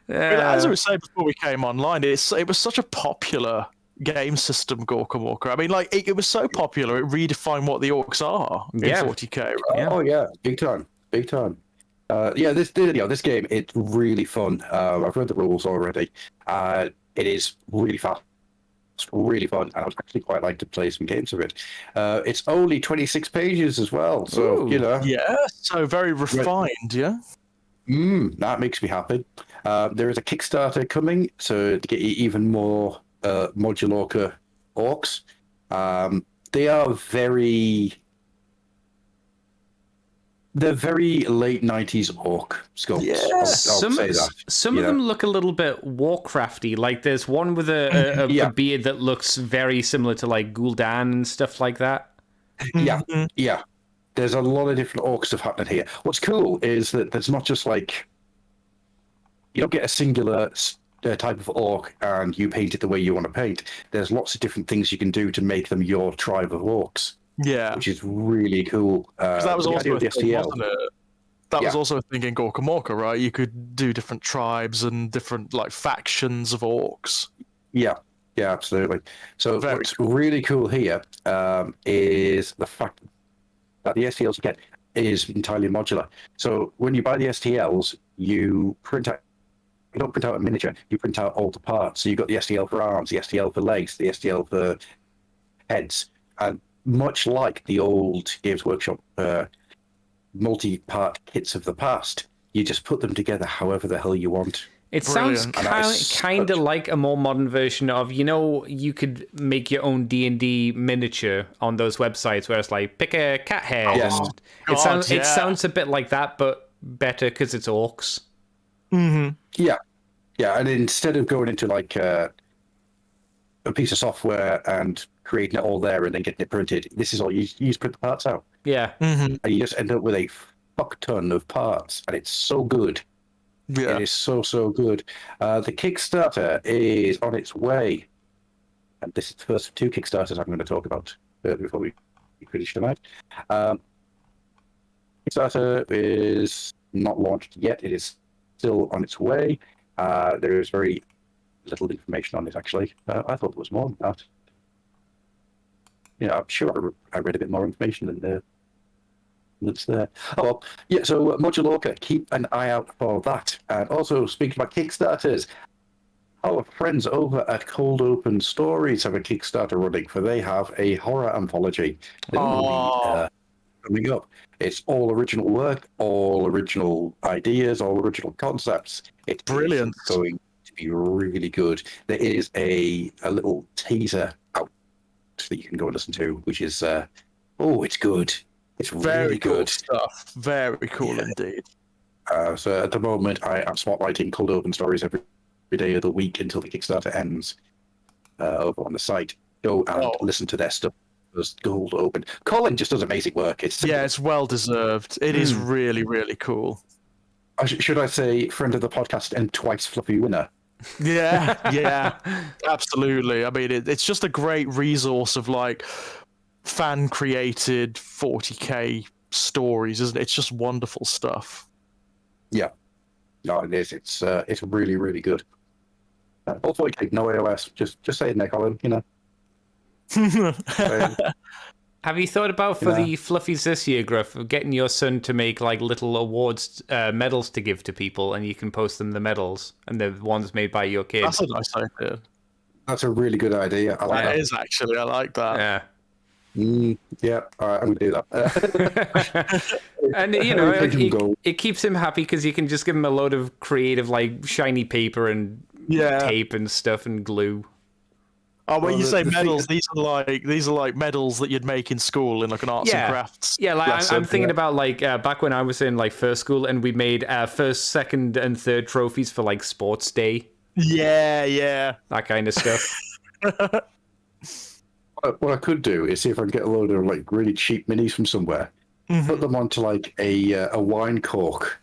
As I was saying before we came online, it was such a popular game system, Gorka Walker. I mean, like it was so popular, it redefined what the orcs are in 40k, right? Yeah. Oh yeah, big time. This game, it's really fun. I've read the rules already. It is really fast. It's really fun, and I would actually quite like to play some games of it. It's only 26 pages as well, so Yeah, so very refined, yeah. That makes me happy. There is a Kickstarter coming, so to get you even more modular orcs. They are they're very late 90s orc sculpts. Yeah. Some of them look a little bit Warcrafty. Like there's one with a beard that looks very similar to like Gul'dan and stuff like that. Yeah. There's a lot of different orc stuff happening here. What's cool is that there's not just like you don't get a singular type of orc and you paint it the way you want to paint. There's lots of different things you can do to make them your tribe of orcs. Yeah, which is really cool. That was also a thing, wasn't it? That was also a thing in Gorka Morka, right? You could do different tribes and different like factions of orcs. Yeah, absolutely. So what's really cool here is the fact that the STLs you get is entirely modular. So when you buy the STLs, you don't print out a miniature, you print out all the parts. So you've got the STL for arms, the STL for legs, the STL for heads, and much like the old Games Workshop multi-part kits of the past, you just put them together however the hell you want. It sounds kind of like a more modern version of, you could make your own D&D miniature on those websites where it's like, pick a cat head. It sounds a bit like that, but better because it's orcs. Mm-hmm. Yeah, and instead of going into like a piece of software and creating it all there and then getting it printed, this is all you just print the parts out. Yeah. Mm-hmm. And you just end up with a fuck ton of parts, and it's so good. Yeah. It is so good. The Kickstarter is on its way, and this is the first of two Kickstarters I'm going to talk about before we finish tonight. Kickstarter is not launched yet. It is still on its way. There is very little information on it, actually. I thought there was more than that. I'm sure I read a bit more information than that's there. Oh, well, yeah, so Moduloka, keep an eye out for that. And also, speaking about Kickstarters, our friends over at Cold Open Stories have a Kickstarter running, for they have a horror anthology coming up. It's all original work, all original ideas, all original concepts. It's brilliant. It's going to be really good. There is a little teaser out that you can go and listen to, which is it's good. It's very really cool good stuff. Very cool indeed. So at the moment, I am spotlighting Cold Open Stories every day of the week until the Kickstarter ends over on the site. Go and listen to their stuff. Just Cold Open. Colin just does amazing work. It's well deserved. It is really, really cool. Should I say friend of the podcast and twice fluffy winner? Yeah, absolutely. I mean, it's just a great resource of like fan created 40k stories, isn't it? It's just wonderful stuff. Yeah, no, it is. It's really, really good. All 40k, no AOS. Just say it there, Colin. Have you thought about for the fluffies this year, Gruff, of getting your son to make like little awards, medals to give to people, and you can post them the medals and the ones made by your kid? That's a nice idea. That's a really good idea. I like that. It is actually. I like that. Yeah. Yeah, all right, I'm gonna do that. And it keeps him happy because you can just give him a load of creative, like shiny paper and tape and stuff and glue. Oh, when you say medals, these are like medals that you'd make in school in like an arts and crafts. Yeah, like I'm thinking about like back when I was in like first school and we made first, second, and third trophies for like sports day. Yeah, that kind of stuff. What I could do is see if I can get a load of like really cheap minis from somewhere, put them onto like a wine cork,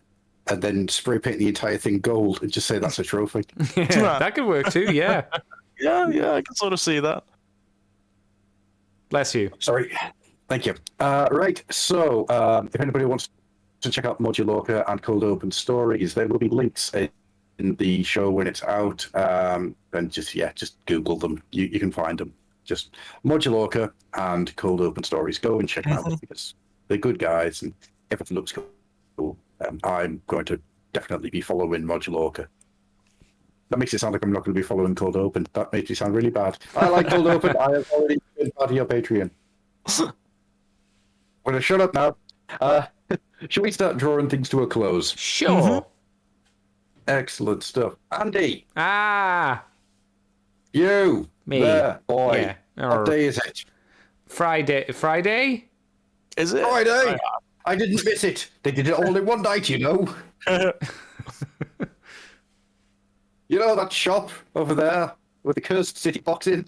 and then spray paint the entire thing gold and just say that's a trophy. Yeah, that could work too. Yeah. Yeah, I can sort of see that. Bless you. Sorry. Thank you. Right. So, if anybody wants to check out Modulorca and Cold Open Stories, there will be links in the show when it's out. And just Google them. You can find them. Just Modulorca and Cold Open Stories. Go and check them out because they're good guys and everything looks cool. I'm going to definitely be following Modulorca. That makes it sound like I'm not going to be following Cold Open. That makes me sound really bad. I like Cold Open. I have already been part of your Patreon. I'm going to shut up now. Should we start drawing things to a close? Sure. Excellent stuff. Andy. Ah. You. Me. There, boy. Yeah. What day is it? Friday? Is it? Friday. I didn't miss it. They did it all in one night, you know. You know that shop over there with the cursed city box in?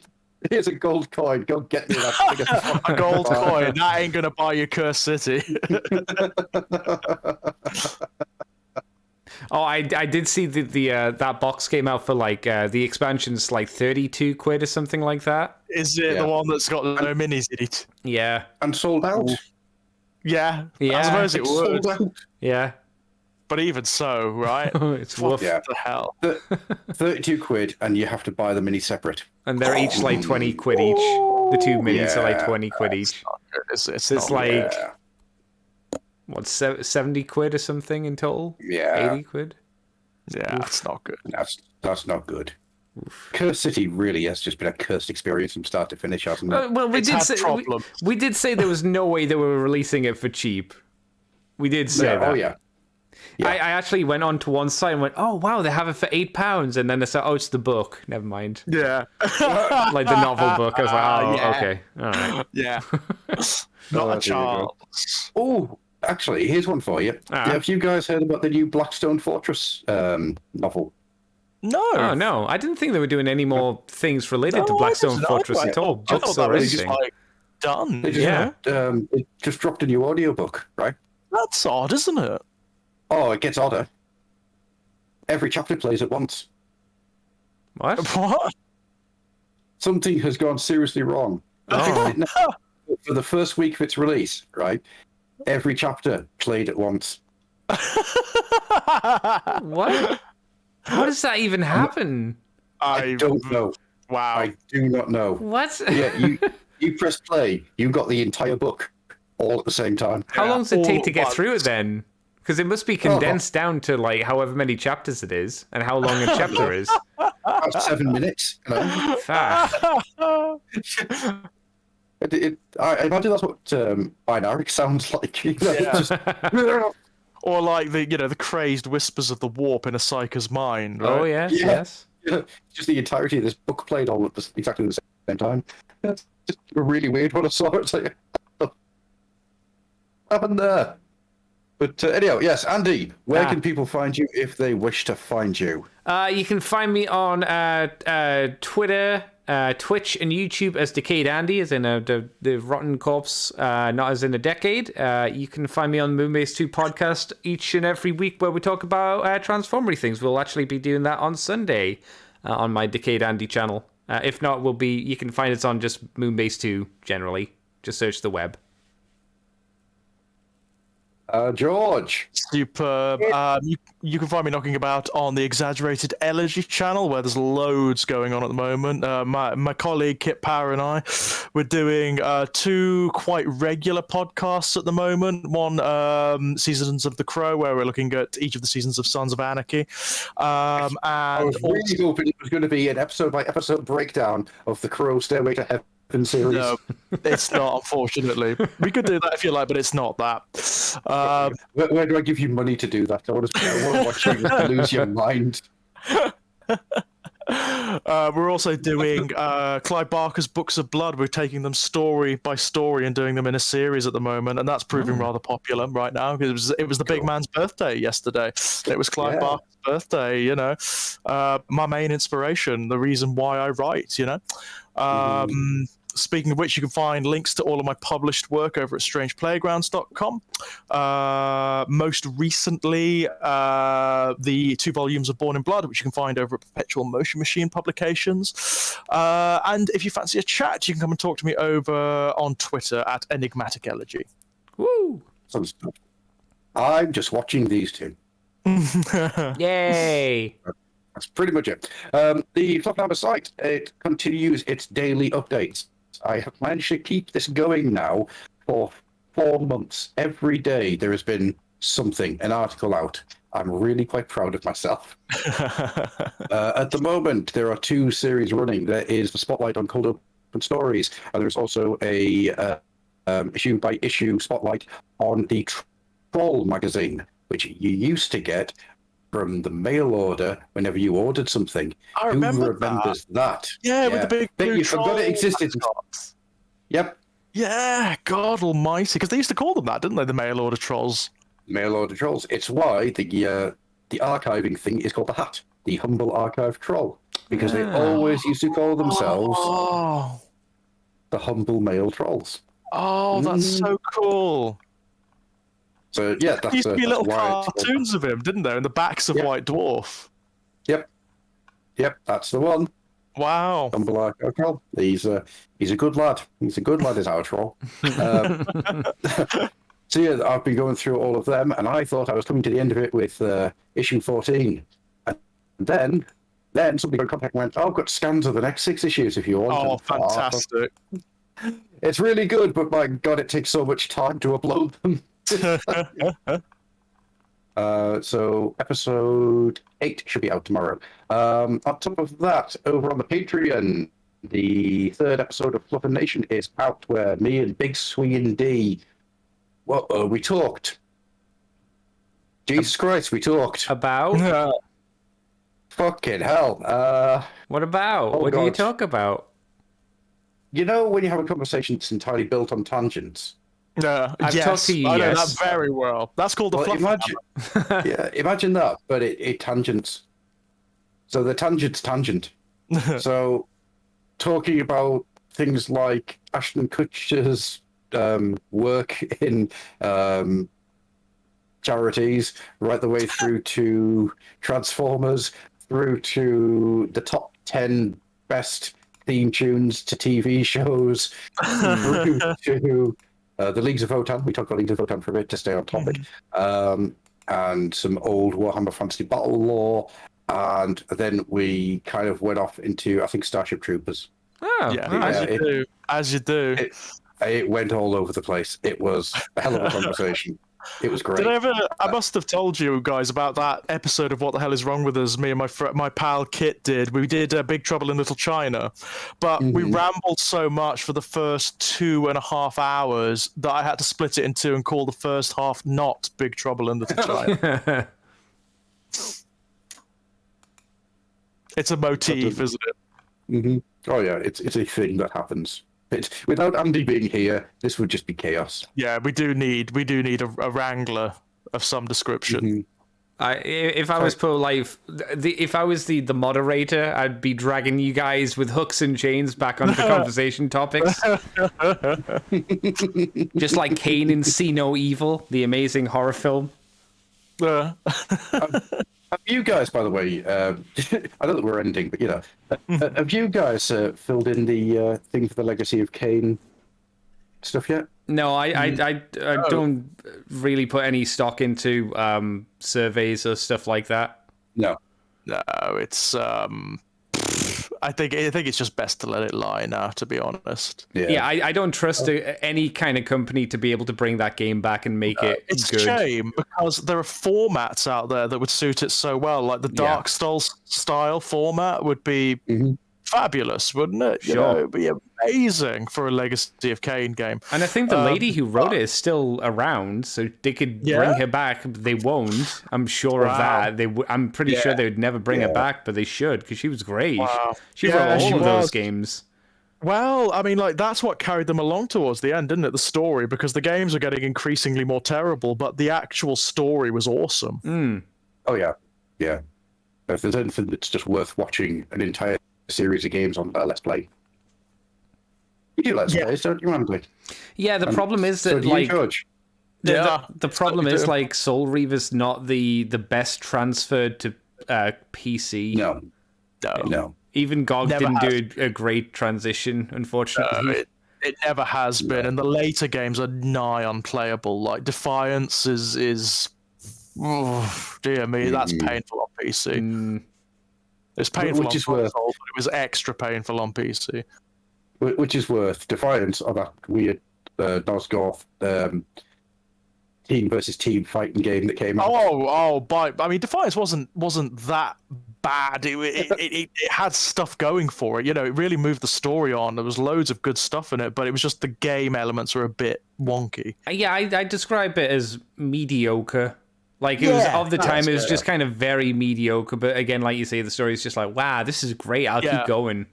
Here's a gold coin. Go get me that. A gold coin. That ain't gonna buy you Cursed City. Oh, I did see that box came out for like the expansion's like 32 quid or something like that. Is it the one that's got no minis in it? Yeah. And sold out. Yeah. Yeah. I suppose it would. Sold out. Yeah. But even so, right? It's What woof. Yeah. the hell? 32 quid, and you have to buy the mini separate. And they're each like 20 quid each. The two minis are like 20 quid each. It's It's not like, Yeah. what, 70 quid or something in total? Yeah. 80 quid? Yeah, it's not good. That's not good. Cursed City really has just been a cursed experience from start to finish, hasn't it? Well, It's had problems. we did say there was no way they were releasing it for cheap. We did say that. Oh, yeah. Yeah. I actually went on to one site and went, oh, wow, they have it for £8. And then they said, oh, it's the book. Never mind. Yeah. Like the novel book. I was like, oh, Yeah. okay. All right. Yeah. Oh, Not a there you go. chance. Oh, actually, here's one for you. Have you guys heard about the new Blackstone Fortress novel? No. Oh, no. I didn't think they were doing any more things related to No, I Blackstone didn't know Fortress that. at all. I Books thought that or was just anything. like done. They just, Yeah. It just dropped a new audiobook, right? That's odd, isn't it? Oh, it gets odder. Every chapter plays at once. What? What? Something has gone seriously wrong. Oh. For the first week of its release, right? Every chapter played at once. What? How does that even happen? I don't know. Wow. I do not know. What? Yeah, you press play, you got the entire book all at the same time. How long does it all take to at get through it once. then? Because it must be condensed down to like however many chapters it is and how long a chapter is. About 7 minutes. You know? Fuck. I imagine that's what binary sounds like. You know, Yeah. just, Or like the crazed whispers of the warp in a psyker's mind. Right? Oh, yes, Yeah. yes. just the entirety of this book played all at exactly the same time. That's just really weird when I saw it. It's like, what happened there? But anyhow, yes, Andy, where can people find you if they wish to find you? You can find me on Twitter, Twitch, and YouTube as Decayed Andy, as in the Rotten Corpse, not as in a decade. You can find me on Moonbase 2 podcast each and every week where we talk about Transformery things. We'll actually be doing that on Sunday on my Decayed Andy channel. If not, you can find us on just Moonbase 2 generally. Just search the web. George. Superb. You can find me knocking about on the Exaggerated Elegy channel, where there's loads going on at the moment. My colleague Kit Power and I, we're doing 2 quite regular podcasts at the moment. One, Seasons of the Crow, where we're looking at each of the seasons of Sons of Anarchy. I And was really hoping it was going to be an episode-by-episode breakdown of the Crow Stairway to Heaven series. no, it's not, unfortunately. We could do that if you like, but it's not that. Where do I give you money to do that? I want to watch you lose your mind. We're also doing Clive Barker's Books of Blood. We're taking them story by story and doing them in a series at the moment, and that's proving rather popular right now because it was the big man's birthday yesterday. It was Clive Barker's birthday, you know. My main inspiration, the reason why I write, you know. Speaking of which, you can find links to all of my published work over at strangeplaygrounds.com. Most recently, the 2 volumes of Born in Blood, which you can find over at Perpetual Motion Machine Publications. And if you fancy a chat, you can come and talk to me over on Twitter at Enigmatic Elegy. Woo! I'm just watching these two. Yay! That's pretty much it. The Fluffenhammer site, it continues its daily updates. I have managed to keep this going now for 4 months. Every day there has been something, an article out. I'm really quite proud of myself. At the moment, there are 2 series running. There is the Spotlight on Cold Open Stories, and there's also a issue-by-issue spotlight on the Troll magazine, which you used to get from the mail order whenever you ordered something. I remember Who remembers that? Yeah, with the big blue you forgot it troll existed. mascots. Yep. Yeah, God almighty. Because they used to call them that, didn't they, the mail order trolls? Mail order trolls. It's why the archiving thing is called the HAT, the Humble Archive Troll, because they always used to call themselves the Humble Mail Trolls. Oh, that's so cool. So yeah, that's There used to be little why cartoons of him, didn't there, in the backs of White Dwarf? Yep, that's the one. Wow. Humble Archive Troll. He's a good lad. He's a good lad, is our troll. So yeah, I've been going through all of them, and I thought I was coming to the end of it with issue 14. And then somebody got in contact and went, "Oh, I've got scans of the next 6 issues if you want." Oh, fantastic. It's really good, but my God, it takes so much time to upload them. So episode 8 should be out tomorrow. On top of that, over on the Patreon, the 3rd episode of Fluffin Nation is out, where me and Big Swingin' D, we talked. Jesus Christ, we talked. About? Fucking hell. What about? What do you talk about? You know when you have a conversation that's entirely built on tangents? I've talked to you, I know yes. that very well. That's called the Fluffenhammer. Imagine that, but it tangents. So the tangent's tangent. So talking about things like Ashton Kutcher's work in charities, right the way through to Transformers, through to the top 10 best theme tunes to TV shows, through to the Leagues of Otan. We talked about Leagues of Otan for a bit to stay on topic. And some old Warhammer Fantasy Battle lore. And then we kind of went off into, I think, Starship Troopers. Oh, yeah, as you do. It went all over the place. It was a hell of a conversation. It was great. I must have told you guys about that episode of What the Hell Is Wrong With Us. Me and my pal Kit did. We did Big Trouble in Little China, but we rambled so much for the first 2.5 hours that I had to split it in 2 and call the first half not Big Trouble in Little China. It's a motif, isn't it? Oh yeah, it's a thing that happens. Without Andy being here, this would just be chaos. Yeah, we do need a wrangler of some description. If I was if I was the moderator, I'd be dragging you guys with hooks and chains back onto conversation topics. Just like Cain in See No Evil, the amazing horror film. Have you guys, by the way, I know that we're ending, but have you guys filled in the thing for the Legacy of Cain stuff yet? No, I don't really put any stock into surveys or stuff like that. No, it's I think it's just best to let it lie now, to be honest. Yeah, I don't trust any kind of company to be able to bring that game back and make it it's good. It's a shame, because there are formats out there that would suit it so well. Like the Dark Souls style format would be fabulous, wouldn't it? Sure. It'd be amazing for a Legacy of Kain game. And I think the lady who wrote it is still around, so they could bring her back. They won't. I'm sure of that. I'm pretty sure they would never bring her back, but they should, because she was great. Wow. She wrote all of those games. Well, I mean, that's what carried them along towards the end, didn't it? The story, because the games are getting increasingly more terrible, but the actual story was awesome. Oh yeah. If there's anything that's just worth watching, an entire series of games on Let's Play. You do Let's Plays, don't you, Andy? Yeah, the problem is So that, do you, like, George? the problem is, like, Soul Reaver's not the best transferred to PC. No. Even GOG Never didn't do a great transition, unfortunately. It never has been, and the later games are nigh unplayable. Like Defiance is dear me, that's painful on PC. It's painful on console, but it was extra painful on PC. Which is worth Defiance on that weird Nosgoth team versus team fighting game that came out. I mean, Defiance wasn't that bad. It had stuff going for it. You know, it really moved the story on. There was loads of good stuff in it, but it was just the game elements were a bit wonky. Yeah, I describe it as mediocre. Like, it was of the time, it was just kind of very mediocre. But again, like you say, the story is just like, wow, this is great. I'll keep going.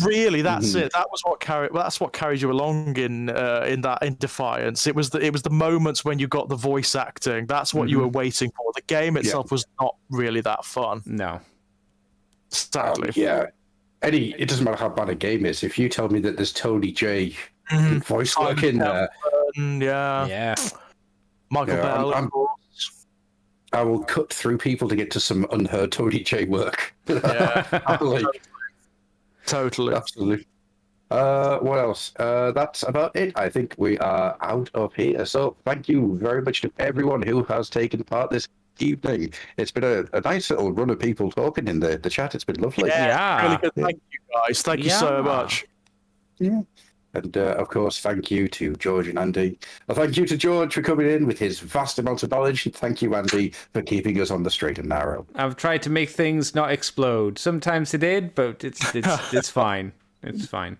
Really, that's it. That was what carried. Well, that's what carried you along in Defiance. It was the moments when you got the voice acting. That's what you were waiting for. The game itself was not really that fun. No, sadly. It doesn't matter how bad a game is. If you tell me that there's Tony J voice work in there, Michael Bell. I will cut through people to get to some unheard Tony J work. Totally. Absolutely. What else? That's about it. I think we are out of here. So thank you very much to everyone who has taken part this evening. It's been a nice little run of people talking in the chat. It's been lovely. Yeah. Really good. Thank you, guys. Thank you so much. Yeah. And, of course, thank you to George and Andy. Thank you to George for coming in with his vast amounts of knowledge. And thank you, Andy, for keeping us on the straight and narrow. I've tried to make things not explode. Sometimes it did, but it's fine. It's fine.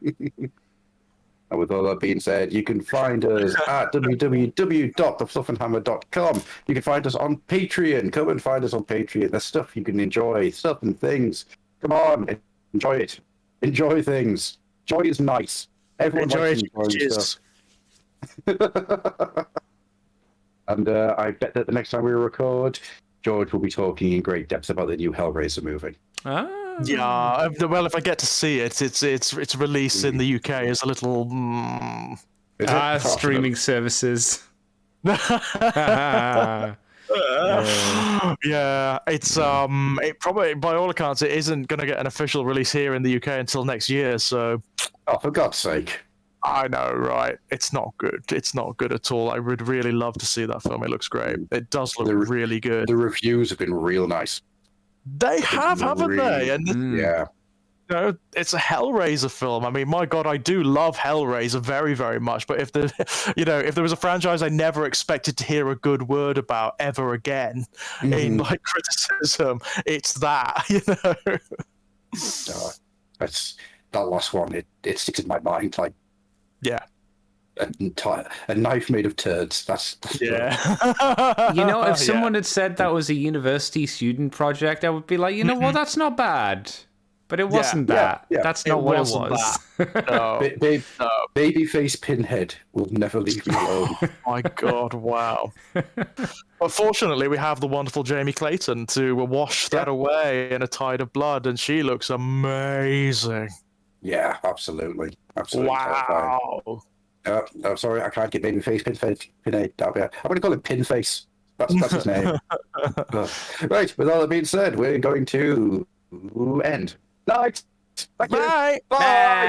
And with all that being said, you can find us at www.thefluffenhammer.com. You can find us on Patreon. Come and find us on Patreon. There's stuff you can enjoy, stuff and things. Come on, enjoy it. Enjoy things. Joy is nice. Everyone likes enjoying stuff. And I bet that the next time we record, George will be talking in great depth about the new Hellraiser movie. Yeah, well, if I get to see it, it's released in the UK as a little streaming services. Yeah, it's it probably, by all accounts, it isn't going to get an official release here in the UK until next year. So, oh, for God's sake! I know, right? It's not good. It's not good at all. I would really love to see that film. It looks great. It does look really good. The reviews have been real nice. They haven't they? And yeah. You know, it's a Hellraiser film. I mean, my God, I do love Hellraiser very, very much. But if there was a franchise I never expected to hear a good word about ever again in like criticism, it's that. You know, that's that last one. It sticks in my mind like a knife made of turds. That's You know, if someone had said that was a university student project, I would be like, you know what, that's not bad. But it wasn't that. Yeah. That's not what it was. No. Babyface Pinhead will never leave me alone. My God, wow. But fortunately, we have the wonderful Jamie Clayton to wash that away in a tide of blood, and she looks amazing. Yeah, absolutely. Wow. I'm sorry, I can't get Babyface Pinhead. I'm going to call him Pinface. That's his name. Right, with all that being said, we're going to end. Night. Thank you. Bye. Bye.